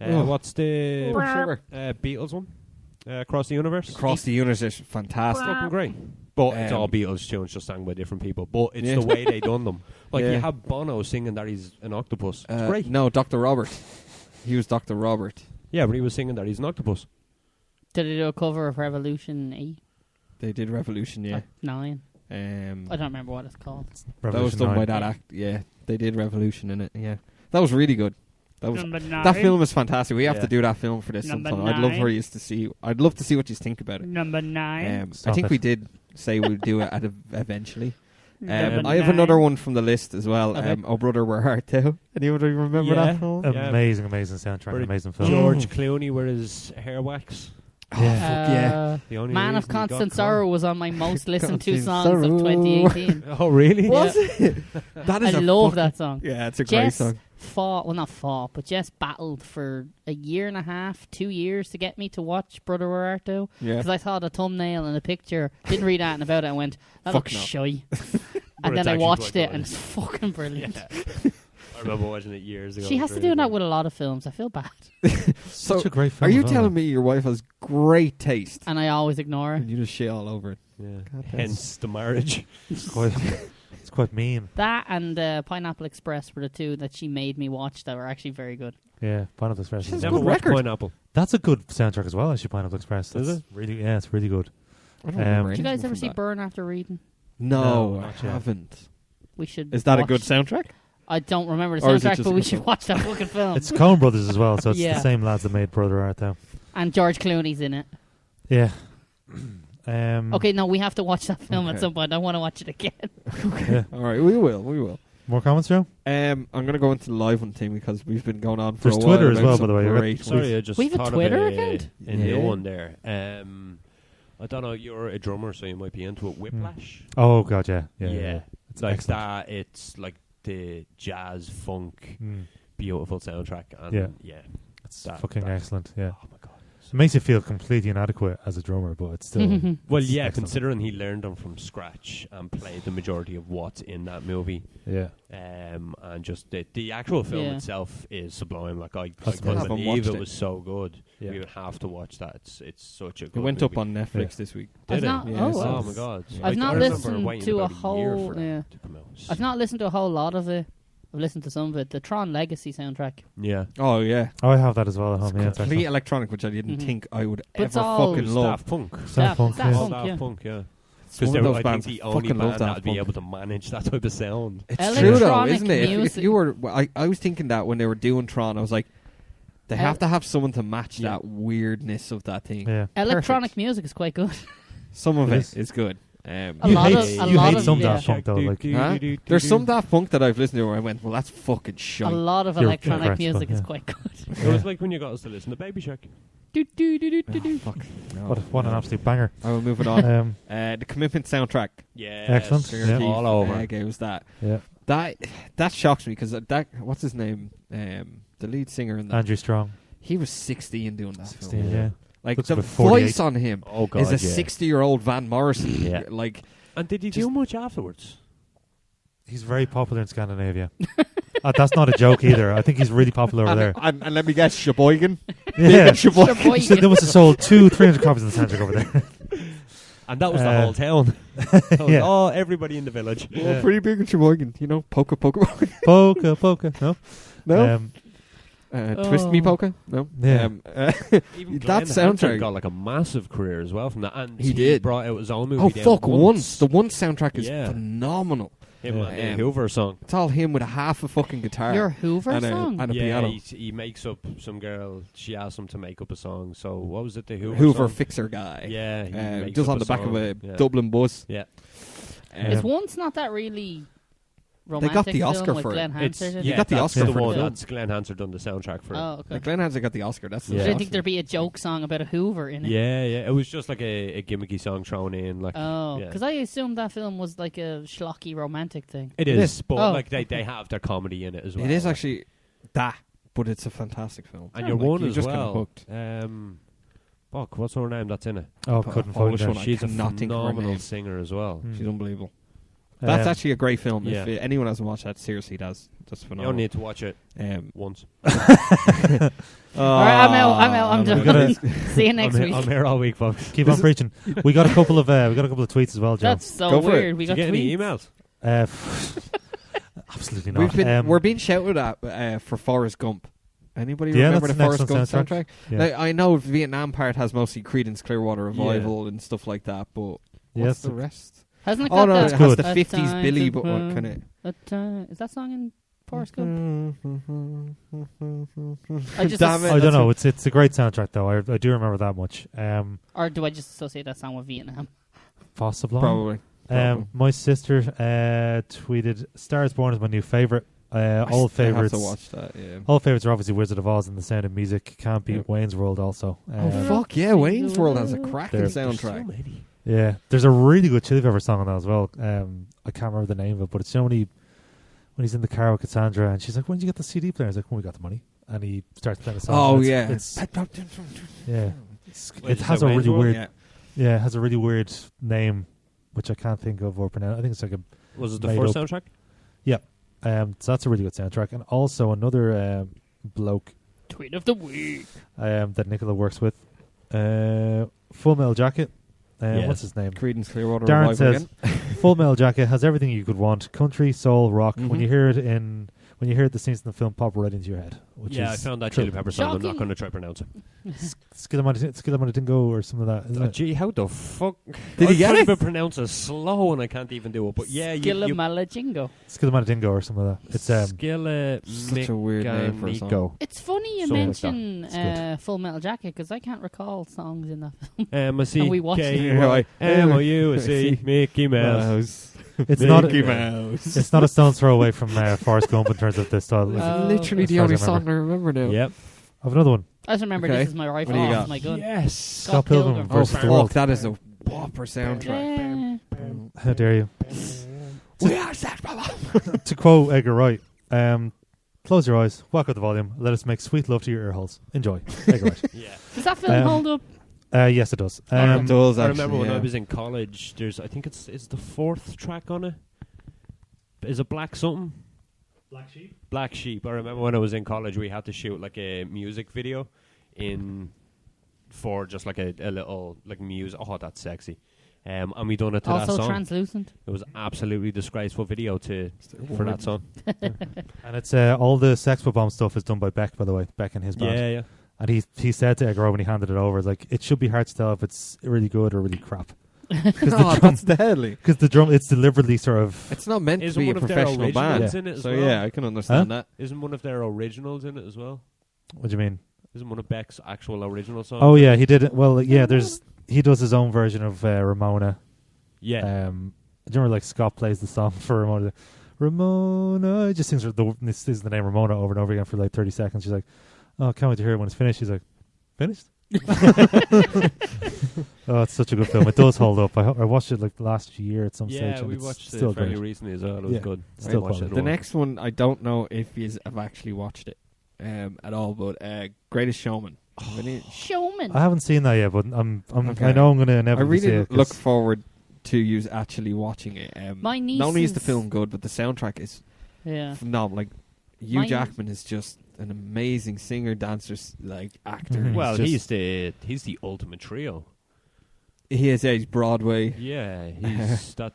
What's the sugar. Beatles one? Across the Universe. Across the Universe is fantastic. Fucking great. But it's all Beatles tunes just sung by different people. But it's Yeah. the way they done them. Like Yeah. you have Bono singing that he's an octopus. It's great. No, Dr. Robert. He was Dr. Robert. Yeah, but he was singing that he's an octopus. Did they do a cover of Revolution 8? They did Revolution, yeah. 9? I Um, don't remember what it's called. that was done by that act. Yeah, they did Revolution in it. Yeah, that was really good. That film is fantastic. We have to do that film for this Number sometime. I'd love 9. for you to see. I'd love to see what you think about it. Number 9. I Stop think it. we did say we'd do it eventually. Number I have 9. another one from the list as well. Okay. Oh Brother, Where Art Thou? Anybody remember Yeah. that film? Yeah. Amazing soundtrack. Where Amazing film. George Clooney with his hair wax. Oh, fuck yeah. The only Man of reason he got Constant caught. Sorrow was on my most listened to Constant songs of Sorrow. 2018. Oh, really? Was it? That is I a love fucking- that song. Yeah, it's a great Jess song. not fought, but Jess battled for a year and a half, 2 years to get me to watch Brother Where Art Thou? Yeah. Because I saw the thumbnail and the picture, didn't read anything about it, and went, that Fuck looks no. shy. But And it's then I actually watched quite it, good. and it's fucking brilliant. I remember watching it years ago. She has to do that with a lot of films. I feel bad. So, Such a great film. are you as well. telling me your wife has great taste? And I always ignore her. And you just shit all over it. Yeah. God, Hence the marriage. It's quite mean. That and Pineapple Express were the two that she made me watch that were actually very good. Yeah, Pineapple Express. She's is a Never good watched record. Pineapple. That's a good soundtrack as well, actually, Pineapple Express. Is That's it? Really, yeah, it's really good. I don't remember Did you guys anything ever from see that. Burn After Reading? No, No, I not yet. haven't. We should. Is that a watch- good soundtrack? I don't remember the Or is it soundtrack, just but a we good should film? watch that fucking film. It's Coen Brothers as well, so it's Yeah. the same lads that made Brother Art Thou. And George Clooney's in it. Yeah. Okay, no, we have to watch that film at Okay. some point. I want to watch it again. Yeah. All right, we will. More comments, Joe? I'm going to go into the live one thing because we've been going on for There's a while. Twitter as about well, some by the way. Great ones. Sorry, I just We have a thought Twitter of account? a Yeah. new one there. I don't know. You're a drummer, so you might be into it. Whiplash. Oh, God, yeah. Yeah. It's like excellent. that. It's like the jazz funk, Mm. beautiful soundtrack. And Yeah. It's that- fucking that- excellent, yeah. Oh my god. It makes you feel completely inadequate as a drummer, but it's still... Well, it's yeah, excellent. considering he learned them from scratch and played the majority of what's in that movie, Yeah. and just the actual film Yeah. itself is sublime. Like I That's couldn't haven't believe watched it it. was so good. Yeah. We would have to watch that. It's such a good It went movie. up on Netflix this week. I've Did it? not- Yeah, oh, so wow. Oh my god! Yeah. I I've not remember listened waiting to a about year whole. for that Yeah. to come out. I've not listened to a whole lot of it. I've listened to some of it. The Tron Legacy soundtrack. Yeah. Oh, yeah. Oh, I have that as well at It's home, yeah. It's complete excellent. electronic, which I didn't Mhm. think I would But it's ever all fucking love. Daft Punk. Daft Punk, Daft yeah. Punk, Daft yeah. Punk, yeah. It's Because one they of were, those I think, bands the I only fucking love band that Daft would be Punk. able to manage that type of sound. It's true, though, Electronic isn't it? If music. you were, I was thinking that when they were doing Tron, I was like, they have to have someone to match Yeah. that weirdness of that thing. Yeah. Electronic Perfect. music is quite good. Some of It it is. is good. A You lot hate, of- a you lot hate of- some yeah. Daft Punk, though. Like, Huh? There's some Daft Punk that I've listened to where I went, well, that's fucking A shite. lot of You're electronic correct, music but is yeah. quite good. It was like when you got us to listen to Baby Shark. Do, do, do, do, do, Oh, do. fuck. No, what an no. absolute banger. I will move it on. Um, The Commitment soundtrack. Yeah. Excellent, yeah. All over. It was that. yeah. That shocks me because that, what's his name? The lead singer in that. Andrew Strong. He was 16 doing that 16, film. yeah. Like, Looks the about 48. voice on him Oh god. is a yeah. 60-year-old Van Morrison. Yeah. Like, And did he Just- do much afterwards? He's very popular in Scandinavia. That's not a joke either. I think he's really popular over there. and let me guess, Sheboygan? Yeah. Sheboygan. Sheboygan. So they must have sold 200-300 copies of the soundtrack over there. And that was the Uh, whole town. That was yeah. all everybody in the village. Well, pretty big in Sheboygan, you know, polka. Polka. No? No? Um, Twist Me Polka? No? Yeah. Even That Glenn Hansard soundtrack got like a massive career as well from that, and He did. brought out his own movie. Oh, then fuck, Once. The Once soundtrack is Yeah. phenomenal. Him Yeah. and the Hoover song. It's all him with a half a fucking guitar. Your Hoover and song? And a Yeah, piano. he makes up some girl. She asked him to make up a song. So what was it? The Hoover. Hoover song? Fixer guy. Yeah, he makes just up on the back of song. a Yeah. Dublin bus. Yeah, Is Once not that really romantic got the Oscar film with for it. Glenn Hansard? in You it? got the that's Oscar the for the one. film. That's Glenn Hansard done the soundtrack for it. Oh, okay. Like Glenn Hansard got the Oscar. That's the Yeah. I didn't Oscar. think there'd be a joke song about a Hoover in it. Yeah, yeah. It was just like a gimmicky song thrown in. Like, Oh, yeah. because I assumed that film was like a schlocky romantic thing. It It is, is. but Oh. like they have their comedy in it as well. It is like. actually that, but it's a fantastic film. And Like, you're one you as just kinda well. hooked. Fuck, what's her name that's in it? Oh, P- couldn't Polish find one. it. I She's a cannot think of her phenomenal name. singer as well. Hmm. She's unbelievable. That's actually a great film. yeah. If anyone hasn't watched that, seriously, that's You phenomenal. don't need to watch it once. All right, I'm out. I'm we gotta- done. See you next week. I'm here all week, folks. Keep on preaching. We got a couple of tweets as well, Joe. That's so Go for it. weird. We Did got you get any tweets. emails? Absolutely not. We're being shouted at for Forrest Gump. Anybody Yeah, remember that's the an Forrest Gump excellent soundtrack? Yeah. Like, I know the Vietnam part has mostly Creedence Clearwater Revival and stuff like that, but Yes. what's the rest? Hasn't it Oh got no, that? it has good. the 50s Billy, but what kind of? Is that song in Forrest Gump? I just Damn it. I don't know. It's a great soundtrack though. I do remember that much. Or do I just associate that song with Vietnam? Possibly. Probably. My sister tweeted, "Star is Born is my new favorite. All favorites. I have to watch that. Yeah. All favorites are obviously Wizard of Oz and The Sound of Music. Can't beat Yeah. Wayne's World also. Oh fuck yeah! Wayne's World has a cracking There's soundtrack. Yeah, there's a really good Chili Pepper song on that as well. I can't remember the name of it, but it's when he's in the car with Cassandra and she's like, "When did you get the CD player?" He's like, "When we got the money," and he starts playing a song. Oh and yeah, it has a really weird. Yeah. Yeah, it has a really weird name, which I can't think of or pronounce. I think it's like a. Was it the Made first up. soundtrack? So that's a really good soundtrack, and also another bloke Tweet of the week. that Nicola works with, Full Metal Jacket. Yes. What's his name? Creedence Clearwater Darren Revival says, again. Full Metal Jacket has everything you could want: country, soul, rock. Mhm. When you hear it, the scenes in the film pop right into your head. Which Yeah, I is found that true. Chili Pepper song. I'm not Shocking. going to try to pronounce it. Skidamanitingo or something like that. Isn't it? Gee, how the fuck? Did he I get can't it? even pronounce it slow, and I can't even do it. But yeah, you Skillamalagingo. Skidamanitingo or something like that. It's Such a weird name for a song. Skillamanico. It's funny you Something like that. mention It's good. Full Metal Jacket because I can't recall songs in that film. M-A-C-K-Y-M-O-U-S-E, we watched it. Mickey Mouse. it's not Mickey Mouse. it's not a stone's throw away from Forrest Gump in terms of the style. Oh. Literally as the far only as I song I remember now. Yep. I have another one. I just remember Okay. This Is My Rifle, What do you This got? Is My Gun. Yes. Scott Pilgrim Oh versus the World. fuck, that is a whopper soundtrack. How dare you? We are Sex Brother. To quote Edgar Wright, close your eyes, whack up the volume, let us make sweet love to your ear holes. Enjoy. Edgar Wright. Yeah. Does that film hold up? Yes, it does. It does, I actually, remember when yeah. I was in college. I think it's the fourth track on it. Is it Black something? Black Sheep. I remember when I was in college, we had to shoot like a music video for just like a little like music. Oh, that's sexy. And we done it to that Also song. translucent. It was absolutely disgraceful video for that song. And it's all the Sex Bomb stuff is done by Beck, by the way. Beck and his band. Yeah, yeah. And he said to Edgar Wright when he handed it over, like, it should be hard to tell if it's really good or really crap. Because Oh, that's deadly. Because the drum, it's deliberately sort of. It's not meant to Isn't be a one of their professional band. originals in it as So well? yeah, I can understand that. Isn't one of their originals in it as well? What do you mean? Isn't one of Beck's actual original songs? Oh yeah, he did it. Well, yeah. He does his own version of Ramona. Yeah. Do you remember like Scott plays the song for Ramona? Ramona, he just sings the name Ramona over and over again for like 30 seconds. She's like, "Oh, can't wait to hear it when it's finished." He's like, "Finished?" Oh, it's such a good film. It does hold up. I watched it like last year at some stage. Yeah, and we it's watched still it fairly great. recently as well. It was Yeah. good. Still I watched quality. it The next one, I don't know if you have actually watched it at all, but Greatest Showman. Showman. I haven't seen that yet, but Okay. I know I'm gonna I inevitably see really it. 'cause look forward to you actually watching it. My niece not only is the is- film good, but the soundtrack is Yeah. phenomenal. Like Hugh My- Jackman is just an amazing singer, dancer, like actor. Mhm. Well, just, he's the ultimate trio. he is. Yeah, he's Broadway. Yeah, it's the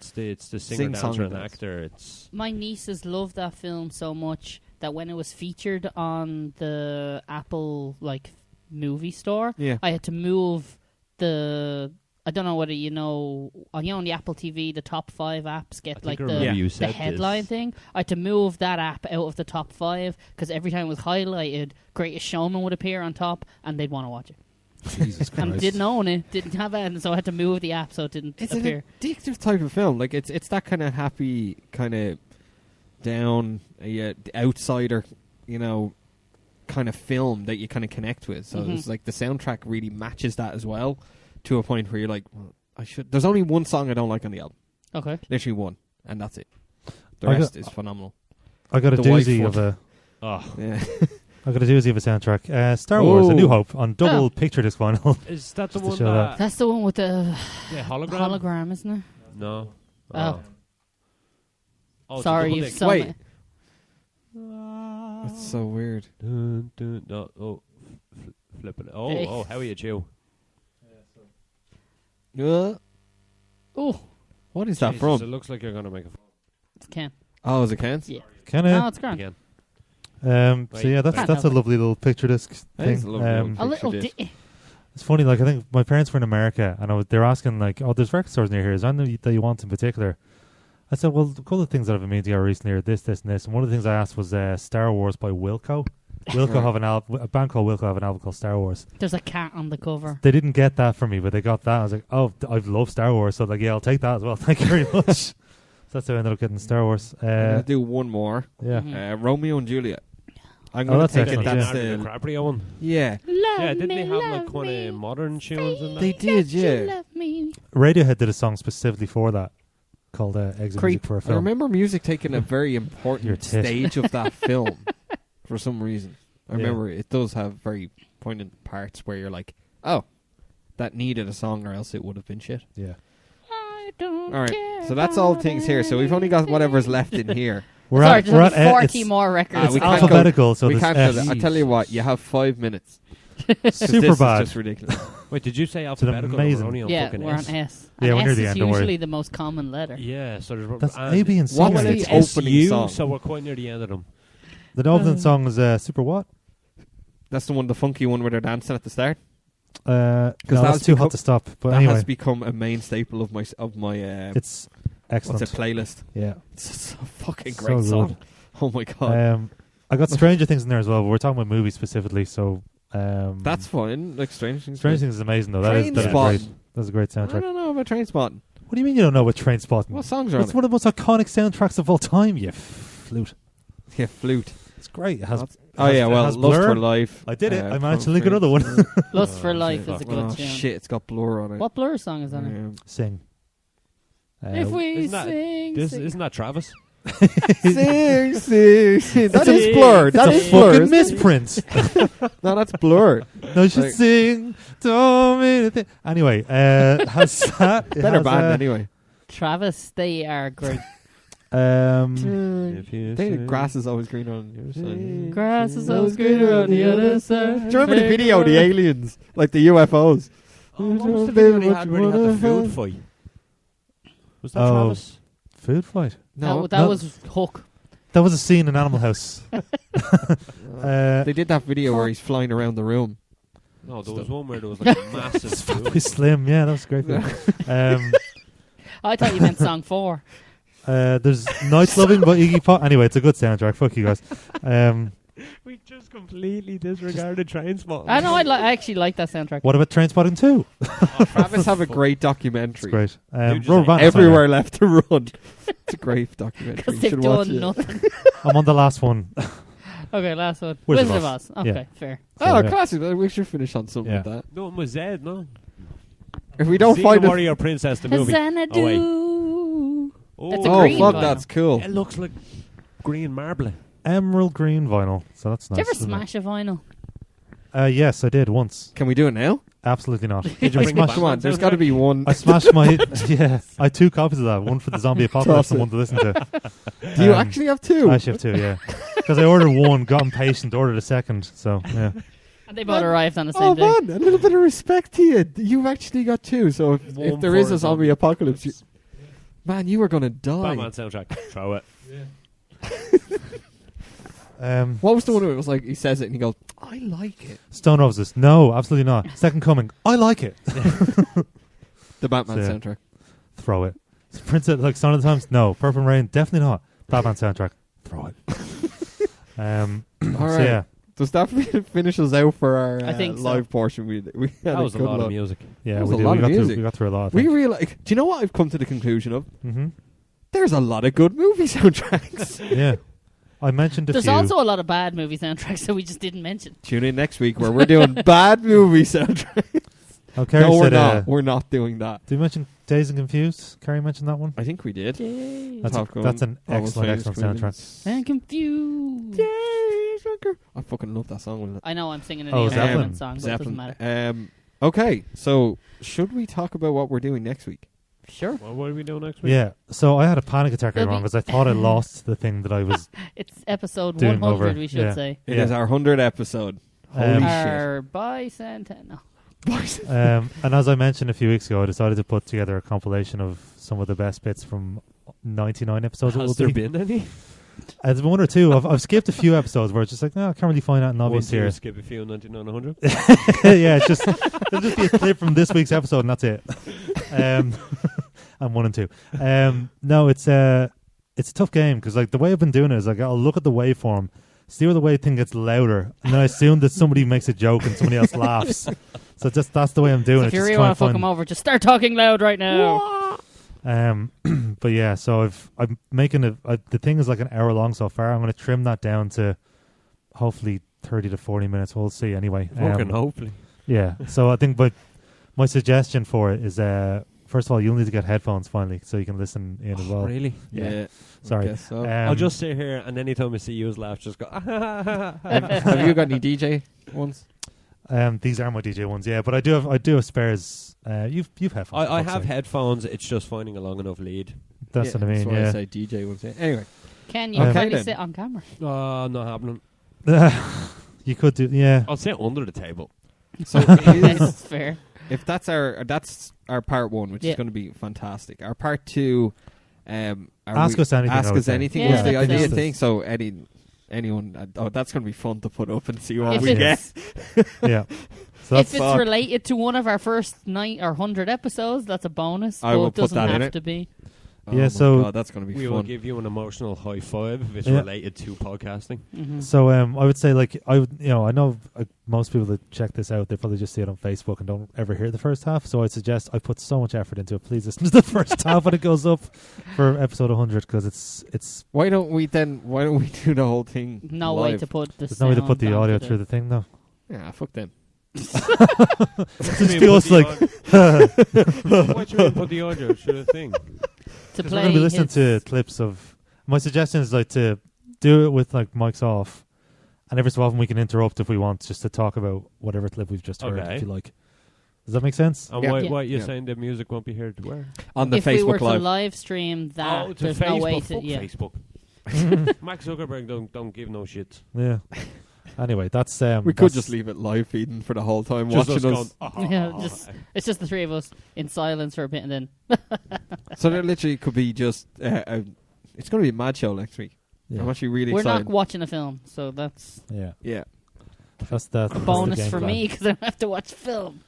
singer, Sing-song dancer, and does. actor. It's My nieces love that film so much that when it was featured on the Apple like movie store, Yeah. I had to move the. I don't know whether you know on the Apple TV, the top 5 apps get like the headline thing. I had to move that app out of the top 5 because every time it was highlighted, Greatest Showman would appear on top, and they'd want to watch it. Jesus Christ. And didn't own it, didn't have it, and so I had to move the app so it didn't appear. It's an addictive type of film. Like it's that kind of happy, kind of down, outsider, kind of film that you kind of connect with. So it's like the soundtrack really matches that as well, to a point where you're like, well, I should. There's only one song I don't like on the album. Okay, literally one, and that's it. The rest is phenomenal. I got a doozy of a. Oh yeah. I got a doozy of a soundtrack. Star Wars: A New Hope on double picture disc vinyl. Is that the Just to one show that? that's the one with the hologram? hologram, isn't it? No. Oh. Oh, Sorry, it's a you've double sung Wait. it. That's so weird. Dun, dun, no, flipping it. Oh, how are you, Chew? Oh, What is that Jesus, from? It looks like you're going to make a... it's Ken. Oh, is it Kent? Yeah. Can No, it? it's grand. Again. So yeah, that's a lovely little picture disc That thing. is a lovely A little Picture disc. It's funny, like I think my parents were in America, and they're asking like, "Oh, there's record stores near here. Is there anything that you want in particular?" I said, "Well, a couple of things that I've been meaning to get recently are this, and this." And one of the things I asked was Star Wars by Wilco. Wilco have a band called Wilco have an album called Star Wars. There's a cat on the cover. They didn't get that for me, but they got that. I was like, "Oh, I love Star Wars," so like, yeah, I'll take that as well. Thank you very much. So that's how I ended up getting Star Wars. I'm gonna do one more. Yeah. Romeo and Juliet. I'm gonna that's take it. excellent, That's Leonardo the DiCaprio one. yeah. Yeah, didn't they have like kind of modern tunes in that? They did, yeah. Love me. Radiohead did a song specifically for that called "Exit Creep. Music for a I Film." remember music taking a very Your important tit. stage of that film for some reason. I Yeah. remember it does have very poignant parts where you're like, oh, that needed a song or else it would have been shit. Yeah. I don't All right, care so that's all about things here. So we've only got whatever's left in here. We're Sorry, at there's only 40 it's more records. It's we can't alphabetical, so we there's can't F. do that. I tell you what, you have 5 minutes. 'Cause Super this bad. is just ridiculous. Wait, did you say an alphabetical? amazing- We're only on Yeah, fucking we're on S. S. Yeah, And we're near S the is end, don't worry. usually the most common letter. Yeah, so there's... That's A, B, and C. What's Right. the It's opening SU, song? so we're quite near the end of them. The opening song is Super What? That's the funky one where they're dancing at the start. No, that's that's too hot become- to stop. But That anyway, has become a main staple of my it's excellent. what's it, playlist. Yeah. It's a fucking So great good. song. Oh my god. I got Stranger Things in there as well, but we're talking about movies specifically, so That's fine. Like Strange Things. Stranger Things is amazing though. That is great. Trainspotting. That's a great I soundtrack. don't know about Trainspotting. What do you mean you don't know what Trainspotting? What songs are on It's one of the most iconic soundtracks of all time. You flute. it? Yeah, flute. It's great. It has. Oh yeah, it well, has Lust Blur. for Life. I did it. I managed to link another one. Lust for Life is a good Oh tune. shit, it's got Blur on it. What Blur song is on it? Sing. If we Isn't that- sing, sing. Isn't that Travis? Sing, sing, sing. That a- is Blur. That It's is a Blur. fucking isn't it? misprint. No, that's Blur. No, you should Like- sing. Don't mean a thing. Anyway, has that it Better has, band anyway. Travis, they are great. If you They, say- grass is always green on the other side. Grass is always greener on the other side. Do you remember the video, the aliens, like the UFOs? Oh, what was the video they had where they had the food fight? Was that Oh. Travis? food fight. No, that was Hook. That was a scene in Animal House. they did that video where he's flying around the room. No, there was one where there was like a massive Fatboy food. Slim. Yeah, that was a great. Film. I thought you meant song 4. There's Night Loving by Iggy Pop. Anyway, it's a good soundtrack. Fuck you guys. We just completely disregarded Trainspotting. I know. I actually like that soundtrack. What about Trainspotting 2? Travis have a great It's documentary. great. Dude, just Rubber like Band song, Everywhere left to run. It's a great documentary. Because You they've should watch done it. nothing. yeah. I'm on the last one. Okay, last one. Wizard Wizard of of Oz. Oz. Okay, Yeah. fair. Oh, yeah. classic. We should finish on something Yeah. like that. No, it was Zed, no? If we don't Xena find it, Warrior Princess, the movie. Xanadu. Oh, wait. That's a oh green fuck, vinyl. that's cool. It looks like green marble. Emerald green vinyl. So that's nice. Did you ever isn't it? smash a vinyl? Yes, I did once. Can we do it now? Absolutely not. Did you I bring smashed, Come on, there's got to be one. I smashed my. Yeah, I had 2 copies of that. One for the zombie apocalypse and one to listen to. Do you actually have two? I actually have 2, yeah. Because I ordered one, got impatient, ordered a second. So, yeah. And they both arrived on the Oh same day. man, a little bit of respect to you. You've actually got 2. So if One there is for a zombie apocalypse, man, you are gonna die. Batman soundtrack. Throw it. What was the one where it was like he says it and he goes, I like it. Stone Roses. No, absolutely not. Second Coming. I like it. The Batman So, soundtrack. Throw it. Princess, like Song of the Times. No. Purple Rain. Definitely not. Batman soundtrack. Throw it. All So right. yeah. Does that finish us out for our I think so. live portion? We had That was a good lot of music. Yeah, That was we a did. lot We of got, music. we got through a lot. We realize. Do you know what I've come to the conclusion of? Mm-hmm. There's a lot of good movie soundtracks. Yeah. I mentioned a There's few. also a lot of bad movie soundtracks that we just didn't mention. Tune in next week where we're doing bad movie soundtracks. Oh, Carrie No, we're said, not. We're not doing that. did you mention Dazed and Confused? Carrie mentioned that one. I think we did. Yay. That's Top Gun, that's an Almost excellent, Famous excellent soundtrack. Criminals. I'm confused. I fucking love that song. I know I'm singing a Oh, Neil Zeppelin. Diamond song, but it doesn't Zeppelin. matter. Okay, so should we talk about what we're doing next week? Sure. Well, what are we doing next week? Yeah. So I had a panic attack It'll earlier on be- because I thought I lost the thing that I was. It's episode Doing 100, over, we should yeah. say. It Yeah. is our 100th episode. Holy Our bicentennial. shit. And as I mentioned a few weeks ago, I decided to put together a compilation of some of the best bits from 99 episodes. it will Has there be. been any? There's been one or two. I've skipped a few episodes where it's just like, no, I can't really find out an obvious Once you here. skip a few 99 100. Yeah, it's just it'll just be a clip from this week's episode, and that's it. And 1 and 2. No, it's a tough game because like the way I've been doing it is like I'll look at the waveform, see where the wave thing gets louder, and then I assume that somebody makes a joke and somebody else laughs. So that's the way I'm doing So it. if you just really try want and to fuck find- him over, just start talking loud right now. But yeah, so I'm making the thing is like an hour long so far. I'm going to trim that down to hopefully 30 to 40 minutes. We'll see anyway. Fucking hopefully. Yeah. So I think, but my suggestion for it is, first of all, you'll need to get headphones finally so you can listen in as well. Really? Yeah. Sorry. Guess so. I'll just sit here and anytime I see you laugh, just go. have you got any DJ ones? These are my DJ ones, yeah. But I do have spares. You've headphones. I for have fuck's sake. headphones. It's just finding a long enough lead. That's what I mean. That's why Yeah. I say DJ ones. Yeah. Anyway, Can you Okay finally then. sit on camera? Not happening. You could do, yeah. I'll sit under the table. so That's fair. if that's our part 1, which Yeah. is going to be fantastic. Our part 2, Ask us anything, I Ask would us say. anything Yeah, was the that's idea it. thing. So anyone, that's going to be fun to put up and see what If we it's- get. Yeah. So If that's it's fuck. related to one of our first 9 or 100 episodes, that's a bonus. I but will it put doesn't that in have it. to be. Oh Yeah, my so- God, that's going to be We will fun. give you an emotional high five if it's Yeah. related to podcasting. Mhm. So I would say like I know most people that check this out, they probably just see it on Facebook and don't ever hear the first half. So I suggest I put so much effort into it. Please listen to the first half when it goes up for episode 100 because it's Why don't we do the whole thing? No live? way to put the there's no way to put sound the audio onto through the thing though. Yeah, fuck them. It feels like What you mean put the audio through the thing? to we're play. going to be listening his- to clips of. My suggestion is like to do it with like mics off, and every so often we can interrupt if we want, just to talk about whatever clip we've just heard. Okay. If you like, does that make sense? And Yeah. why Yeah. you saying the music won't be heard where? On the if we were Facebook to Live. live stream that, to there's Facebook. no way to. Fuck Yeah. Facebook. Mark Zuckerberg don't give no shit. Yeah. Anyway, that's We could just leave it live feeding for the whole time Just watching us us. going, Yeah, it's just the three of us in silence for a bit, and then So there literally could be just. It's going to be a mad show next week. Yeah. I'm actually really we're excited. not watching a film, so that's Yeah. Yeah. That's the a that's bonus the game for plan. me because I don't have to watch film.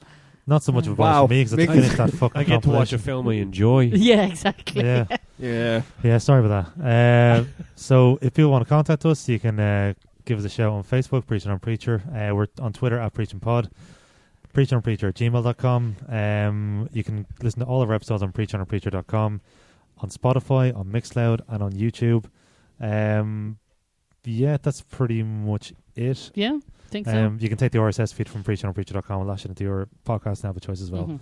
Not so much of a Wow. bonus for me because I Big- finished that fucking I get to watch a compilation. film I enjoy. Yeah, exactly. Yeah. Yeah. Yeah, sorry about that. So if people want to contact us, you can give us a shout on Facebook, Preachin on Preacher. We're on Twitter at PreachinPod. preachinonpreacher@gmail.com. You can listen to all of our episodes on preachinonpreacher.com, on Spotify, on Mixcloud, and on YouTube. Yeah, that's pretty much it. Yeah, think so. You can take the RSS feed from preachinonpreacher.com and lash it into your podcast now of choice as well. Mhm.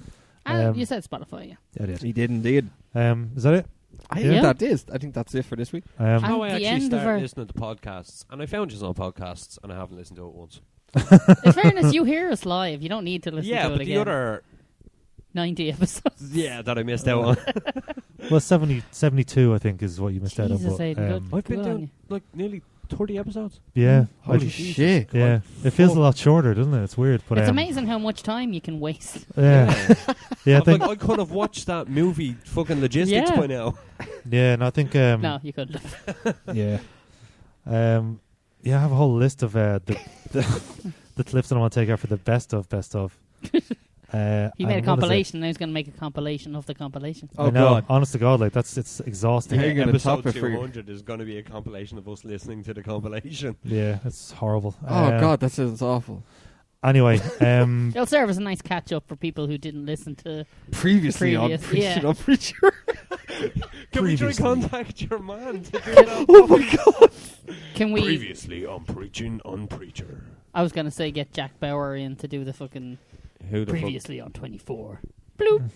And Um, you said Spotify, yeah. Yeah, I did. He did indeed. Is that it? I Yeah. think that is. I think that's it for this week. And How I the actually end of started our- listening to podcasts, and I found you on podcasts, and I haven't listened to it once. In fairness, you hear us live. You don't need to listen Yeah, to it but again. the other, 90 episodes. yeah, that I missed out on. Well, 72, I think, is what you missed out on. Jesus, but, Aidan, good. I've been Good on doing you. like nearly 30 episodes. Yeah. Holy I- shit. Yeah, it feels a lot shorter, doesn't it? It's weird, but It's amazing how much time you can waste. Yeah, yeah, I think. I could have watched that movie, fucking Logistics, Yeah. by now. Yeah, and I think. No, you couldn't. Yeah. Yeah, I have a whole list of the clips that I want to take out for the best of. He made a compilation. Now he's going to make a compilation of the compilation. Oh, I know, God. honest to God, like it's exhausting. How are you gonna top Episode it for you? 200 is going to be a compilation of us listening to the compilation. Yeah, it's horrible. Oh, God, that sounds awful. Anyway, It'll serve as a nice catch-up for people who didn't listen to... Previously on Previous, Preachin yeah. on Preacher. Can we try Previously. contact your man to do that? Oh, my God. Can we... Previously on Preachin on Preacher. I was going to say get Jack Bauer in to do the fucking... Who the Previously on 24. Bloop.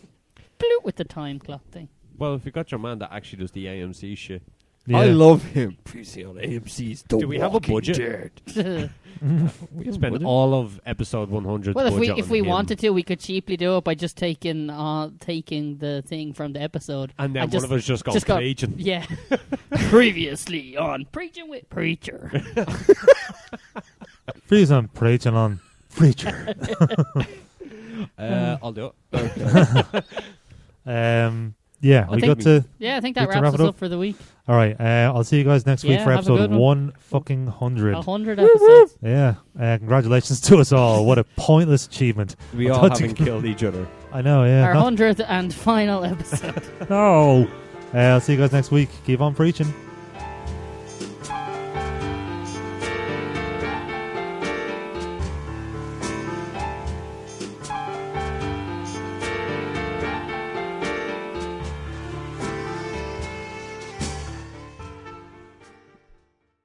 Bloop with the time clock thing. Well, if you got your man that actually does the AMC shit. yeah. I love him. Previously on AMC's The Do we have a Walking budget? Dead. We can spend all of episode 100. Well, budget if on we him. wanted to, we could cheaply do it by just taking the thing from the episode. And then and one of us just go just go- preaching. Yeah. Previously on Preaching with Preacher. Please, I'm preaching on Preacher. I'll do it. Yeah, I we think got to. Yeah, I think Good that to wraps wrap us it up up. for the week. All right, I'll see you guys next week Yeah, for have a good episode one. 100. 100 episodes. Yeah, congratulations to us all. What a pointless achievement. We I all thought you- haven't killed each other. I know, yeah. Our 100th and final episode. No. I'll see you guys next week. Keep on preaching.